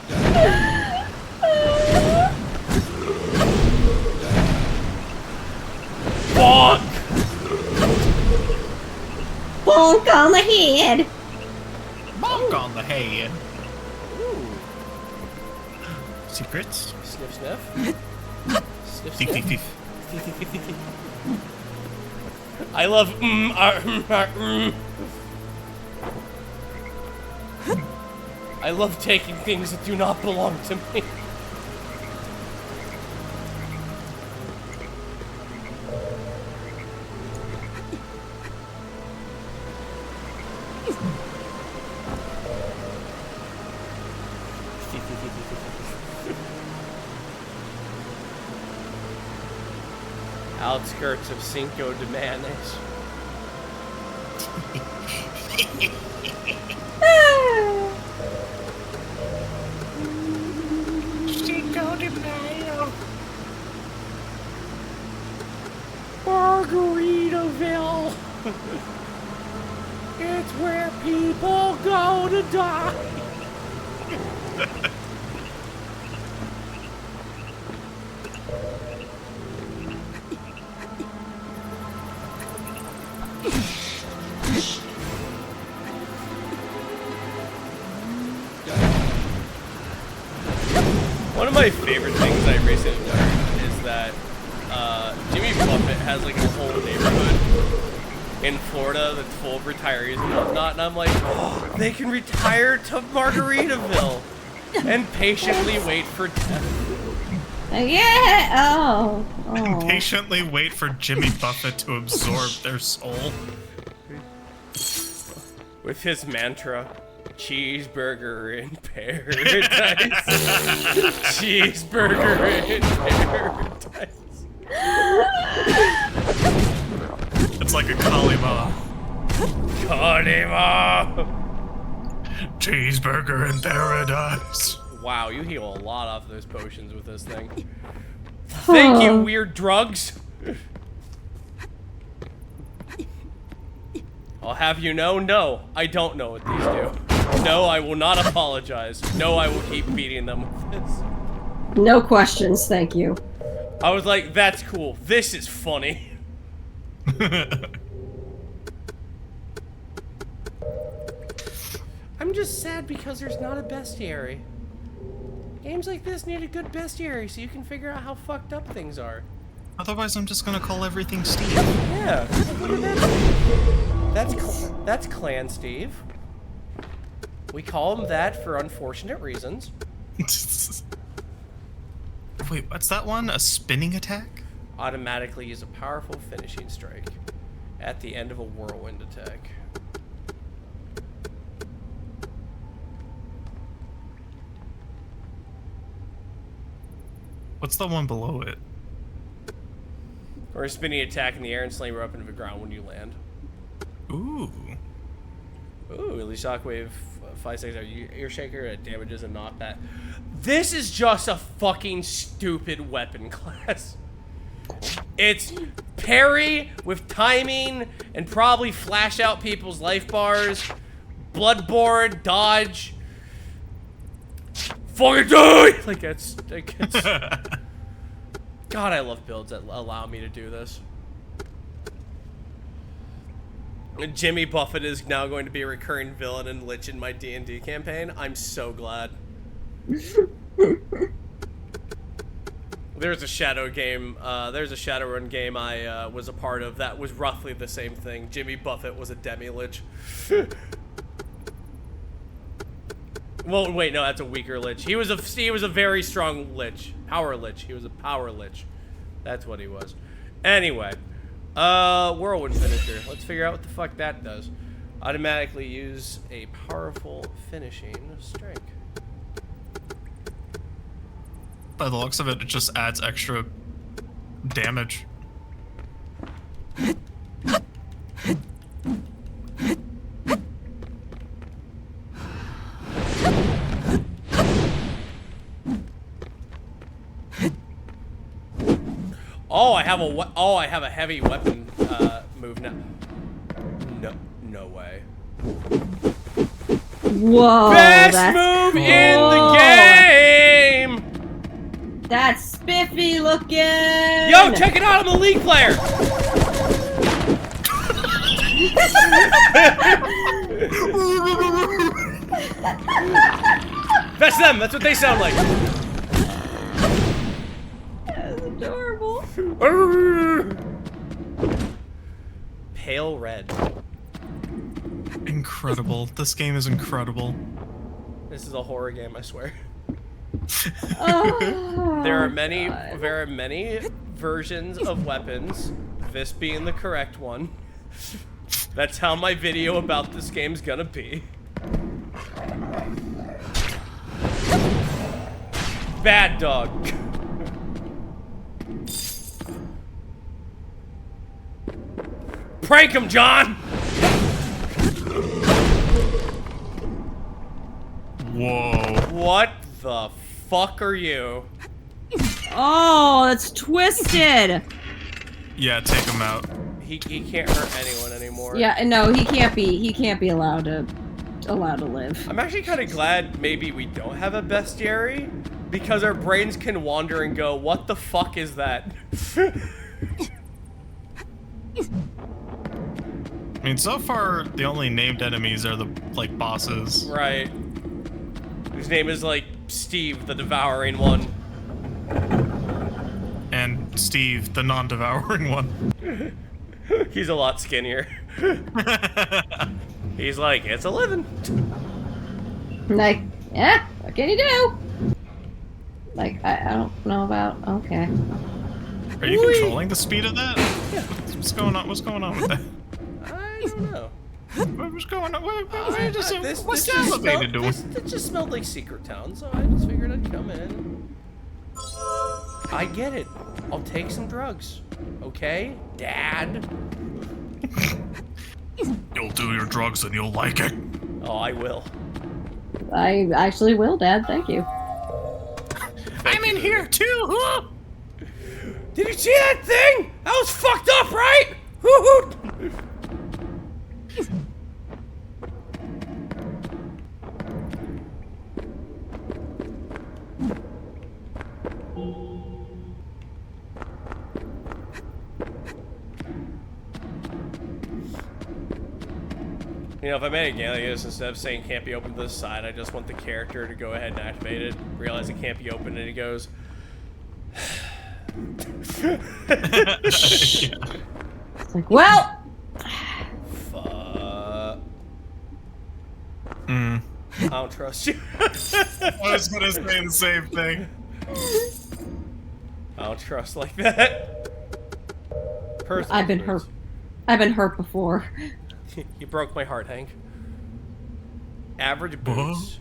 Bonk! Bonk on the head. Bonk on the head. Secrets? Sniff, sniff. Sniff, Thief, thief, sniff. thief. I love I love taking things that do not belong to me. Outskirts of Cinco de Manes. Cinco de Mayo. Margaritaville. It's where people go to die. One of my favorite things I recently learned is that Jimmy Buffett has like a whole neighborhood in Florida that's full of retirees and whatnot, and I'm like, oh, they can retire to Margaritaville and patiently wait for death. Yeah. Oh. Oh. Patiently wait for Jimmy Buffett to absorb their soul. With his mantra, cheeseburger in paradise. Cheeseburger in paradise. It's like a Kalima. Kalima! Cheeseburger in paradise. Wow, you heal a lot off those potions with this thing. Thank you, weird drugs. I'll have you know, no, I don't know what these do. No, I will not apologize. No, I will keep beating them with this. No questions, thank you. I was like, that's cool. This is funny. I'm just sad because there's not a bestiary. Games like this need a good bestiary so you can figure out how fucked up things are. Otherwise, I'm just gonna call everything Steve. Yeah, look at that. That's Clan Steve. We call him that for unfortunate reasons. Wait, what's that one? A spinning attack? Automatically use a powerful finishing strike at the end of a whirlwind attack. What's the one below it? Or a spinning attack in the air and slam her up into the ground when you land. Ooh. Ooh, release shockwave 5 seconds. Ear shaker that damages and not that. This is just a fucking stupid weapon class. It's parry with timing and probably flash out people's life bars. Bloodborne, dodge. Fucking die! Like it's God, I love builds that allow me to do this. Jimmy Buffett is now going to be a recurring villain and lich in my D&D campaign. I'm so glad. There's a shadow game, there's a Shadowrun game I was a part of that was roughly the same thing. Jimmy Buffett was a demi-lich. Well, wait, no, that's a weaker lich. He was a very strong lich. Power lich. He was a power lich. That's what he was. Anyway, whirlwind finisher. Let's figure out what the fuck that does. Automatically use a powerful finishing strike. By the looks of it, it just adds extra damage. Oh, I have a heavy weapon move now. No way. Whoa. Best move in the game! That's spiffy looking! Yo, check it out, I'm a League player! That's them, that's what they sound like. That's adorable. Pale red. Incredible. This game is incredible. This is a horror game, I swear. Oh, there are many God. versions of weapons, this being the correct one. That's how my video about this game's gonna be. Bad dog. Prank him, John! Whoa. What the fuck are you? Oh, that's twisted. Yeah, take him out. He can't hurt anyone anymore. Yeah, no, he can't be allowed to live. I'm actually kind of glad maybe we don't have a bestiary, because our brains can wander and go, what the fuck is that? I mean, so far, the only named enemies are the, like, bosses. Right. Whose name is, like, Steve, the devouring one. And Steve, the non-devouring one. He's a lot skinnier. He's like, it's a living. Like, yeah, what can you do? Like, I don't know about, okay. Are you controlling the speed of that? Yeah. What's going on? What's going on with that? I don't know. What's going on? What's This the elevator doing? It just smelled like Secret Town, so I just figured I'd come in. I get it. I'll take some drugs. Okay, Dad? You'll do your drugs and you'll like it. Oh, I will. I actually will, Dad. Thank you. I'm in here too! Did you see that thing? That was fucked up, right? Woo-hoo! You know, if I made a game like this, instead of saying can't be opened to this side, I just want the character to go ahead and activate it, realize it can't be opened, and he goes... It's like, well... Fuck. Mm. I don't trust you. I was gonna say the same thing. I don't trust like that. Personal I've been truths. hurt. I've been hurt before. You broke my heart, Hank. Average boots.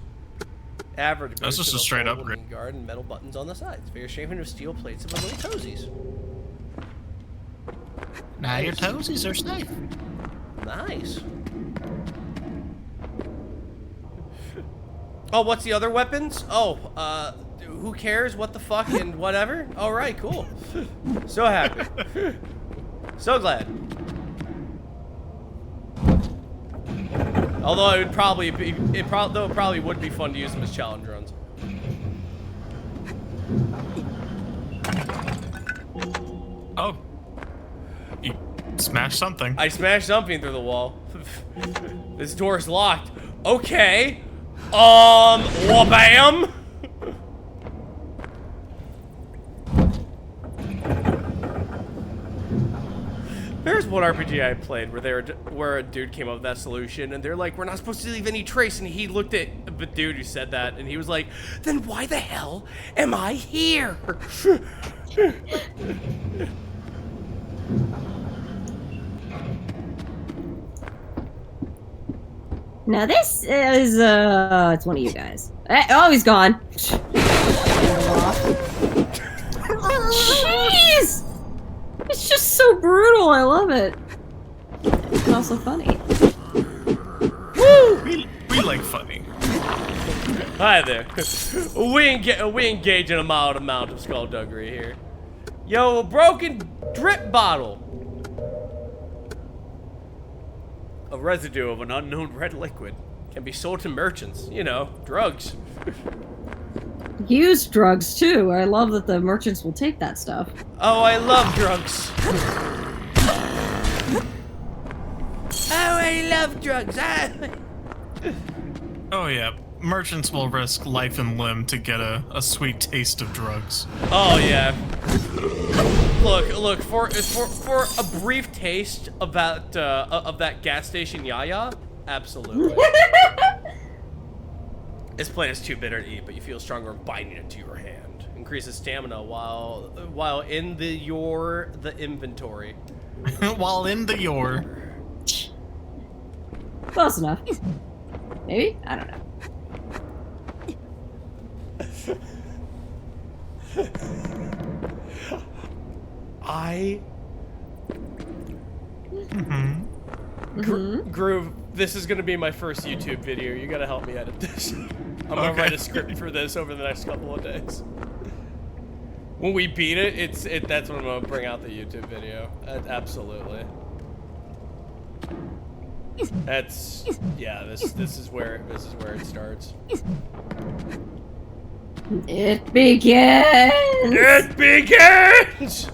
Average boots. That's just with a straight fold upgrade. wooden guard and metal buttons on the sides. Very shaping of steel plates of my little toesies. Now your toesies are safe. Nice. Oh, what's the other weapons? Oh, who cares? What the fuck and whatever? All right, cool. So happy. So glad. Although it would probably be, it probably would be fun to use them as challenge runs. Oh. You smashed something. I smashed something through the wall. This door's locked. Okay. Wabam. There's one RPG I played where a dude came up with that solution, and they're like, "We're not supposed to leave any trace." And he looked at the dude who said that, and he was like, "Then why the hell am I here?" Now this is it's one of you guys. Oh, he's gone. Jeez! It's just so brutal. I love it. And also funny. Woo! We like funny. Hi there. We engage in a mild amount of skullduggery here. Yo, a broken drip bottle. A residue of an unknown red liquid can be sold to merchants. You know, drugs. Used drugs too. I love that the merchants will take that stuff. Oh, I love drugs. Oh, I love drugs. Oh yeah. Merchants will risk life and limb to get a sweet taste of drugs. Oh yeah. Look for a brief taste of that gas station yaya. Absolutely. This plant is too bitter to eat, but you feel stronger binding it to your hand. Increases stamina while in the inventory. While in the your. Close enough. Maybe? I don't know. Groove, this is gonna be my first YouTube video. You gotta help me edit this. I'm gonna write a script for this over the next couple of days. When we beat it, that's when I'm gonna bring out the YouTube video. Absolutely. That's yeah. This is where it starts. It begins. It begins.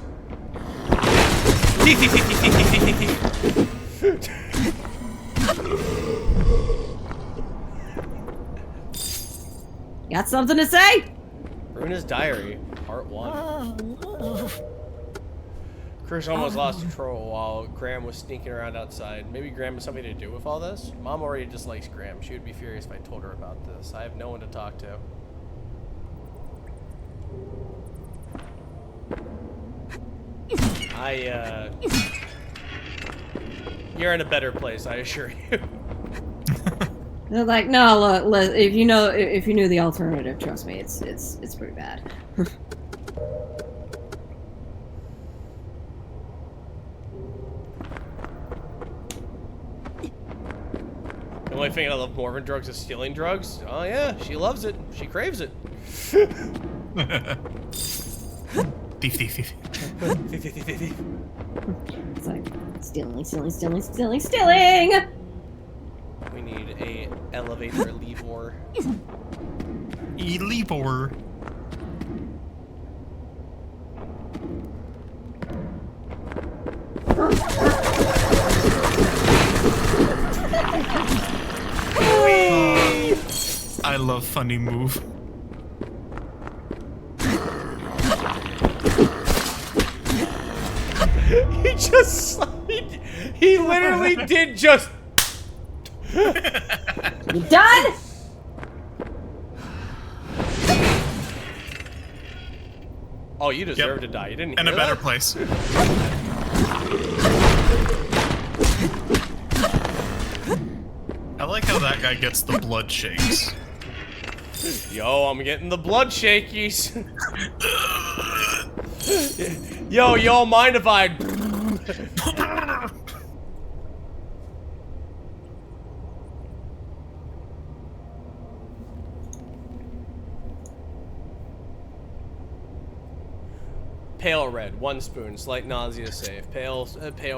Got something to say? Runa's Diary, Part 1. Chris almost lost control while Graham was sneaking around outside. Maybe Graham has something to do with all this? Mom already dislikes Graham. She would be furious if I told her about this. I have no one to talk to. You're in a better place, I assure you. They're like, no, look, if you knew the alternative, trust me, it's pretty bad. The only thing I love more than drugs is stealing drugs. Oh yeah, she loves it. She craves it. Thief. It's like stealing. We need a elevator lever. Lever. I love funny move. He literally did just. You done? Oh, you deserve to die. You didn't In hear a better that? place. I like how that guy gets the blood shakes. Yo, I'm getting the blood shakies. Yo, y'all mind if I... Pale red, 1 spoon, slight nausea save. Pale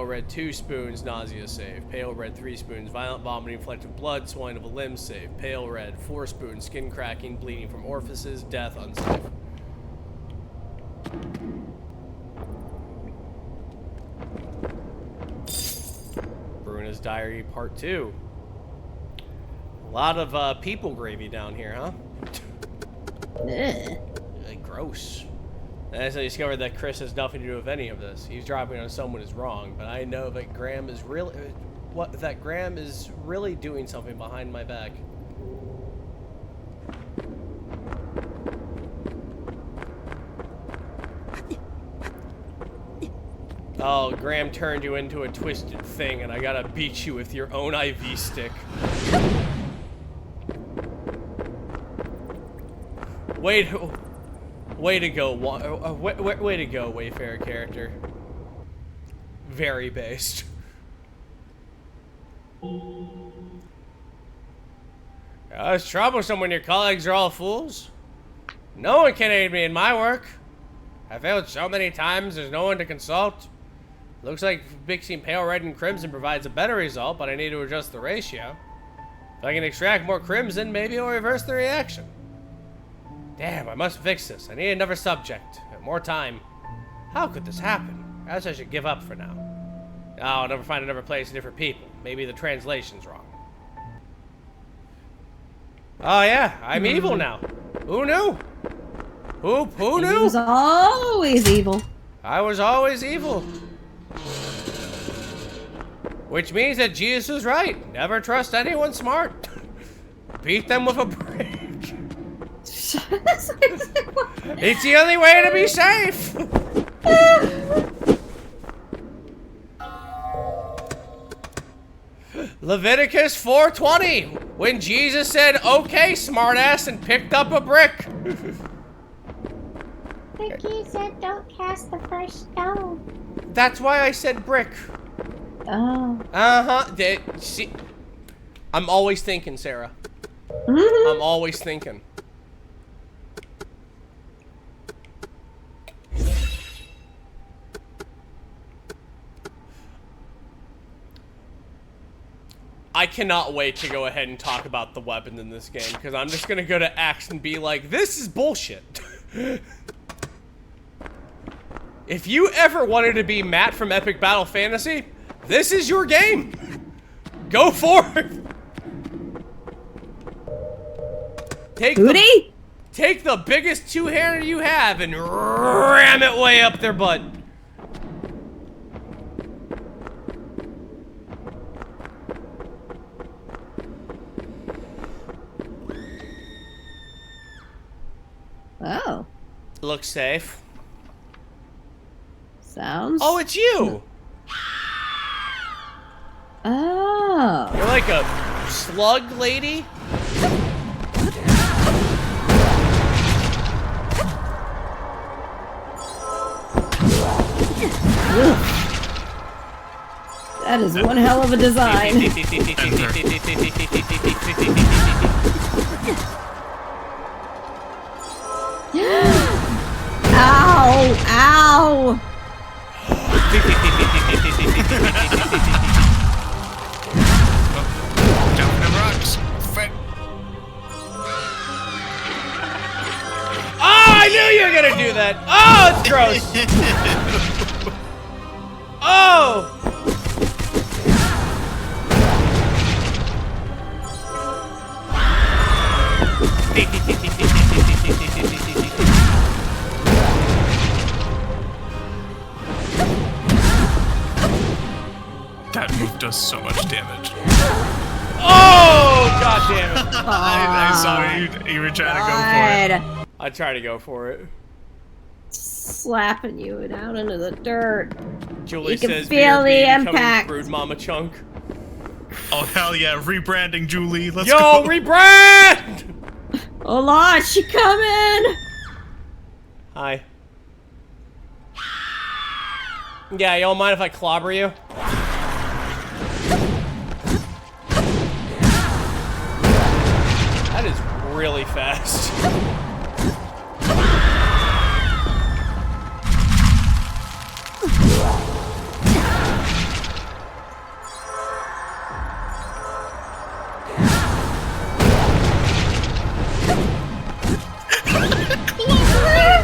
red, 2 spoons, nausea save. Pale red, 3 spoons, violent vomiting, inflected blood, swelling of a limb save. Pale red, 4 spoons, skin cracking, bleeding from orifices, death unsafe. Bruna's Diary Part 2. A lot of people gravy down here, huh? Ugh. Gross. And as I discovered that Chris has nothing to do with any of this. He's dropping on someone is wrong, but I know that Graham is really doing something behind my back. Oh, Graham turned you into a twisted thing, and I gotta beat you with your own IV stick. Way to go, way to go, Wayfarer character. Very based. It's troublesome when your colleagues are all fools. No one can aid me in my work. I failed so many times, there's no one to consult. Looks like mixing pale red and crimson provides a better result, but I need to adjust the ratio. If I can extract more crimson, maybe it'll reverse the reaction. Damn, I must fix this. I need another subject. More time. How could this happen? Perhaps I should give up for now. Oh, I'll never find another place, different people. Maybe the translation's wrong. Oh yeah, I'm evil now. Who knew? Who knew? He was always evil. I was always evil. Which means that Jesus was right. Never trust anyone smart. Beat them with a brick. It's the only way to be safe. Leviticus 4:20, when Jesus said, "Okay, smartass," and picked up a brick. Ricky said don't cast the first stone. That's why I said brick. Oh. See, I'm always thinking, Sarah. Mm-hmm. I'm always thinking. I cannot wait to go ahead and talk about the weapon in this game, because I'm just gonna go to Axe and be like, this is bullshit. If you ever wanted to be Matt from Epic Battle Fantasy, this is your game. Go for it. Take the biggest two-hander you have and ram it way up their butt. Oh. Looks safe. Sounds. Oh, it's you. Oh. You're like a slug lady. That That is one hell of a design. Ow! Ow! Jumping in rocks. Frick. Oh, I knew you were gonna do that. Oh, it's gross. Oh. That move does so much damage. Oh, god damn it. I saw you were trying to go for it. I tried to go for it. Slapping you down into the dirt. Julie You can says feel the BRB becoming impact. Brood Mama Chunk. Oh hell yeah, rebranding Julie. Let's Yo, go. rebrand! Oh Lord, she coming! Hi. Yeah, you don't mind if I clobber you? That is really fast.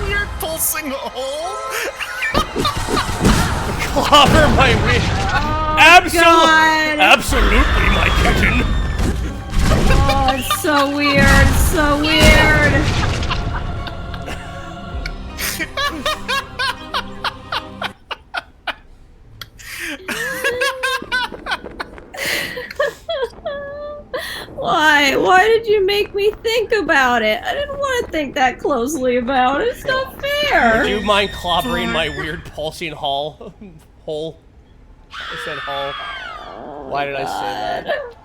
Weird pulsing hole. Clobber my weird. God. Absolutely, my kitten. Oh, it's so weird. It's so weird. Why? Why did you make me think about it? I didn't want to think that closely about it. It's not fair. Do you mind clobbering my weird pulsing hole? I said hole. Why did I say that?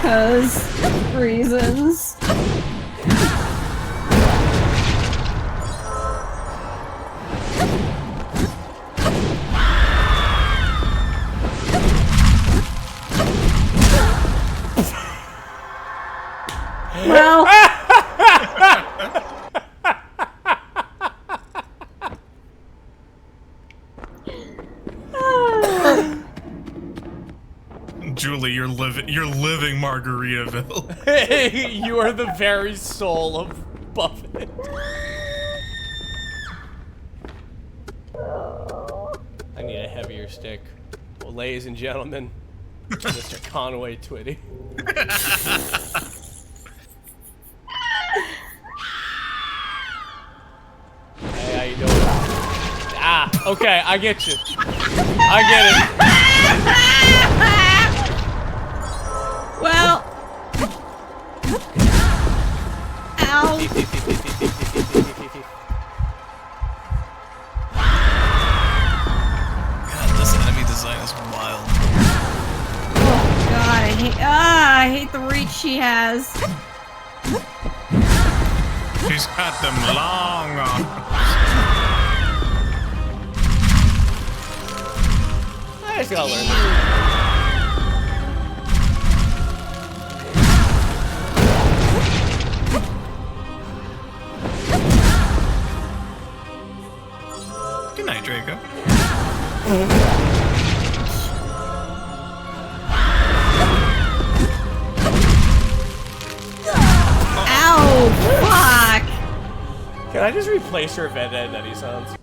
Because reasons. Well, Julie, you're living Margaritaville. You are the very soul of Buffett. I need a heavier stick. Well, ladies and gentlemen, Mr. Conway Twitty. Hey, how you doing? Ah, okay, I get you. I get it. well. Ow. God, this enemy design is wild. Oh God, I hate the reach she has. She's got them long arms. I just gotta learn this. Good night, Draco. Ow! Fuck! Can I just replace her Ed Ed Eddie sounds?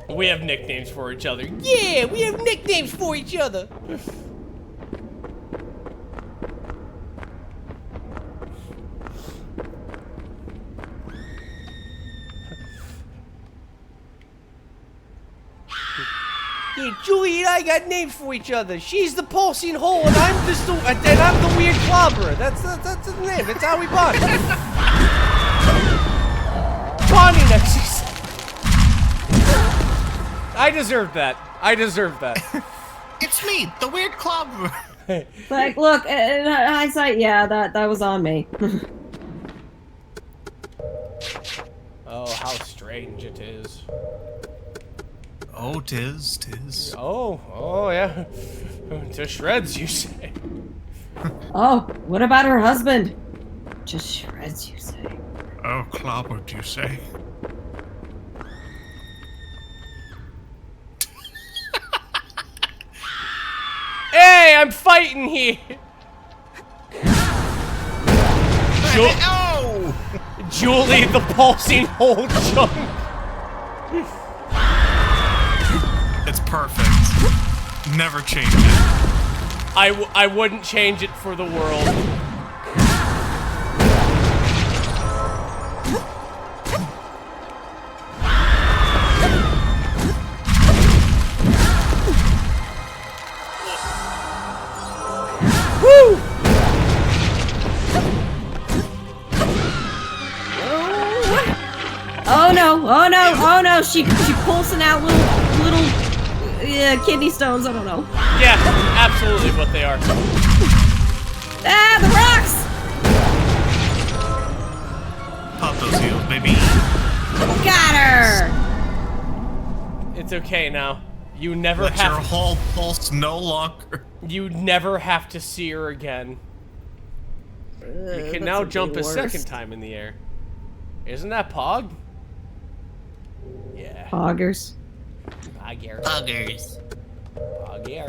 We have nicknames for each other. Yeah, we have nicknames for each other. Yeah, Julie and I got names for each other. She's the pulsing hole, and I'm the weird clobberer. That's the name. That's how we bond. Bonding exercise. I deserve that. I deserve that. It's me, the weird clobber. Like, look, in hindsight, yeah, that was on me. Oh, how strange it is. Oh, tis. Oh, yeah. To shreds, you say. Oh, what about her husband? Just shreds, you say. Oh, clobbered, you say? Hey, I'm fighting here. Oh! Julie, the pulsing hole chunk. It's perfect. Never change it. I wouldn't change it for the world. Woo! Oh no, she's pulsing out little kidney stones, I don't know. Yeah, absolutely what they are. Ah, the rocks! Pop those heels, baby. Got her! It's okay now. You never Let your have whole pulse no longer. you never have to see her again. You can now jump a second time in the air. Isn't that Pog? Yeah. Poggers. Pogger. Buggers. Pogger.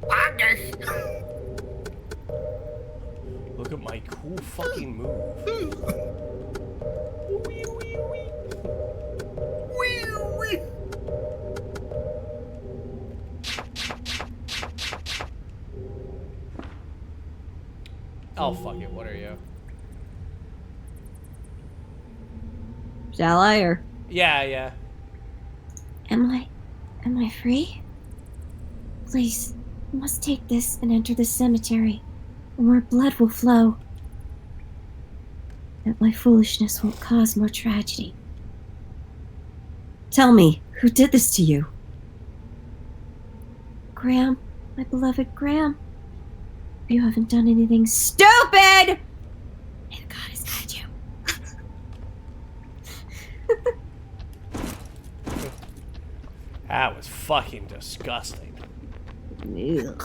Buggers. Look at my cool fucking move. Oh, fuck it. What are you? Shall I, or? Yeah. Am I free? Please, you must take this and enter the cemetery, or more blood will flow. That my foolishness won't cause more tragedy. Tell me, who did this to you? Graham, my beloved Graham. You haven't done anything stupid! And God has guided you. That was fucking disgusting. Ugh.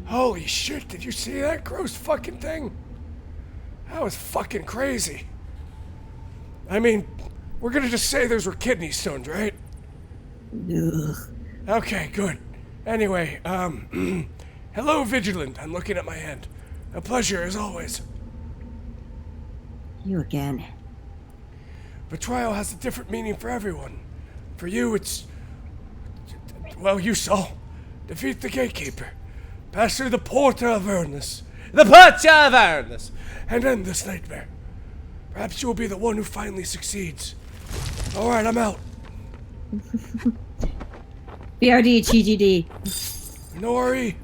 Holy shit, did you see that gross fucking thing? That was fucking crazy. I mean, we're gonna just say those were kidney stones, right? Ugh. Okay, good. Anyway, hello, Vigilant. I'm looking at my hand. A pleasure, as always. You again. Betrayal has a different meaning for everyone. For you, it's... well, you saw. Defeat the gatekeeper. Pass through the portal of Ernest. The Portal of Ernest! And end this nightmare. Perhaps you will be the one who finally succeeds. Alright, I'm out. BRD, TGD. Nori.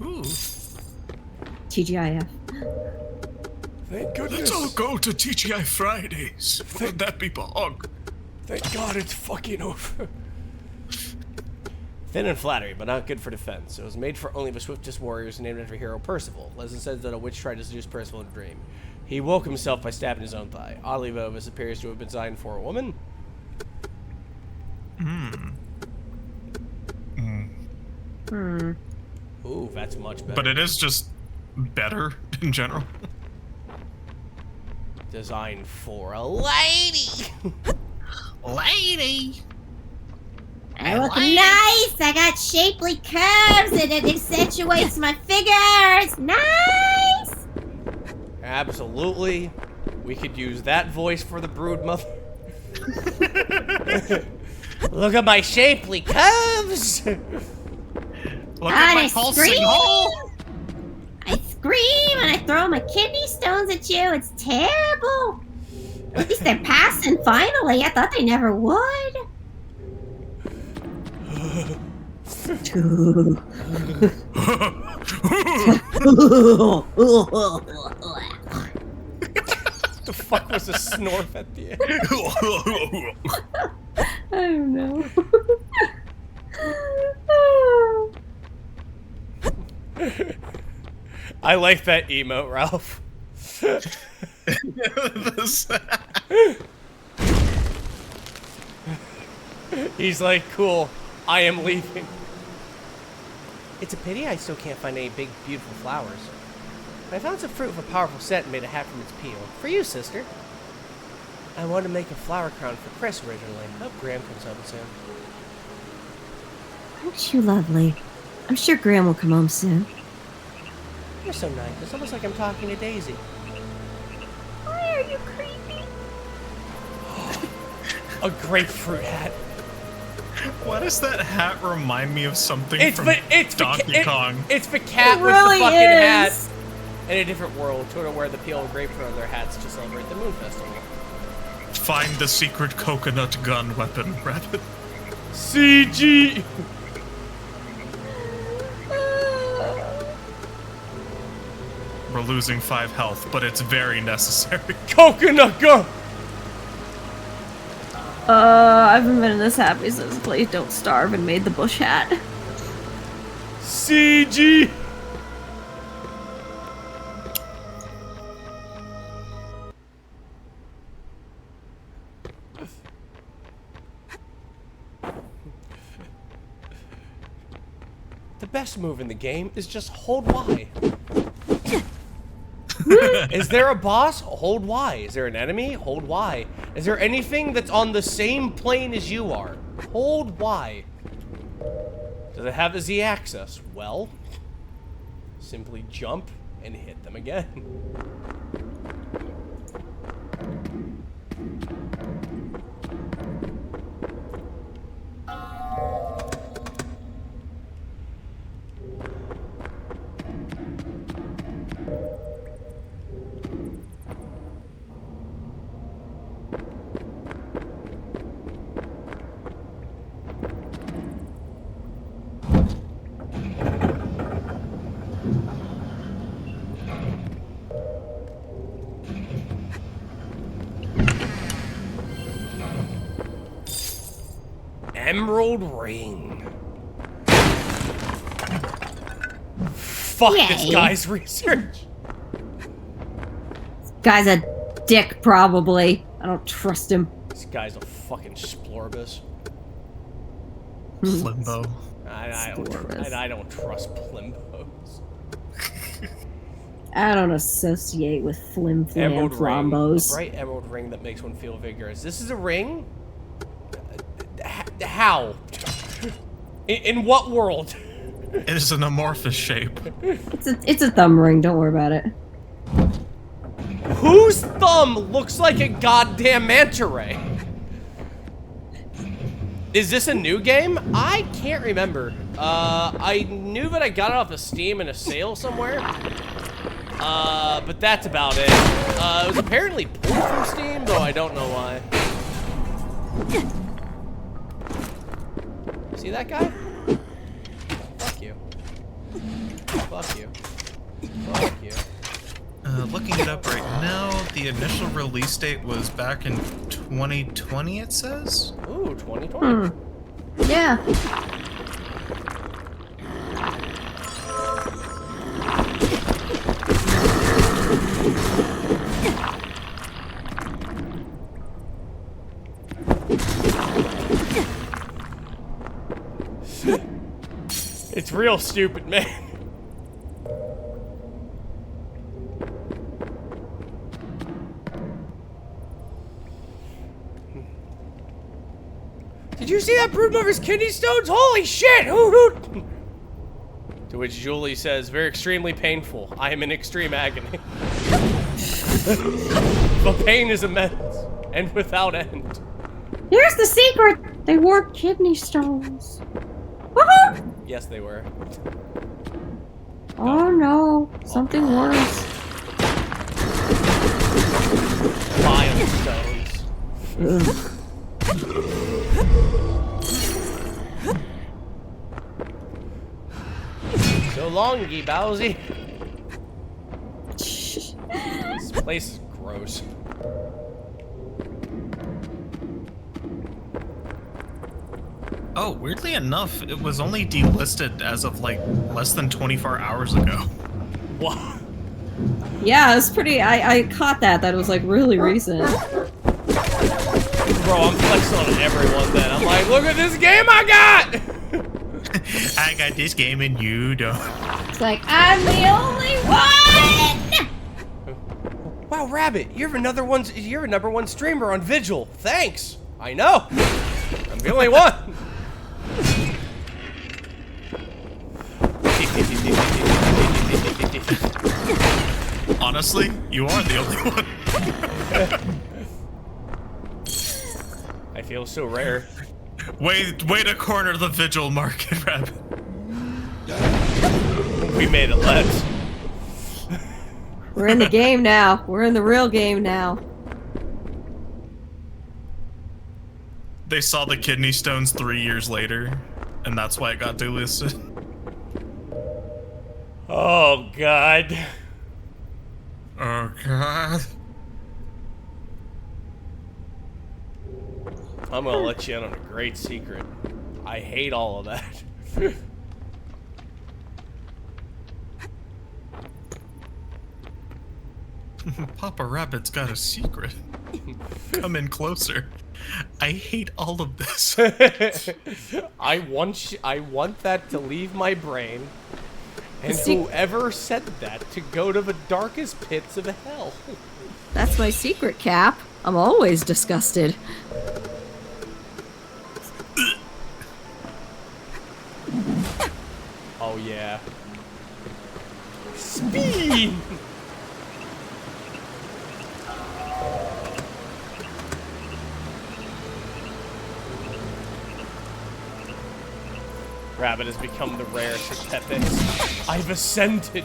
Ooh. TGIF. Thank goodness. Let's all go to TGI Fridays. Would that be bog? Thank God it's fucking over. Thin and flattery, but not good for defense. It was made for only the swiftest warriors named after hero Percival. Legend says that a witch tried to seduce Percival in a dream. He woke himself by stabbing his own thigh. Oddly, though, this appears to have been designed for a woman. Ooh, that's much better. But it is just better in general. Designed for a lady. Lady. I look nice! I got shapely curves and it accentuates my figures! Nice! Absolutely. We could use that voice for the brood mother. Look at my shapely curves. Look at my I pulsing scream! hole. I scream and I throw my kidney stones at you. It's terrible. At least they're passing finally. I thought they never would. What the fuck was a snorf at the end? I don't know. I like that emote, Ralph. He's like, cool, I am leaving. It's a pity I still can't find any big, beautiful flowers. But I found some fruit with a powerful scent and made a hat from its peel. For you, sister. I wanted to make a flower crown for Chris originally. Hope Graham comes home soon. Aren't you lovely? I'm sure Graham will come home soon. You're so nice. It's almost like I'm talking to Daisy. Why are you creepy? A grapefruit hat. Why does that hat remind me of something It's from the Donkey Kong? It's the cat It with really the fucking hat. is. In a different world, to wear the peel of grapefruit on their hats to celebrate the Moon Festival. Find the secret coconut gun weapon, Rabbit. CG! We're losing 5 health, but it's very necessary. Coconut gun! I haven't been this happy since Please Don't Starve and made the bush hat. CG! The best move in the game is just hold Y. Is there a boss? Hold Y. Is there an enemy? Hold Y. Is there anything that's on the same plane as you are? Hold Y. Does it have a Z axis? Well, simply jump and hit them again. Emerald ring. Fuck this Yay. guy's research. Guy's a dick, probably. I don't trust him. This guy's a fucking splorbus. Limbo. I don't trust Plimbos. I don't associate with flim flam Emerald ring. A flombos. bright emerald ring that makes one feel vigorous. This is a ring? How? In what world? It is an amorphous shape. It's a thumb ring. Don't worry about it. Whose thumb looks like a goddamn manta ray? Is this a new game? I can't remember. I knew that I got it off of Steam in a sale somewhere. But that's about it. It was apparently pulled from Steam, though I don't know why. See that guy? Fuck you. Fuck you. Fuck you. Looking it up right now, the initial release date was back in 2020, it says? Ooh, 2020. Yeah. It's real stupid, man. Did you see that broodmother's kidney stones? Holy shit! Hoot hoot! To which Julie says, "Very extremely painful. I am in extreme agony." The pain is immense and without end. Here's the secret. They weren't kidney stones. Woohoo! Yes, they were. Oh no, something worse. Vile stones. Ugh. So long, Gee Bowsy. This place is gross. Oh, weirdly enough, it was only delisted as of like less than 24 hours ago. What? Yeah, it was pretty. I caught that. That was like really recent. Bro, I'm flexing on everyone then. I'm like, look at this game I got! I got this game and you don't. It's like, I'm the only one! Wow, Rabbit, you're a number one streamer on Vigil. Thanks. I know. I'm the only one. Honestly, you are the only one. I feel so rare. Way to corner the Vigil market, Rabbit. We made it, lads. We're in the game now. We're in the real game now. They saw the kidney stones 3 years later, and that's why it got delisted. Oh, God. Oh, God. I'm gonna let you in on a great secret. I hate all of that. Papa Rabbit's got a secret. Come in closer. I hate all of this. I want that to leave my brain. And whoever said that to go to the darkest pits of hell. That's my secret, Cap. I'm always disgusted. Oh yeah. Speed! Rabbit has become the rarest of Pepes. I've ascended!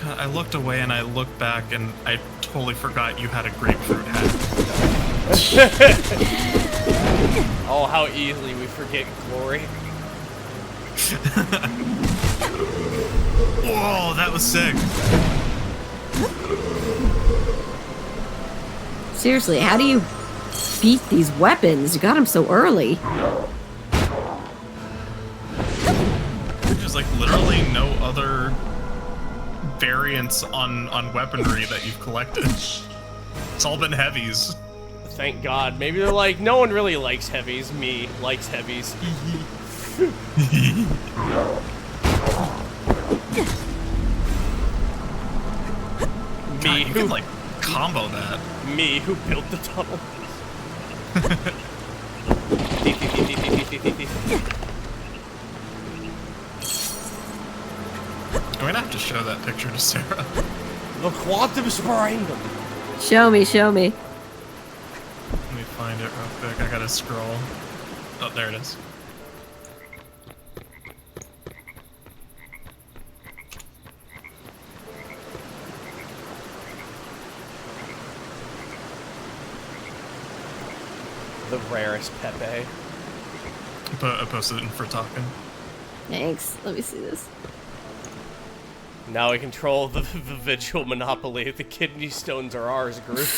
God, I looked away and I looked back and I totally forgot you had a grapefruit hat. Oh, how easily we forget glory. Whoa, that was sick. Seriously, how do you beat these weapons? You got them so early. There's like literally no other variants on weaponry that you've collected. It's all been heavies. Thank God. Maybe they're like, no one really likes heavies. Me likes heavies. God, you can like combo that. Me who built the tunnel. I'm gonna have to show that picture to Sarah. The quantum sprangum. Show me, show me. Let me find it real quick. I gotta scroll. Oh, there it is. The rarest Pepe. I posted it for talking. Thanks. Let me see this. Now we control the Vigil monopoly. The kidney stones are ours, group.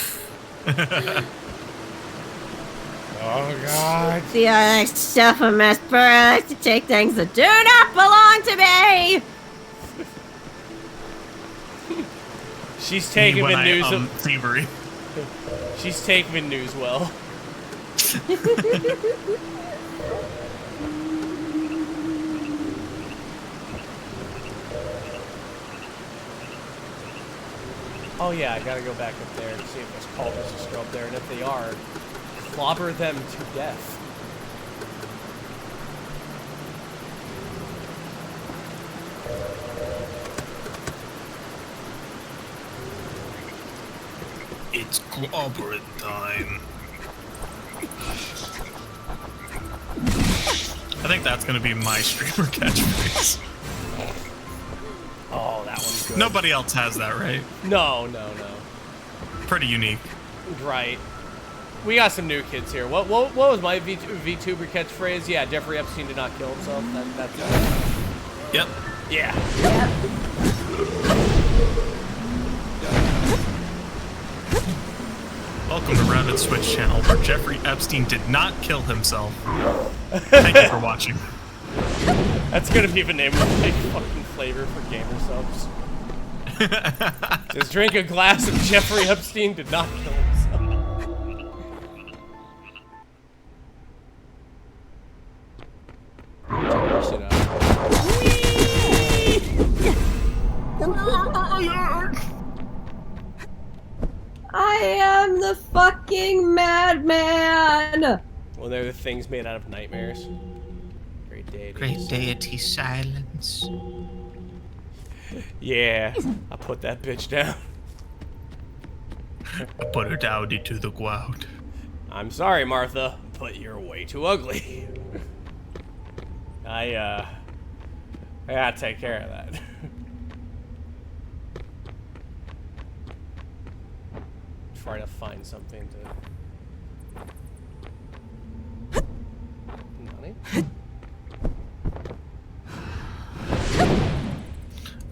Oh God. The other stuff of Miss Burr likes to take things that do not belong to me. She's taking the news of thievery. She's taking the news well. Oh yeah, I gotta go back up there and see if those cultists are still up there, and if they are, clobber them to death. It's clobbering time. I think that's gonna be my streamer catchphrase. Oh, that one's good. Nobody else has that, right? No. Pretty unique. Right. We got some new kids here. What was my VTuber catchphrase? Yeah, Jeffrey Epstein did not kill himself. That's it. Yep. Yeah. Welcome to Rabbit Switch channel, where Jeffrey Epstein did not kill himself. Thank you for watching. That's gonna be the name of my fucking flavor for gamer subs. Just drink a glass of Jeffrey Epstein did not kill himself. Check this shit out. I am the fucking madman! Well, they're the things made out of nightmares. Great deity. Great deity silence. Yeah, I put that bitch down. I put her down into the ground. I'm sorry, Martha, but you're way too ugly. I gotta take care of that. Try to find something to... Nani?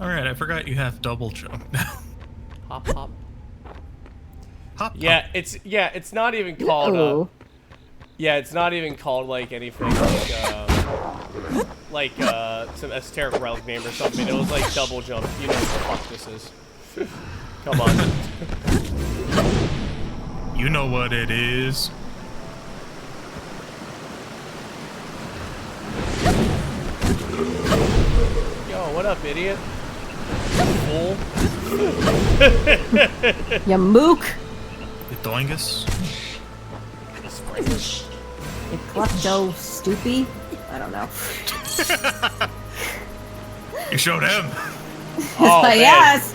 Alright, I forgot you have double jump now. Hop, hop. Hop, Yeah, it's not even called, Ooh. yeah, it's not even called, like, anything like, some esoteric relic name or something. It was, like, double jump. You know what the fuck this is. Come on. You know what it is. Yo, what up, idiot? Fool. You mook! You doingus. You klepto stoopy? I don't know. You showed him. Oh, man. Yes!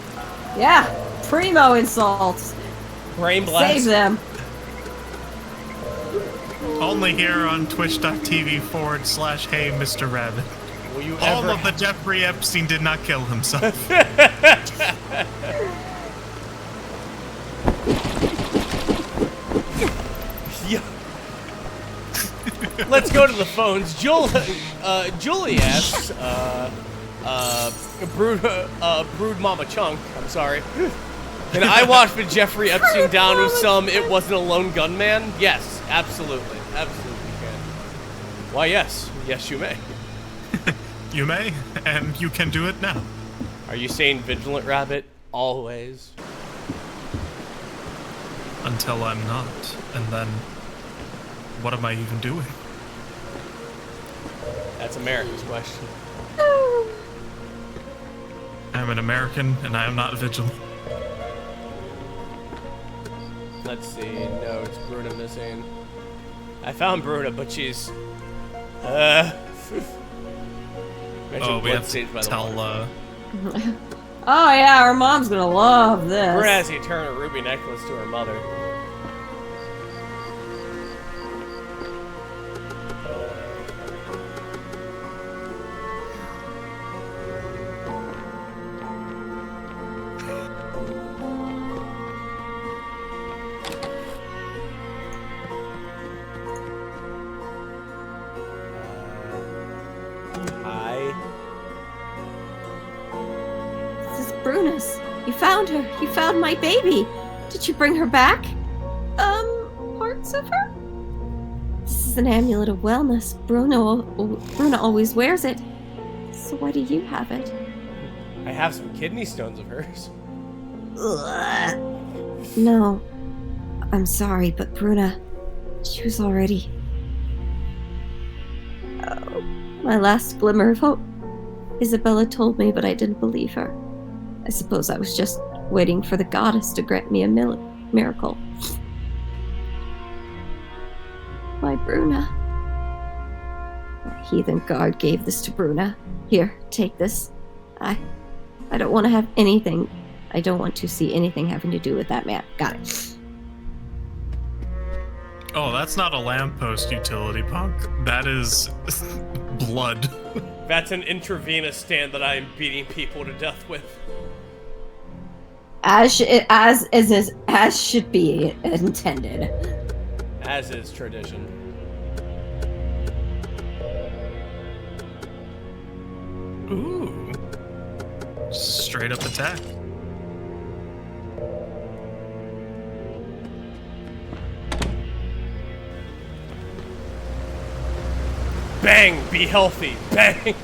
Yeah, primo insults. Brain blast. Save them. Only here on twitch.tv/Hey Mr. Rabbit. Will you All ever... of the Jeffrey Epstein did not kill himself. Yeah. Let's go to the phones. Julie asks, Brood Mama Chunk, I'm sorry. Can I watch the Jeffrey Epstein down with some It Wasn't a Lone Gunman? Yes, absolutely. Absolutely can. Why, yes. Yes, you may. You may, and you can do it now. Are you saying Vigilant Rabbit? Always. Until I'm not. And then, what am I even doing? That's America's question. I'm an American, and I am not vigilant. Let's see. No, it's Bruna missing. I found Bruna, but she's... Oh, we have to tell, Oh yeah, her mom's gonna love this. Bruna has the eternal ruby necklace to her mother. This is Bruna's. You found her. You found my baby. Did you bring her back? Parts of her? This is an amulet of wellness. Bruna always wears it. So why do you have it? I have some kidney stones of hers. No. I'm sorry, but Bruna, she was already... Oh, my last glimmer of hope. Isabella told me, but I didn't believe her. I suppose I was just waiting for the goddess to grant me a miracle. My Bruna. The heathen guard gave this to Bruna. Here, take this. I don't want to have anything. I don't want to see anything having to do with that man. Got it. Oh, that's not a lamppost utility, punk. That is blood. That's an intravenous stand that I am beating people to death with. As should be intended. As is tradition. Ooh. Straight up attack. Bang! Be healthy. Bang!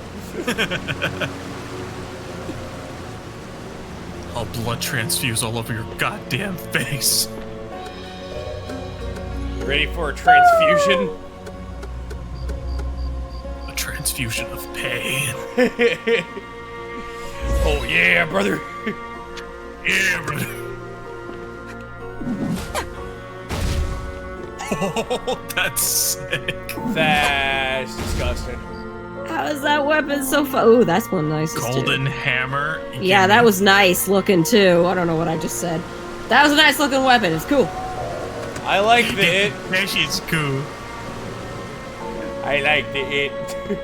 I'll blood transfuse all over your goddamn face. Ready for a transfusion? A transfusion of pain. Oh yeah, brother. Yeah, brother. Oh, that's sick. That's disgusting. How is that weapon so far? Ooh, that's one nice. Golden hammer. Yeah, that was nice looking too. I don't know what I just said. That was a nice looking weapon. It's cool. I like the it. That shit's cool. I like the it.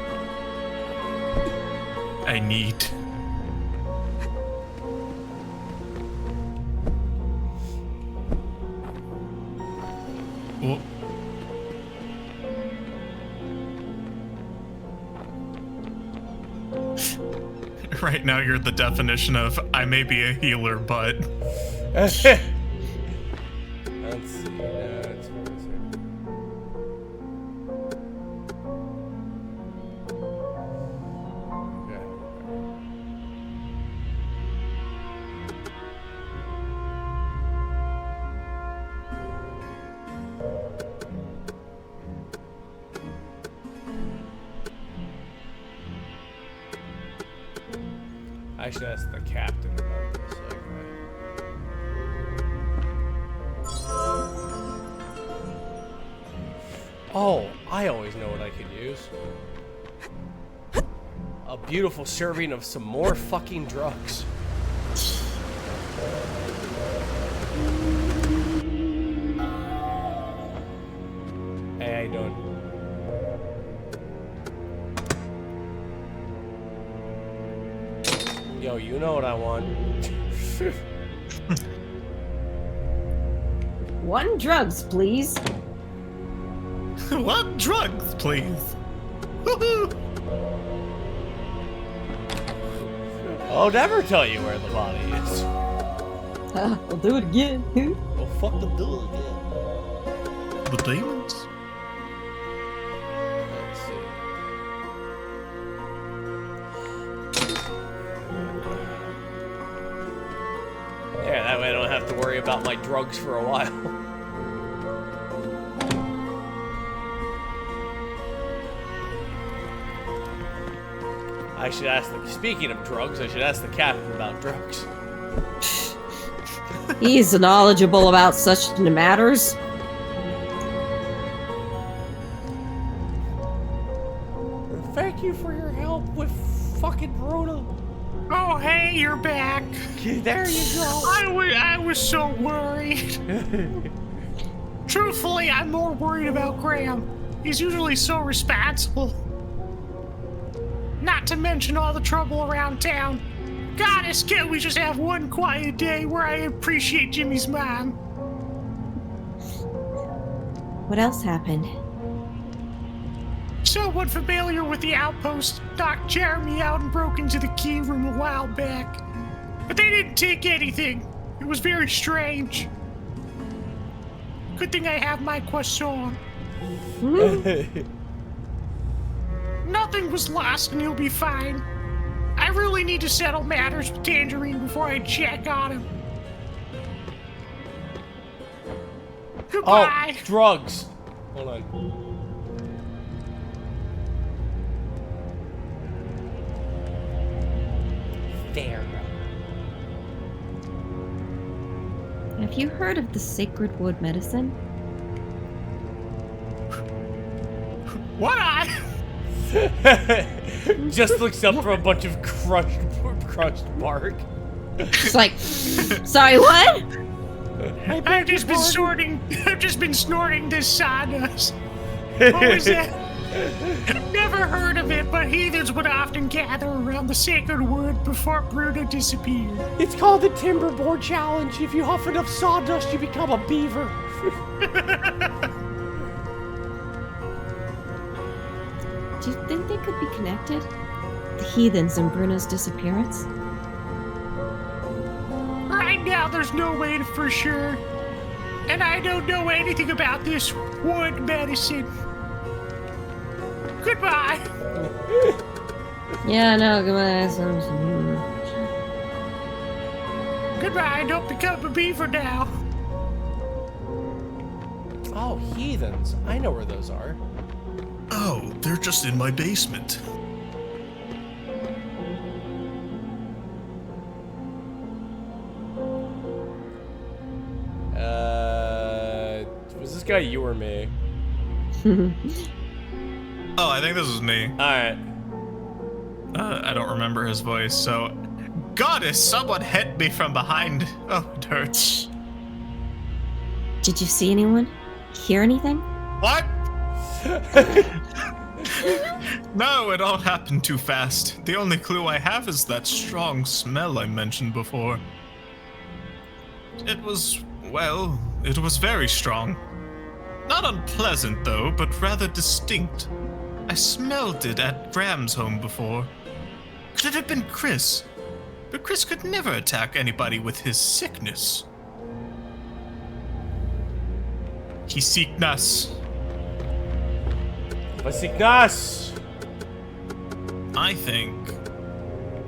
I need. Oh. Right now, you're the definition of I may be a healer, but. Let's see. I should ask the captain about this. Oh, I always know what I could use. A beautiful serving of some more fucking drugs. Hey, how you doing? Yo, you know what I want. One drugs, please. What drugs, please? Woohoo! I'll never tell you where the body is. I'll do it again. Well, fuck the do it again. The demons? Let's see. Yeah, that way I don't have to worry about my drugs for a while. I should ask the, speaking of drugs, I should ask the captain about drugs. He's knowledgeable about such matters. Thank you for your help with fucking Bruno. Oh, hey, you're back. There you go. I was so worried. Truthfully, I'm more worried about Graham. He's usually so responsible. Not to mention all the trouble around town. Goddess, can't we just have one quiet day where I appreciate Jimmy's mom? What else happened? Someone familiar with the outpost knocked Jeremy out and broke into the key room a while back. But they didn't take anything. It was very strange. Good thing I have my croissant. Nothing was lost and he'll be fine. I really need to settle matters with Tangerine before I check on him. Goodbye. Oh, drugs. Hold on. There. Have you heard of the sacred wood medicine? What I? Just looks up for a bunch of crushed bark. It's like, sorry, what? I've just been snorting this sawdust. What was that? Never heard of it, but heathens would often gather around the sacred wood before Bruno disappeared. It's called the Timberboard Challenge. If you huff enough sawdust, you become a beaver. Do you think they could be connected? The heathens and Bruno's disappearance? Right now, there's no way to for sure. And I don't know anything about this wood medicine. Goodbye. Yeah, no, goodbye. Goodbye. Don't become a beaver now. Oh, heathens. I know where those are. Oh, they're just in my basement. Was this guy you or me? Oh, I think this was me. Alright. I don't remember his voice, so... Goddess, someone hit me from behind. Oh, it hurts. Did you see anyone? Hear anything? What? No, it all happened too fast. The only clue I have is that strong smell I mentioned before. It was, well, it was very strong. Not unpleasant, though, but rather distinct. I smelled it at Graham's home before. Could it have been Chris? But Chris could never attack anybody with his sickness. He seeked us. Vasiknas! I think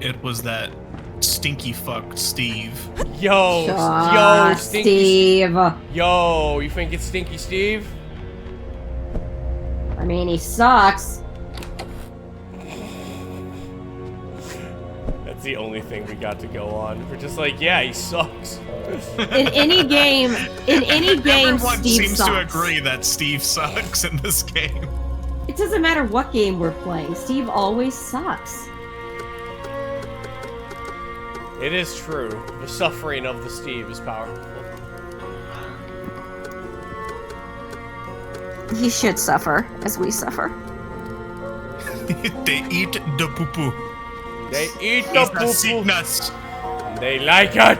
it was that stinky fuck Steve. Yo, Ah, Stinky Steve. Yo, you think it's Stinky Steve? I mean, he sucks. That's the only thing we got to go on. We're just like, yeah, he sucks. In any game, Everyone Steve seems sucks. to agree that Steve sucks in this game. It doesn't matter what game we're playing. Steve always sucks. It is true. The suffering of the Steve is powerful. He should suffer as we suffer. They eat the poo-poo. They eat the It's the poo-poo. sickness. They like it.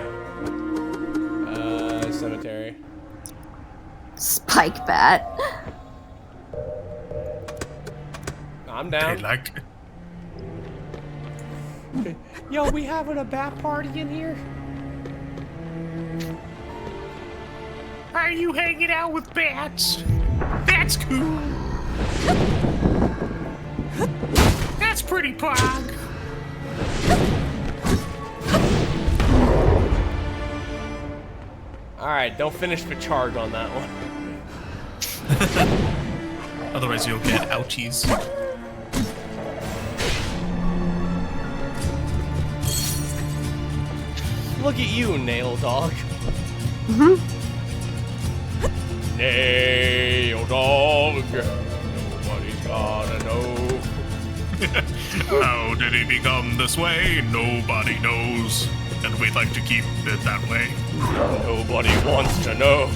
Cemetery. Spike bat. I'm They down. like Yo, we having a bat party in here? Are you hanging out with bats? That's cool. That's pretty pog. Alright, don't finish the charge on that one. Otherwise you'll get ouchies. Look at you, Nail Dog. Nail Dog. Nobody's gotta know. How did he become this way? Nobody knows. And we'd like to keep it that way. Nobody wants to know.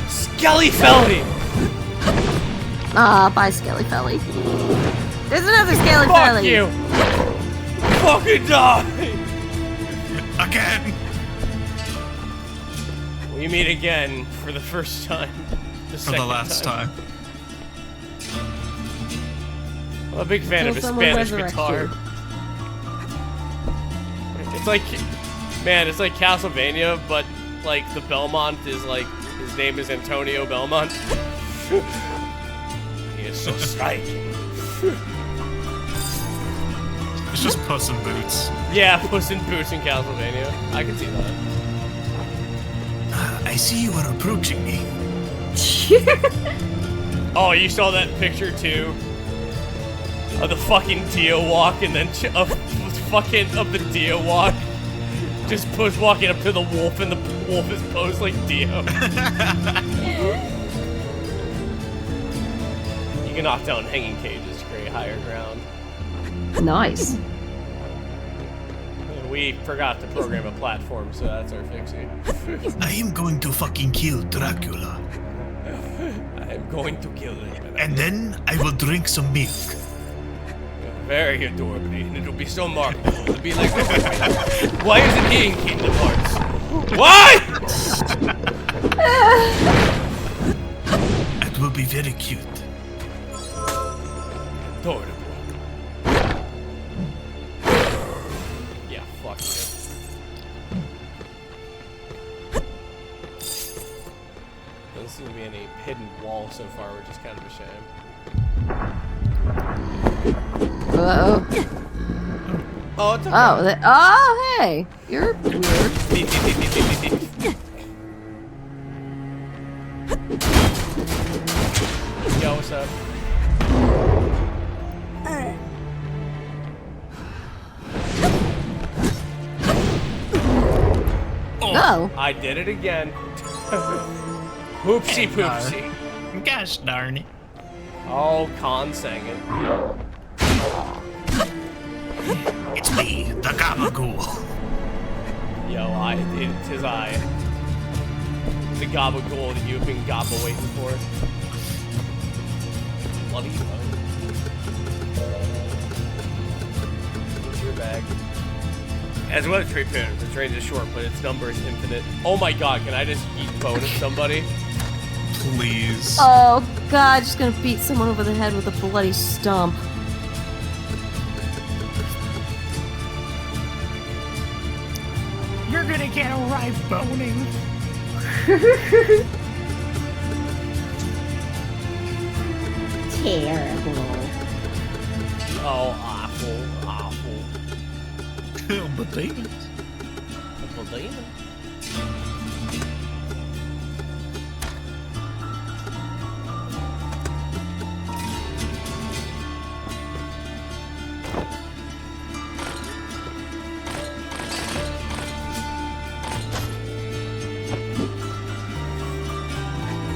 Skelly Felly! Ah, bye, Skelly Felly. There's another Skelly Fuck Felly. you! Fucking die! Again! We meet again for the first time. For the last time. I'm a big fan of his someone Spanish resurrects guitar. you. It's like, man, it's like Castlevania, but like the Belmont is like, his name is Antonio Belmont. He is so striking. It's just Puss in Boots. Yeah, Puss in Boots in Castlevania. I can see that. I see you are approaching me. Oh, you saw that picture too? Of the fucking Dio walk and then of the Dio walk. Just Puss walking up to the wolf and the wolf is posed like Dio. You can knock down hanging cages to create higher ground. Nice. We forgot to program a platform, so that's our fixie. I am going to fucking kill Dracula. I'm going to kill him. And then I will drink some milk. Very adorably, and it'll be so marketable. It'll be like, why isn't he in Kingdom Hearts? Why? It will be very cute. Adorable. Yeah, fuck you. doesn't seem to be any hidden wall so far, which is kind of a shame. Uh-oh. Oh, it's okay. Oh, hey. You're weird. Yo, what's up? Oh. I did it again. Hoopsie poopsie. Gosh darn it. Oh, Khan sang it. It's me, the Gabagool. Yo, tis I. The gabagool that you've been gobble waiting for. Bloody hell. What's your bag? As well as trade parent, its range is short, but its number is infinite. Oh my god, can I just eat bone at somebody? Please. Oh, God. Just gonna beat someone over the head with a bloody stump. You're gonna get a right boning. Terrible. Oh, awful, awful. Potatoes. Potato.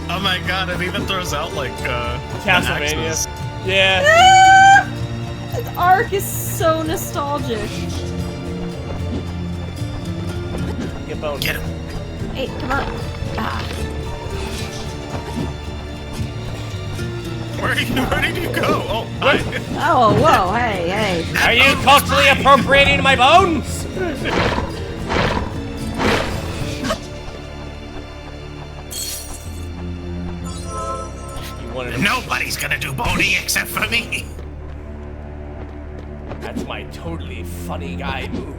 Oh my god, it even throws out like Castlevania. axes. Yeah. The arc is so nostalgic. Get bone. Get him. Hey, come on. Ah. Where did you go? Oh, hi. Oh, whoa, hey, hey. Are you culturally appropriating my bones? You wanted to... Nobody's gonna do boning except for me. That's my totally funny guy move.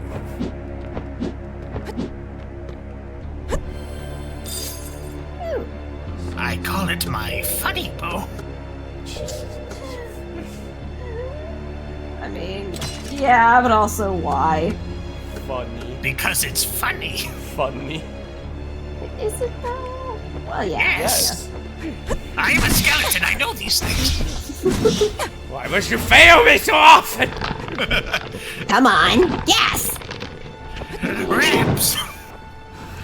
I call it my funny bone. I mean, yeah, but also why? Funny. Because it's funny. Funny. Is it though? Well, yeah. Yes. I am a skeleton. I know these things. Why must you fail me so often? Come on, yes! Ribs.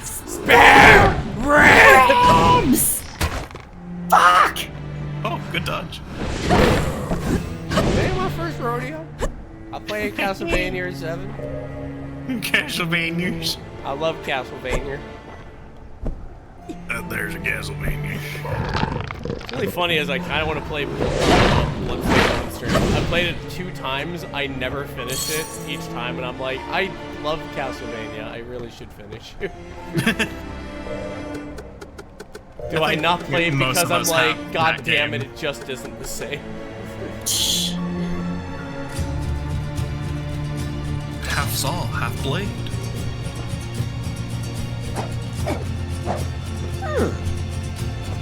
Spare ribs! Fuck! Oh, good dodge. Today my first rodeo. I played Castlevania 7. Castlevania. I love Castlevania. There's a Castlevania. What's really funny is I kind of want to play Bloodstained on stream. I played it 2 times. I never finished it each time, and I'm like, I love Castlevania. I really should finish it. Do I not play it most because of I'm us like, have god that damn game. it, it just isn't the same. Half saw, half blade.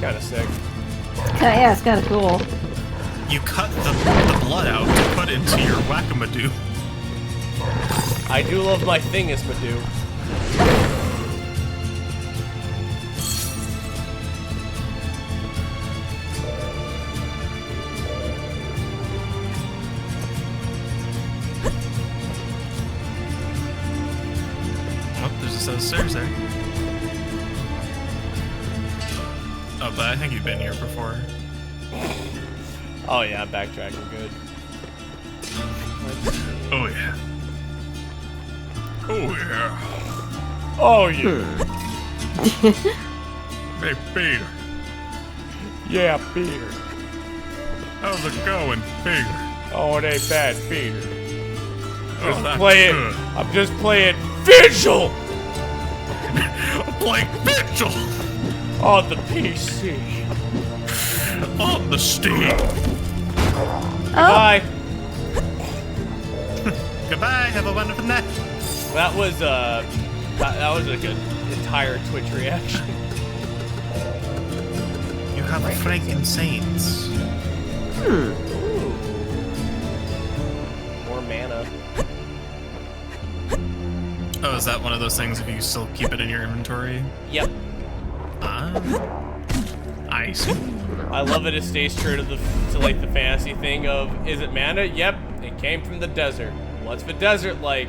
Kind of sick. Yeah, it's kind of cool. You cut the blood out to put into your whack-a-madoo. I do love my thingus-madoo. Oh, there's a set of stairs there. Oh, but I think you've been here before. Oh yeah, I'm backtracking good. Oh yeah. Oh yeah. Oh yeah. Hey, Peter. Yeah, Peter. How's it going, Peter? Oh, it ain't bad, Peter. Oh, Just that's playing. good. I'm just playing Vigil I'm playing Vigil on the PC. on the Steam. Bye. Goodbye, have a wonderful night. That was that was a good entire Twitch reaction. have frankincense. Ooh. More mana. Oh, is that one of those things if you still keep it in your inventory? Yep. I see. I love it. It stays true to the fantasy thing of, is it mana? Yep. It came from the desert. What's the desert like?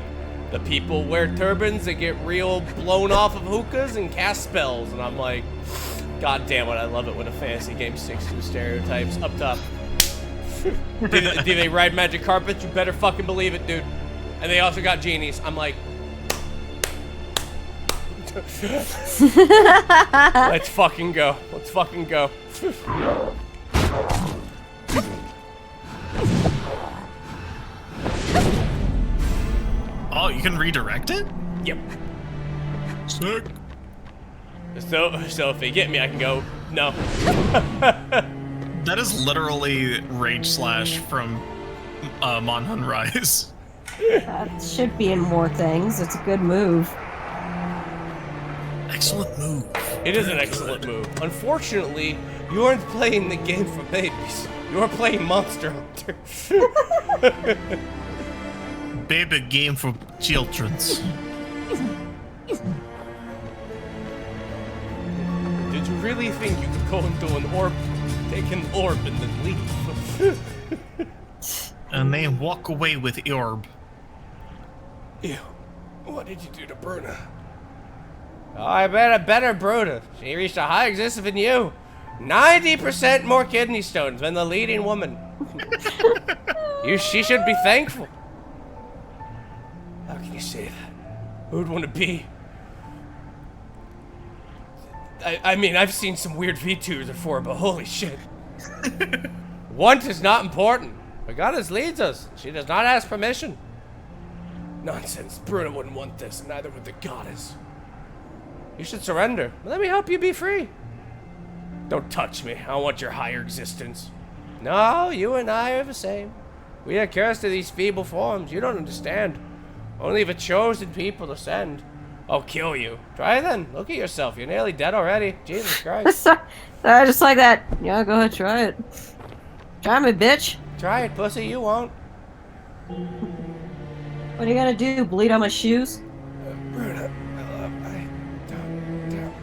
The people wear turbans that get real blown off of hookahs and cast spells. And I'm like, God damn it, I love it when a fantasy game sticks to stereotypes. Up top. do they ride magic carpets? You better fucking believe it, dude. And they also got genies. I'm like, let's fucking go. Let's fucking go. Oh, you can redirect it? Yep. Sick. So if they get me, I can go, no. That is literally Rage Slash from Monhun Rise. That should be in more things. It's a good move. Excellent move. It is an excellent move. Unfortunately, you aren't playing the game for babies. You are playing Monster Hunter. Baby game for childrens. Did you really think you could go into an orb, take an orb, and then leave? And then walk away with orb. Ew. What did you do to Bruna? Oh, I better Bruna. She reached a higher existence than you. 90% more kidney stones than the leading woman. She should be thankful. How can you say that? Who would want to be? I mean, I've seen some weird V2s before, but holy shit. Want is not important. But Goddess leads us. She does not ask permission. Nonsense. Bruna wouldn't want this, and neither would the goddess. You should surrender. Let me help you be free. Don't touch me. I don't want your higher existence. No, you and I are the same. We are cursed to these feeble forms. You don't understand. Only the chosen people ascend. I'll kill you. Try then. Look at yourself. You're nearly dead already. Jesus Christ. Sorry, just like that. Yeah, go ahead, try it. Try me, bitch. Try it, pussy. You won't. What are you gonna do? Bleed on my shoes? Bruna, don't.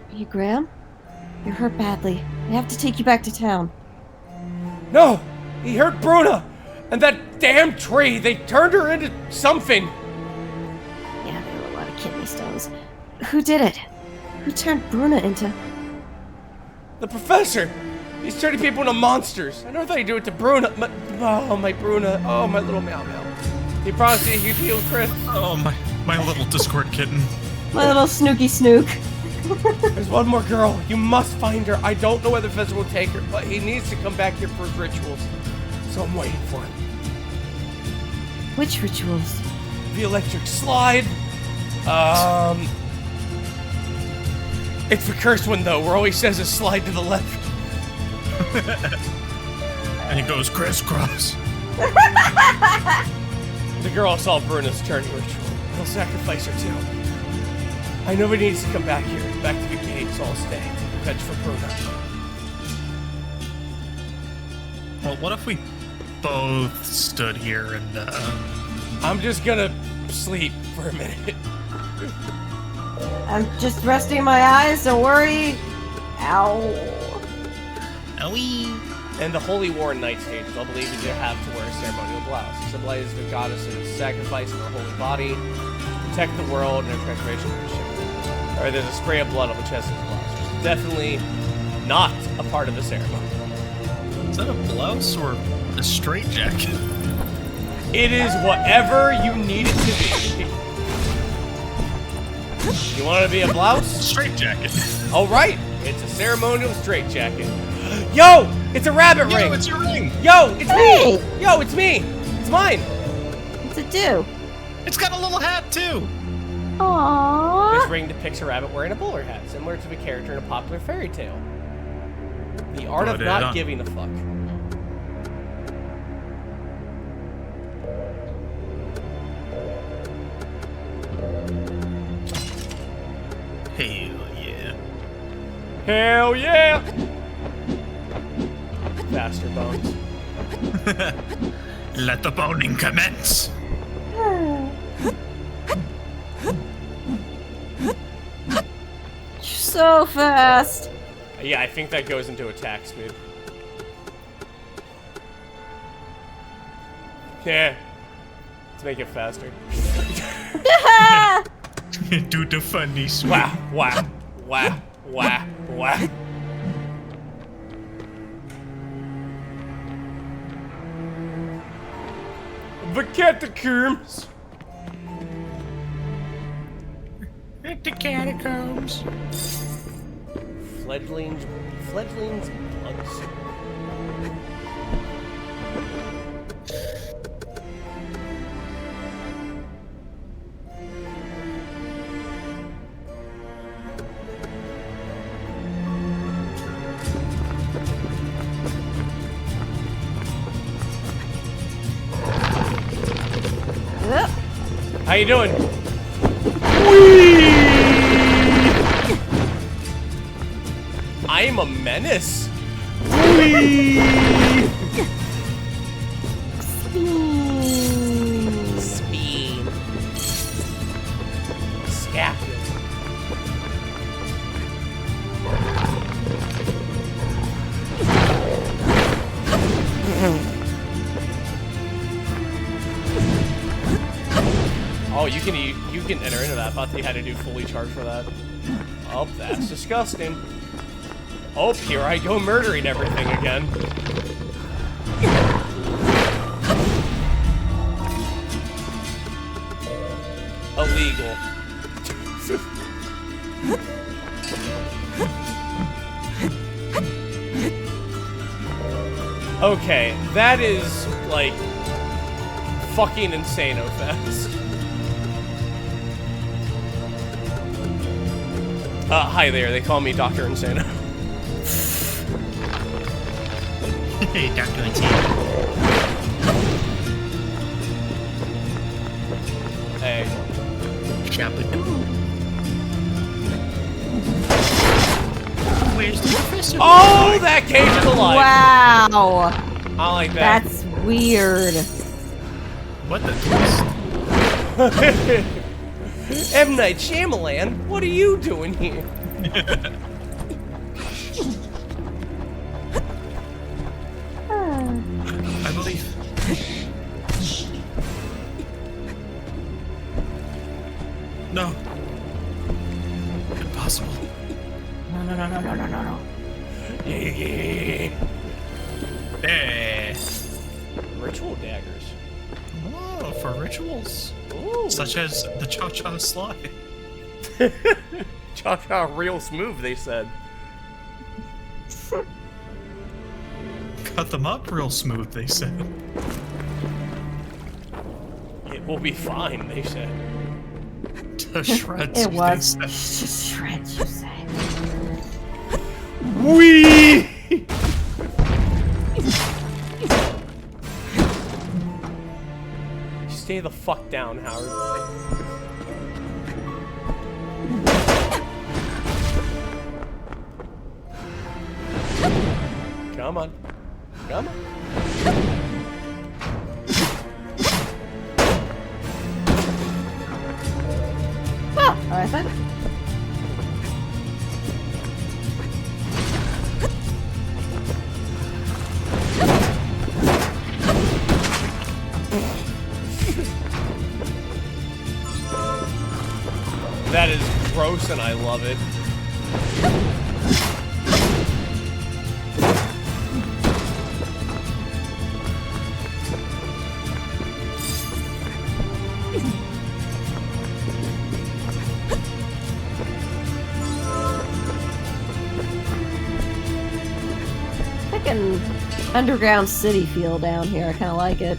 Are you Graham? You're hurt badly. I have to take you back to town. No! He hurt Bruna! And that damn tree, they turned her into something. Yeah, there were a lot of kidney stones. Who did it? Who turned Bruna into... The professor! He's turning people into monsters. I never thought he'd do it to Bruna. My Bruna. Oh, my little meow meow. He promised he'd heal Chris. Oh, my little Discord kitten. My little snooky snook. There's one more girl. You must find her. I don't know whether the professor will take her, but he needs to come back here for his rituals. So I'm waiting for him. Which rituals? The electric slide. It's the cursed one, though, where all he says is slide to the left. And he goes crisscross. The girl saw Bruna's turning ritual. He'll sacrifice her, too. I know he needs to come back here. Back to the gate, so I'll stay. Fetch for Bruna. Well, what if we both stood here and, I'm just gonna sleep for a minute. I'm just resting my eyes, don't worry. Ow. Owie. And the Holy War Night stages, I'll believe you have to wear a ceremonial blouse. It symbolizes the goddess's sacrifice of her holy body to protect the world and her transformation of the ship. Or there's a spray of blood on the chest of the blouse, which is definitely not a part of the ceremony. Is that a blouse or a straitjacket? It is whatever you need it to be. You want it to be a blouse? Straitjacket. All right, it's a ceremonial straitjacket. Yo, it's a rabbit ring. Yo, it's your ring. Yo, it's Hey! me. Yo, it's me. It's mine. What's it do? It's got a little hat too. Aww. This ring depicts a rabbit wearing a bowler hat, similar to the character in a popular fairy tale. The art of Put it not on. giving a fuck. Hell yeah. Hell yeah! Faster bones. Let the boning commence. So fast. Yeah, I think that goes into attack speed. Yeah. Let's make it faster. Do the funny sweep. Wah, wah, wah, wah, wah. The catacombs. At the catacombs. Fledglings bloods. How you doing? Whee! I am a menace. Whee! Speed. Scapula. Oh, you can enter into that. I thought they had to do fully charge for that. Oh, that's disgusting. Oh, here I go murdering everything again. Illegal. Okay, that is, like, fucking insane-o fast. Hi there, they call me Dr. Insano. Hey, Dr. Insano. Hey. Shabadoo. Where's the professor? Oh, that cage is alive! Wow. I like that. That's weird. What the twist? M. Night Shyamalan, what are you doing here? I believe. No. Impossible. No. Yeah. Eh. Ritual daggers. Oh, for rituals. Ooh. Such as the cha-cha slide. Cha-cha real smooth, they said. Cut them up real smooth, they said. It will be fine, they said. To shreds, It was. they said. Just shreds, you say. Wee! Stay the fuck down, Howard. Come on. Come on. Oh, alright then. That is gross and I love it. Like an underground city feel down here. I kind of like it.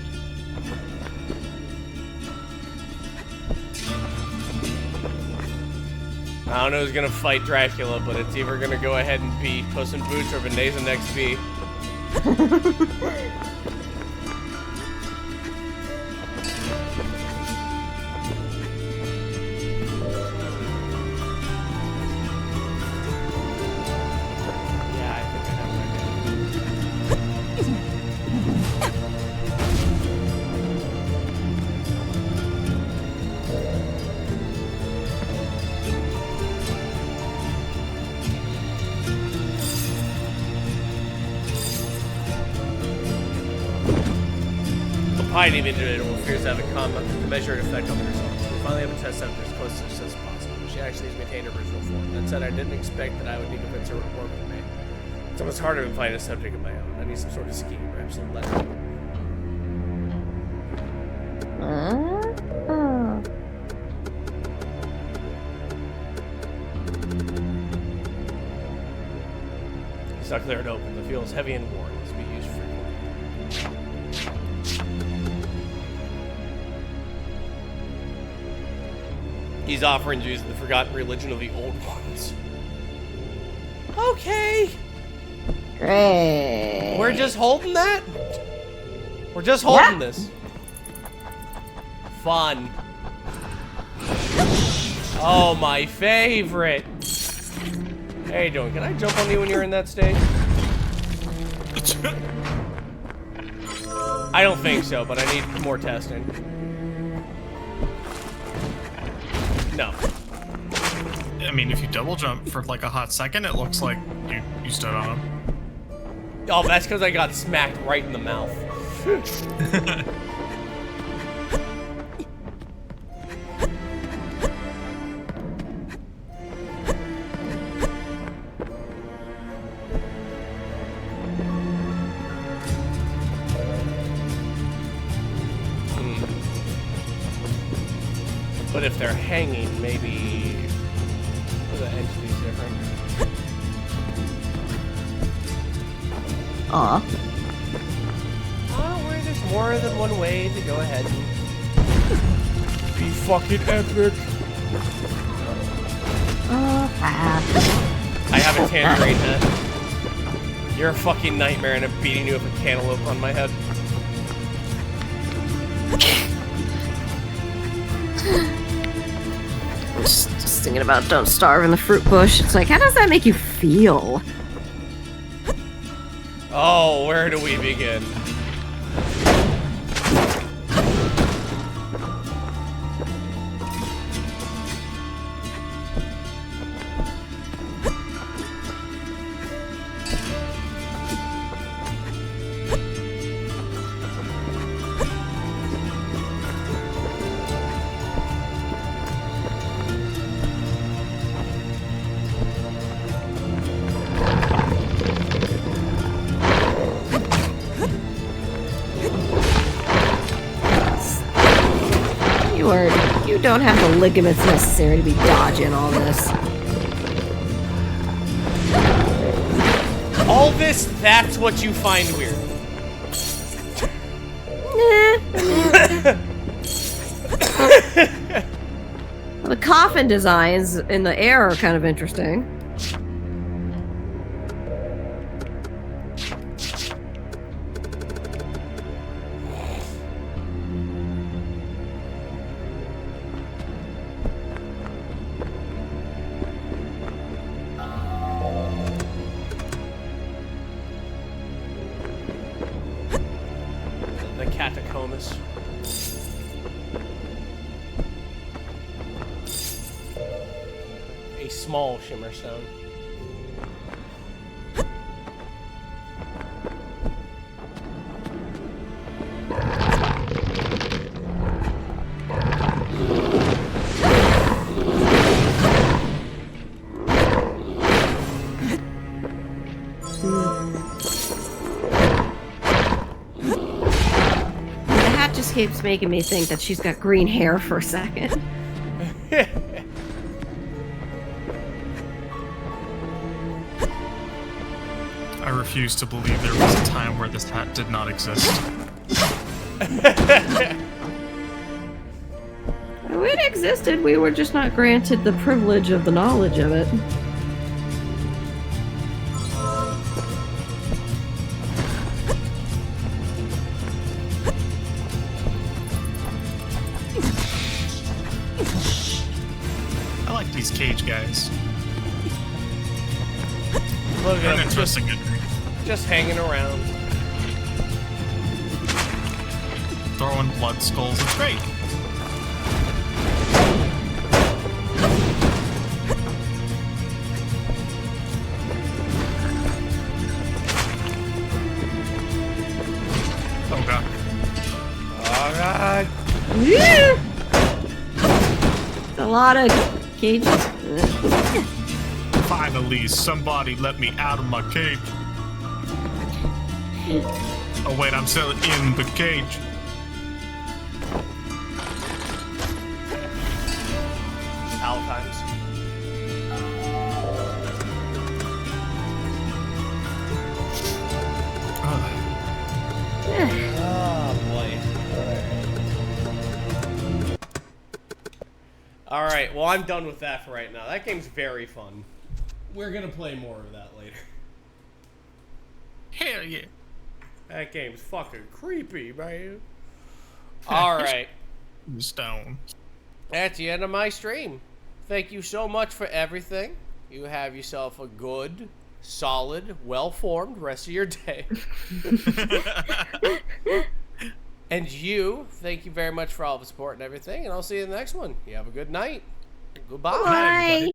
I don't know who's gonna fight Dracula, but it's either gonna go ahead and be Puss in Boots or Vanessa next B. Hiding individual appears to have a measured effect on the results. We finally have a test subject as close to success as possible. She actually has maintained her original form. That said, I didn't expect that I would need to convince her to work with me. It's almost harder to find a subject of my own. I need some sort of scheme, perhaps a letter. It's not clear it open. The field is heavy and worn. It must be used frequently. These offerings use the forgotten religion of the old ones. Okay. Great. We're just holding that? We're just holding this. Fun. Oh, my favorite. How you doing? Can I jump on you when you're in that state? I don't think so, but I need more testing. No. I mean, if you double jump for like a hot second, it looks like you stood on him. Oh, that's because I got smacked right in the mouth. But if they're hanging, maybe the entity's different. Aw. Oh, where there's more than one way to go ahead and be fucking epic. Oh, I have a tangerine head. You're a fucking nightmare and I'm beating you with a cantaloupe on my head. I'm just thinking about don't starve in the fruit bush. It's like, how does that make you feel? Oh, where do we begin? You don't have the ligaments necessary to be dodging all this. All this, that's what you find weird. The coffin designs in the air are kind of interesting. The catacombs. A small shimmer stone. Keeps making me think that she's got green hair for a second. I refuse to believe there was a time where this hat did not exist. It existed, we were just not granted the privilege of the knowledge of it. These cage guys. Look at They're him, interesting. just hanging around. throwing blood skulls. It's great. Oh god. Oh god. It's a lot of cages. Finally, somebody let me out of my cage. Oh wait, I'm still in the cage. Owl times. Oh boy. Alright, well I'm done with that for right now. That game's very fun. We're gonna play more of that later. Hell yeah. That game's fucking creepy, man. Alright. Stone. That's the end of my stream. Thank you so much for everything. You have yourself a good, solid, well-formed rest of your day. And you, thank you very much for all the support and everything, and I'll see you in the next one. You have a good night. Goodbye. Bye.